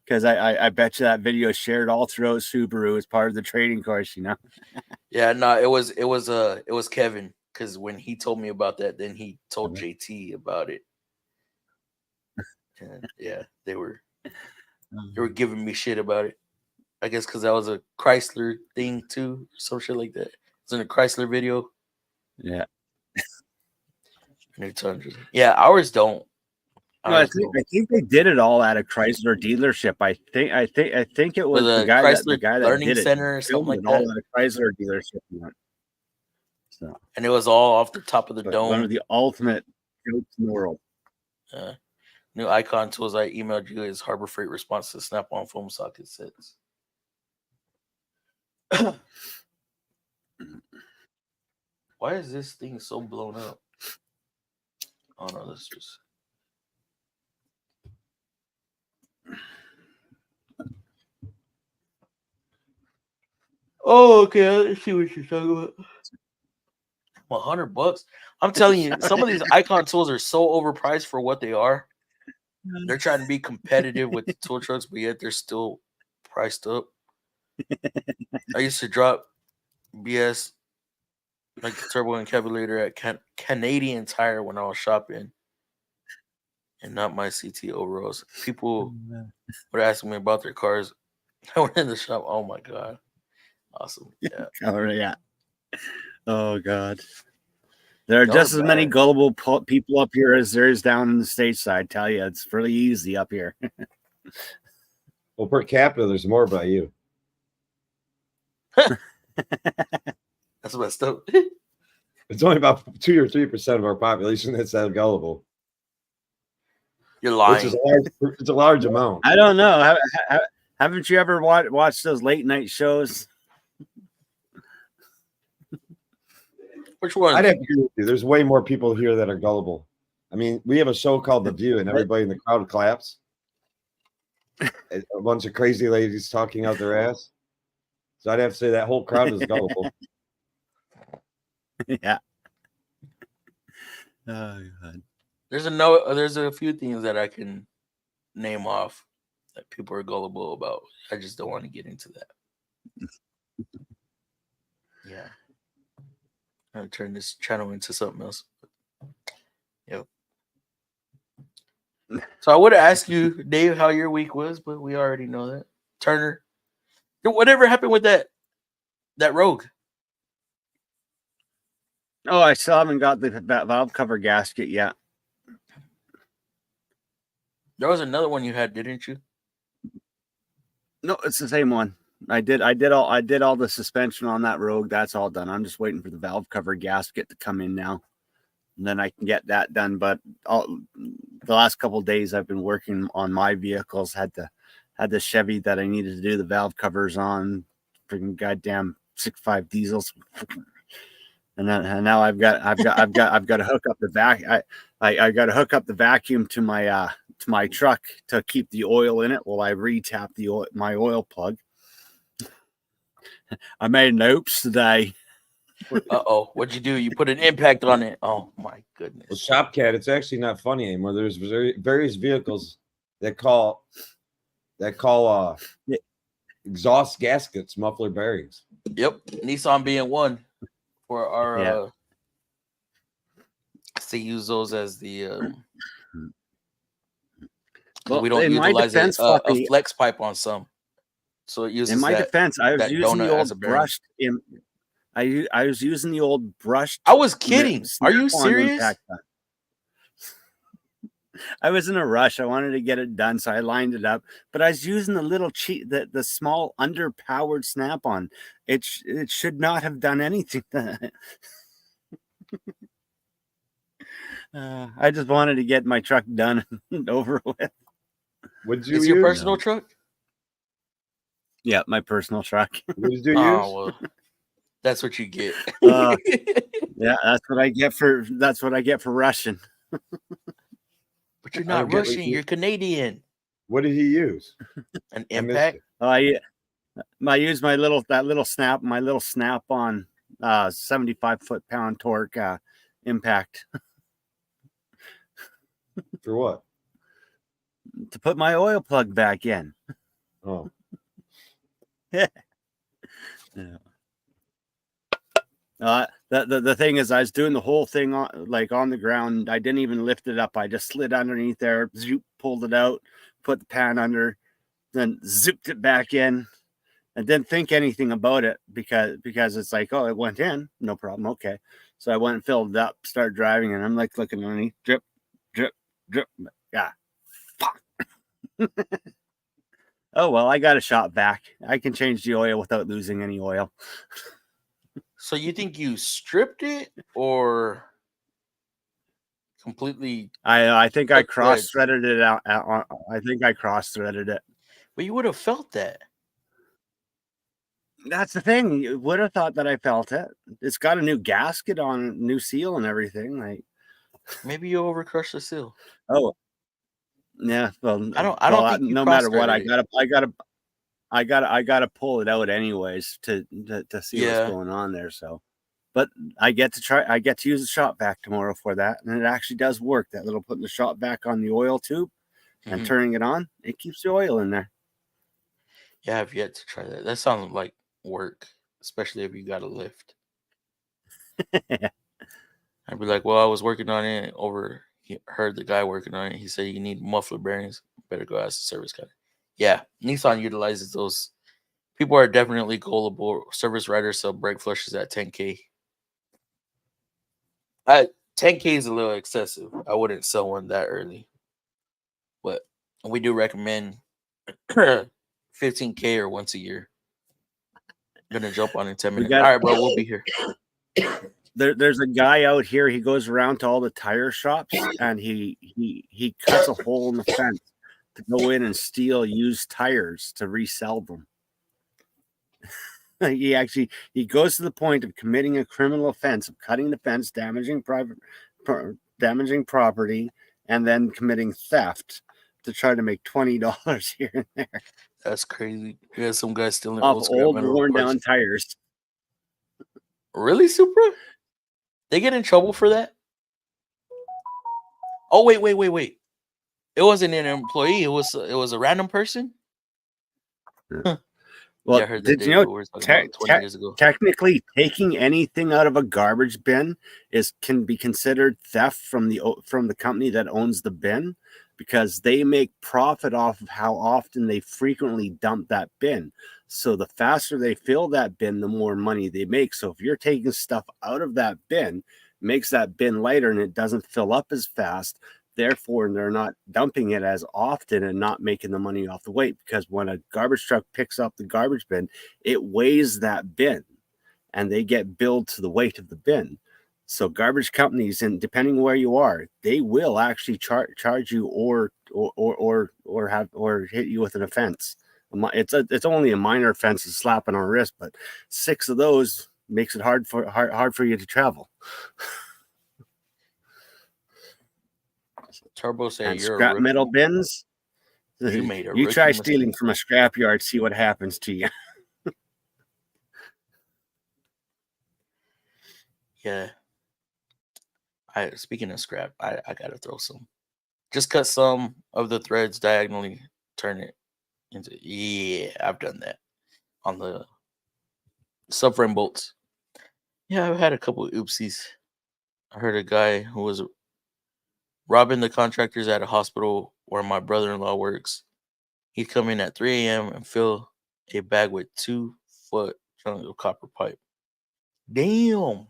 because I bet you that video shared all throughout Subaru as part of the training course, you know? Yeah, no, it was Kevin because when he told me about that, then he told JT about it. And yeah, they were giving me shit about it. I guess because that was a Chrysler thing too, some shit like that. It's in a Chrysler video. Yeah. New Tundras. Yeah, ours don't. No, I think they did it all at a Chrysler dealership. I think it was the guy that Learning did Center it. or something like that. All at a Chrysler dealership. So, and it was all off the top of the dome. One of the ultimate jokes in the world. New icon tools I emailed you is Harbor Freight response to Snap-on foam socket sets. Why is this thing so blown up? Oh no, let's just. Oh, okay. Let's see what you're talking about. $100. I'm telling you, some of these icon tools are so overpriced for what they are. They're trying to be competitive with the tool trucks, but yet they're still priced up. I used to drop BS like the turbo encabulator at Canadian Tire when I was shopping, and not my CT overalls. People would ask me about their cars. I went in the shop. Oh my god, awesome! Yeah. Yeah. Oh god, there are just as many gullible people up here as there is down in the stateside. I tell you, it's really easy up here. Well, per capita, there's more by you. That's messed up. It's only about 2 or 3% of our population that's that gullible. You're lying. It's a large amount. I don't know. Haven't you ever watched those late night shows? Which one? I'd have to agree with you. There's way more people here that are gullible. I mean, we have a show called The View, and everybody in the crowd claps. A bunch of crazy ladies talking out their ass. So I'd have to say that whole crowd is gullible. Yeah. Oh god. There's a few things that I can name off that people are gullible about. I just don't want to get into that. Yeah. I'm gonna turn this channel into something else. Yep. So I would ask you, Dave, how your week was, but we already know that. Turner, whatever happened with that Rogue? Oh, I still haven't got the valve cover gasket yet. There was another one you had, didn't you? No, it's the same one. I did all the suspension on that Rogue. That's all done. I'm just waiting for the valve cover gasket to come in now, and then I can get that done. But the last couple of days I've been working on my vehicles. Had the Chevy that I needed to do the valve covers on, freaking goddamn 6.5 diesels, and now I've got to hook up the I got to hook up the vacuum to my truck to keep the oil in it while I retap my oil plug. I made an oops today. Uh-oh. What'd you do? You put an impact on it. Oh, my goodness. Well, Shopcat, it's actually not funny anymore. There's various vehicles that call exhaust gaskets muffler bearings. Yep. Nissan being one for our to use those as the well, we don't utilize a flex pipe on some. So it uses in my defense, I was using the old brushed. I was using the old brushed. I was kidding. Are you serious? I was in a rush. I wanted to get it done, so I lined it up. But I was using the little the small underpowered snap-on. It should not have done anything. I just wanted to get my truck done and over with. Would you use your personal truck? Yeah, my personal truck. What did you use? Well, that's what you get. Yeah, that's what I get for rushing. But you're not Russian. You're Canadian. What did he use? An impact. I used my little snap on 75 foot-pound torque impact. For what? To put my oil plug back in. Oh. Yeah. The thing is, I was doing the whole thing on the ground. I didn't even lift it up. I just slid underneath there, zoop, pulled it out, put the pan under, then zipped it back in, and didn't think anything about it because it's like, oh, it went in, no problem, okay. So I went and filled it up, started driving, and I'm like looking underneath, drip, drip, drip. Yeah, fuck. Oh well, I got a shot back. I can change the oil without losing any oil. So you think you stripped it or completely? I think I cross-threaded it out. I think I cross-threaded it. But you would have felt that. That's the thing. You would have thought that I felt it. It's got a new gasket on, new seal and everything. Like maybe you overcrushed the seal. Oh, yeah. Well, I don't think no matter what, I gotta pull it out anyways to see what's going on there. So, but I get to use the shop vac tomorrow for that, and it actually does work. That little putting the shop vac on the oil tube and turning it on, it keeps the oil in there. Yeah, I've yet to try that. That sounds like work, especially if you got a lift. I'd be like, well, I was working on it heard the guy working on it. He said you need muffler bearings. Better go ask the service guy. Yeah, Nissan utilizes those. People are definitely gullible. Service writers sell brake flushes at 10K. 10K is a little excessive. I wouldn't sell one that early. But we do recommend 15K or once a year. I'm going to jump on in 10 minutes. All right, bro, we'll be here. There's a guy out here. He goes around to all the tire shops and he cuts a hole in the fence to go in and steal used tires to resell them. He goes to the point of committing a criminal offense of cutting the fence, damaging property, and then committing theft to try to make $20 here and there. That's crazy. Yeah, some guy stealing old worn down tires. Really, Supra? They get in trouble for that? Oh, wait. It wasn't an employee. It was a random person. Well, yeah, I heard that. Did you know? We were talking about 20 years ago. Technically, taking anything out of a garbage bin can be considered theft from the company that owns the bin, because they make profit off of how often they frequently dump that bin. So the faster they fill that bin, the more money they make. So if you're taking stuff out of that bin, makes that bin lighter and it doesn't fill up as fast. Therefore, they're not dumping it as often and not making the money off the weight, because when a garbage truck picks up the garbage bin, it weighs that bin and they get billed to the weight of the bin. So garbage companies, and depending where you are, they will actually charge you or hit you with an offense. It's only a minor offense, a slap on our wrist, but 6 of those makes it hard for you to travel. Turbo said, and "You're scrap metal bins. You try stealing from a scrapyard, see what happens to you." Yeah. Speaking of scrap, I gotta throw some. Just cut some of the threads diagonally, turn it into. Yeah, I've done that on the subframe bolts. Yeah, I've had a couple of oopsies. I heard a guy who was robbing the contractors at a hospital where my brother-in-law works. He'd come in at 3 a.m. and fill a bag with 2-foot chunk of copper pipe. Damn.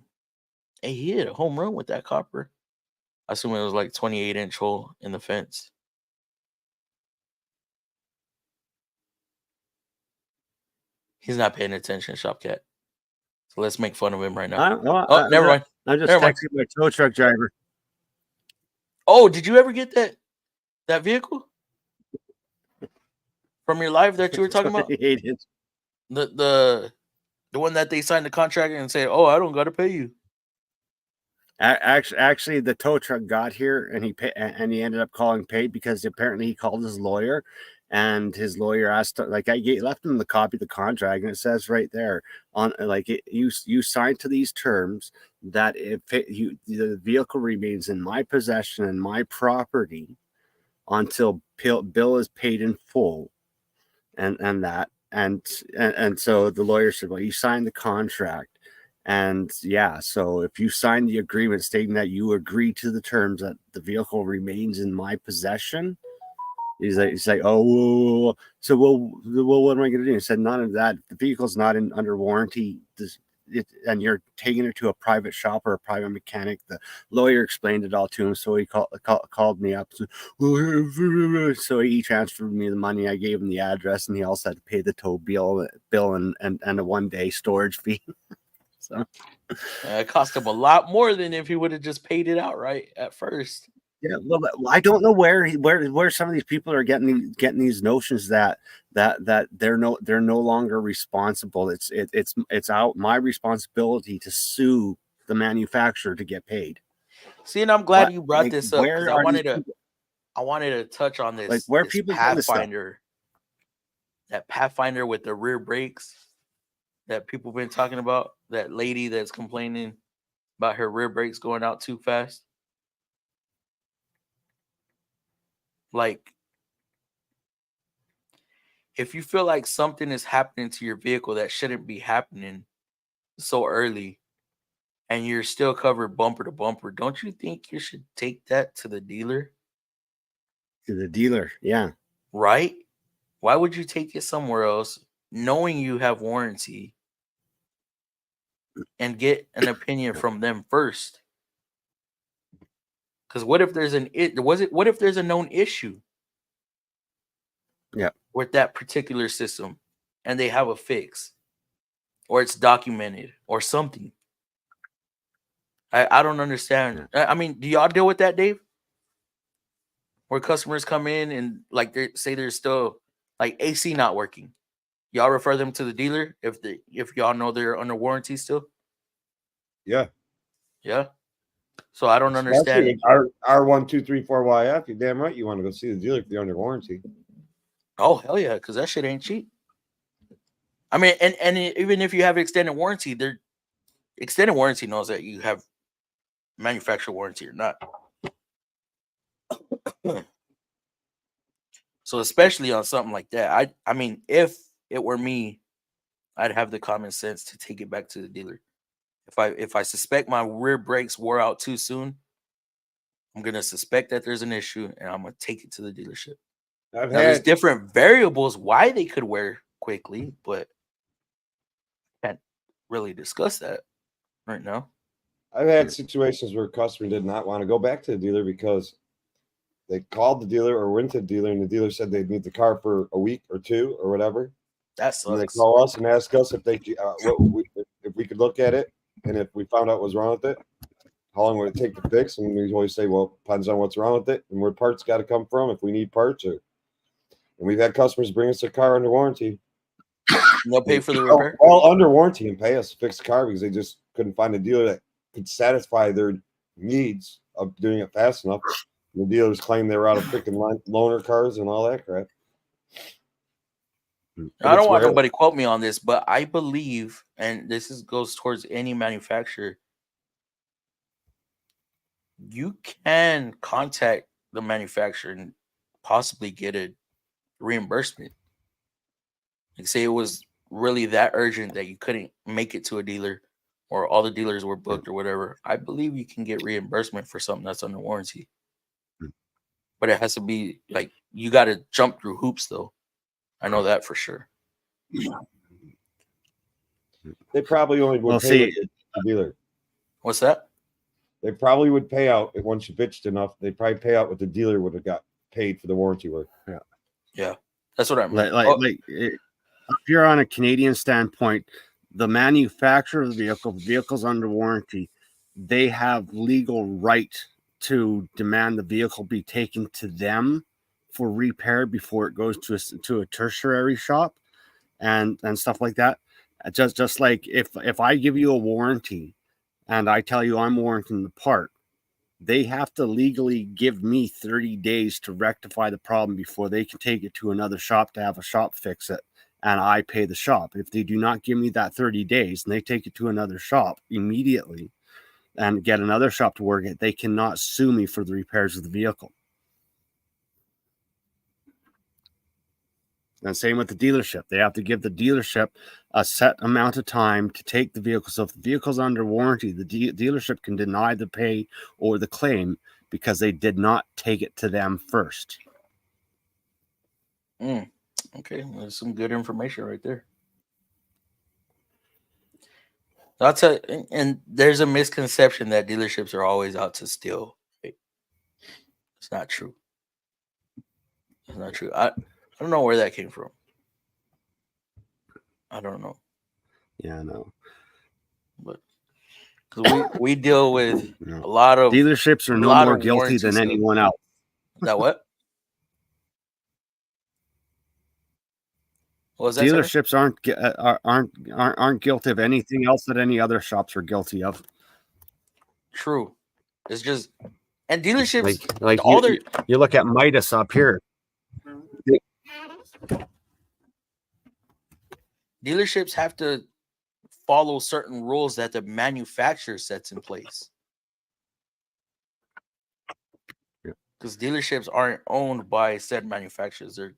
Hey, he hit a home run with that copper. I assume it was like 28-inch hole in the fence. He's not paying attention, Shopcat. So let's make fun of him right now. Never mind. I'm just texting my tow truck driver. Oh, did you ever get that vehicle from your live that you were talking about? The one that they signed the contract and say, "Oh, I don't got to pay you." Actually, the tow truck got here and he ended up calling paid, because apparently he called his lawyer, and his lawyer asked, like, I left him the copy of the contract, and it says right there on, like, you signed to these terms that if the vehicle remains in my possession and my property until bill is paid in full, and so the lawyer said, well, you signed the contract. And yeah, so if you sign the agreement stating that you agree to the terms that the vehicle remains in my possession, he's like, oh, so what am I going to do? He said, none of that. The vehicle's not under warranty. And you're taking it to a private shop or a private mechanic. The lawyer explained it all to him, so he called me up. So he transferred me the money. I gave him the address, and he also had to pay the tow bill and a 1-day storage fee. So it cost him a lot more than if he would have just paid it outright at first. Yeah, well, I don't know where some of these people are getting these notions that they're no longer responsible. It's out my responsibility to sue the manufacturer to get paid. See, and I'm glad you brought this up, because I wanted to touch on this. Like, where this people Pathfinder, that Pathfinder with the rear brakes that people been talking about, that lady that's complaining about her rear brakes going out too fast. Like, if you feel like something is happening to your vehicle that shouldn't be happening so early, and you're still covered bumper to bumper, don't you think you should take that to the dealer? To the dealer, yeah. Right? Why would you take it somewhere else, knowing you have warranty, and get an opinion from them first? Because what if there's what if there's a known issue? Yeah. With that particular system, and they have a fix, or it's documented, or something. I don't understand. Yeah. I mean, do y'all deal with that, Dave? Where customers come in and, like, they say there's still, like, AC not working. Y'all refer them to the dealer if y'all know they're under warranty still? Yeah. Yeah. So I don't understand. R1234YF, you're damn right you want to go see the dealer if you're under warranty. Oh, hell yeah, because that shit ain't cheap. I mean, and even if you have extended warranty, extended warranty knows that you have manufacturer warranty or not. So especially on something like that, I mean, if it were me, I'd have the common sense to take it back to the dealer. If I suspect my rear brakes wore out too soon, I'm gonna suspect that there's an issue, and I'm gonna take it to the dealership. Now, there's different variables why they could wear quickly, but can't really discuss that right now. I've had situations where a customer did not want to go back to the dealer because they called the dealer or went to the dealer, and the dealer said they'd need the car for a week or two or whatever. That sucks. And they call us and ask us if they if we could look at it, and if we found out what was wrong with it, how long would it take to fix? And we always say, well, depends on what's wrong with it and where parts got to come from. If we need parts, and we've had customers bring us their car under warranty. They'll pay for the repair. All under warranty and pay us to fix the car because they just couldn't find a dealer that could satisfy their needs of doing it fast enough. The dealers claim they were out of freaking loaner cars and all that crap. I don't want nobody quote me on this, but I believe, and this goes towards any manufacturer, you can contact the manufacturer and possibly get a reimbursement. Like, say it was really that urgent that you couldn't make it to a dealer, or all the dealers were booked or whatever. I believe you can get reimbursement for something that's under warranty. But it has to be like, you got to jump through hoops, though. I know that for sure. They probably only would pay the dealer. What's that? They probably would pay out once you bitched enough. They'd probably pay out what the dealer would have got paid for the warranty work. Yeah, that's what I mean. If you're on a Canadian standpoint, the manufacturer of the vehicle's under warranty, they have legal right to demand the vehicle be taken to them for repair before it goes to a tertiary shop and stuff like that. Just like if I give you a warranty and I tell you I'm warranting the part, they have to legally give me 30 days to rectify the problem before they can take it to another shop to have a shop fix it, and I pay the shop. If they do not give me that 30 days and they take it to another shop immediately and get another shop to work it, they cannot sue me for the repairs of the vehicle. And same with the dealership. They have to give the dealership a set amount of time to take the vehicle. So if the vehicle's under warranty, the dealership can deny the pay or the claim because they did not take it to them first. Okay, there's some good information right there. That's and there's a misconception that dealerships are always out to steal. It's not true. It's not true. I don't know where that came from. I don't know. Yeah, I know. But because we deal with a lot of dealerships are no more guilty than anyone else. That what? What was that, dealerships aren't guilty of anything else that any other shops are guilty of. True. It's just, and dealerships like you look at Midas up here. Dealerships have to follow certain rules that the manufacturer sets in place. Because dealerships aren't owned by said manufacturers. They're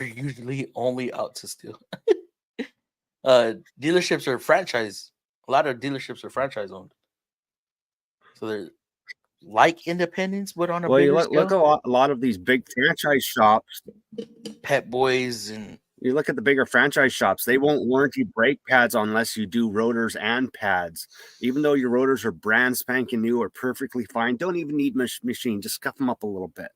usually only out to steal. Dealerships are franchise. A lot of dealerships are franchise owned. So they're like independents, but on a bigger scale. Look at a lot of these big franchise shops. Pet Boys, and you look at the bigger franchise shops, they won't warranty brake pads unless you do rotors and pads. Even though your rotors are brand spanking new or perfectly fine, don't even need machine, just scuff them up a little bit.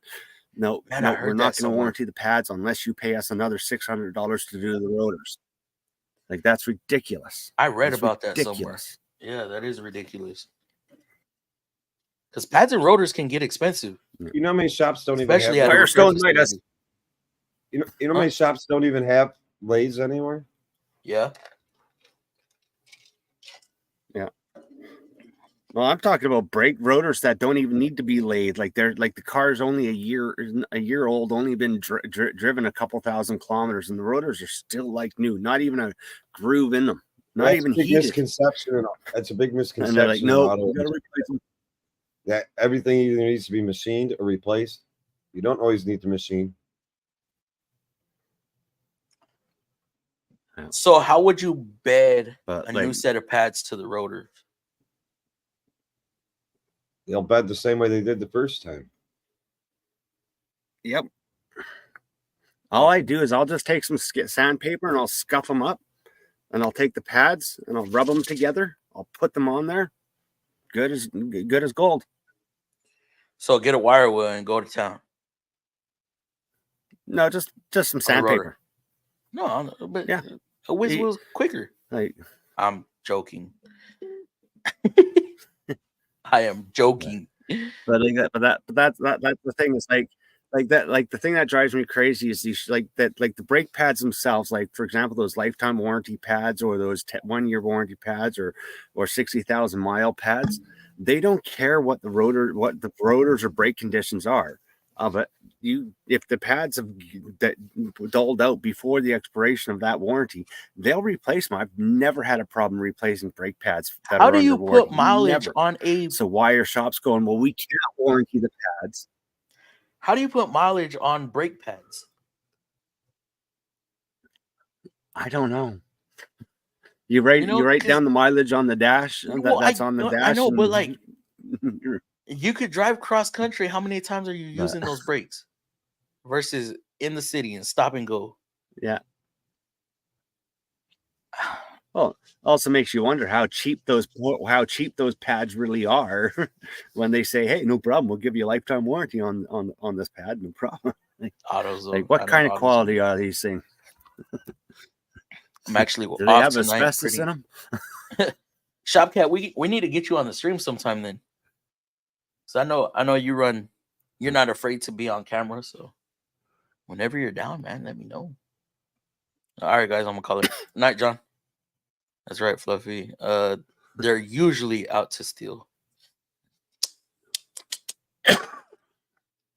No, we're not going to warranty the pads unless you pay us another $600 to do the rotors. Like, that's ridiculous. I read about that somewhere. Yeah, that is ridiculous. Because pads and rotors can get expensive. You know how many shops don't especially even have Firestone Midas. You know how many shops don't even have lathes anymore? Yeah. Yeah. Well, I'm talking about brake rotors that don't even need to be laid. Like they're like the car's only a year old, only been driven a couple thousand kilometers, and the rotors are still like new, not even a groove in them, not even heated. Misconception. That's a big misconception. And they're like, no, you gotta replace them. that everything either needs to be machined or replaced. You don't always need the machine. So how would you bed But a new set of pads to the rotor? They'll bed the same way they did the first time. Yep. All I do is I'll just take some sandpaper and I'll scuff them up, and I'll take the pads and I'll rub them together. I'll put them on there. Good as gold. So get a wire wheel and go to town. No, just some sandpaper. No, but yeah, a whiz wheel's quicker. Like, I'm joking. I am joking. But that's the thing. Is like the thing that drives me crazy is these like the brake pads themselves. Like, for example, those lifetime warranty pads or those 1-year warranty pads or 60,000 mile pads. They don't care what the rotors or brake conditions are. But if the pads have dulled out before the expiration of that warranty, they'll replace them. I've never had a problem replacing brake pads. How do you put mileage on a? So why are shops going, well, we can't warranty the pads? How do you put mileage on brake pads? I don't know. You write down the mileage on the dash. That's on the dash. I know, but like, you could drive cross country. How many times are you using those brakes versus in the city and stop and go? Yeah. Well, also makes you wonder how cheap those pads really are when they say, "Hey, no problem, we'll give you a lifetime warranty on this pad, no problem." Like what kind of quality are these things? I'm actually do they have asbestos in them? Shopcat, we need to get you on the stream sometime then. So I know you're not afraid to be on camera, so whenever you're down, man, let me know. All right, guys, I'm gonna call it night, John. That's right, Fluffy. They're usually out to steal.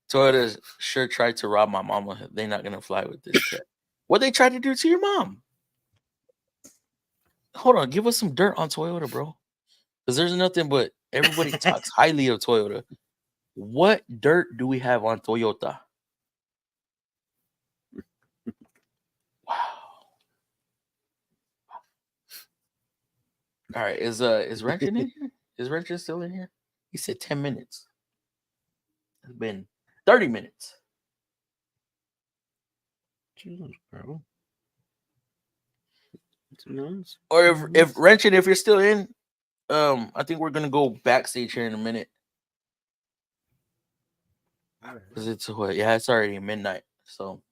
Toyota sure tried to rob my mama. They're not gonna fly with this cat. What they tried to do to your mom? Hold on, give us some dirt on Toyota, bro. Because there's nothing but everybody talks highly of Toyota. What dirt do we have on Toyota? Wow. All right, is Wrenchin in here? Is Wrenchin still in here? He said 10 minutes. It's been 30 minutes. Jesus, bro. Or if Wrenchin, if you're still in, I think we're gonna go backstage here in a minute. Because it's what? Yeah, it's already midnight. So,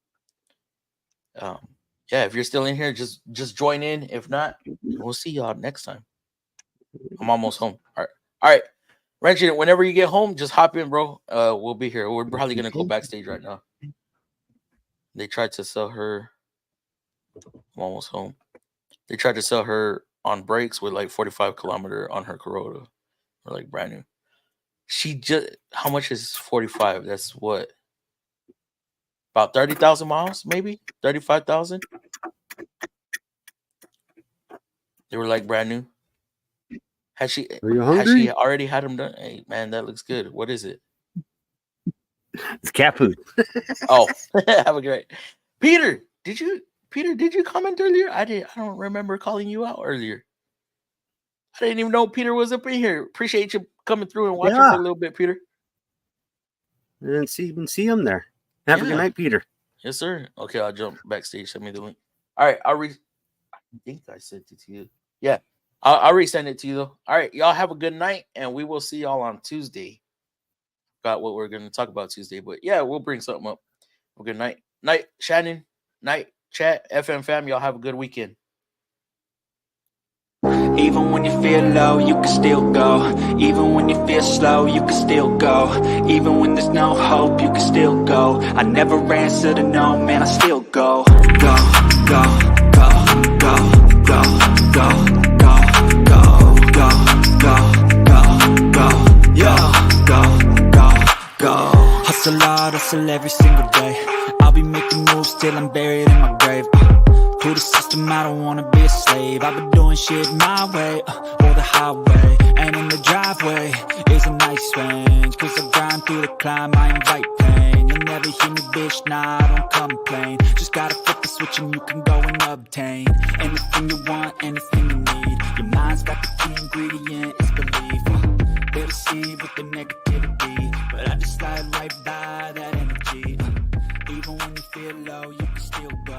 yeah, if you're still in here, just join in. If not, we'll see y'all next time. I'm almost home. All right. Wrenchin, whenever you get home, just hop in, bro. We'll be here. We're probably gonna go backstage right now. They tried to sell her. I'm almost home. They tried to sell her on brakes with like 45 kilometer on her Corolla, or like brand new. She just, how much is 45? That's what? About 30,000 miles, maybe 35,000. They were like brand new. Has she already had them done? Hey man, that looks good. What is it? It's cat food. Oh, have a great. Peter, did you comment earlier? I don't remember calling you out earlier. I didn't even know Peter was up in here. Appreciate you coming through and watching for a little bit, Peter. I didn't see him there. Have a good night, Peter. Yes, sir. Okay, I'll jump backstage. Send me the link. All right, I think I sent it to you. Yeah, I'll resend it to you though. All right, y'all have a good night, and we will see y'all on Tuesday. About what we're going to talk about Tuesday, but yeah, we'll bring something up. Well, good night, Shannon, night, chat, FMFAM. Y'all have a good weekend. Even when you feel low, you can still go. Even when you feel slow, you can still go. Even when there's no hope, you can still go. I never answer to no, man, I still go. Go, go, go, go, go, go, go, go, go, go, go, go, go. Hustle hard, hustle every single day. I'll be making moves till I'm buried in my grave. To the system, I don't wanna be a slave. I've been doing shit my way, or the highway. And in the driveway is a nice range. Just cause I grind through the climb, I invite pain. You'll never hear me, bitch, nah, I don't complain. Just gotta flip the switch and you can go and obtain anything you want, anything you need. Your mind's got the key ingredient, it's belief. They'll deceive with the negativity, but I just slide right by that energy. Even when you feel low, you can still go.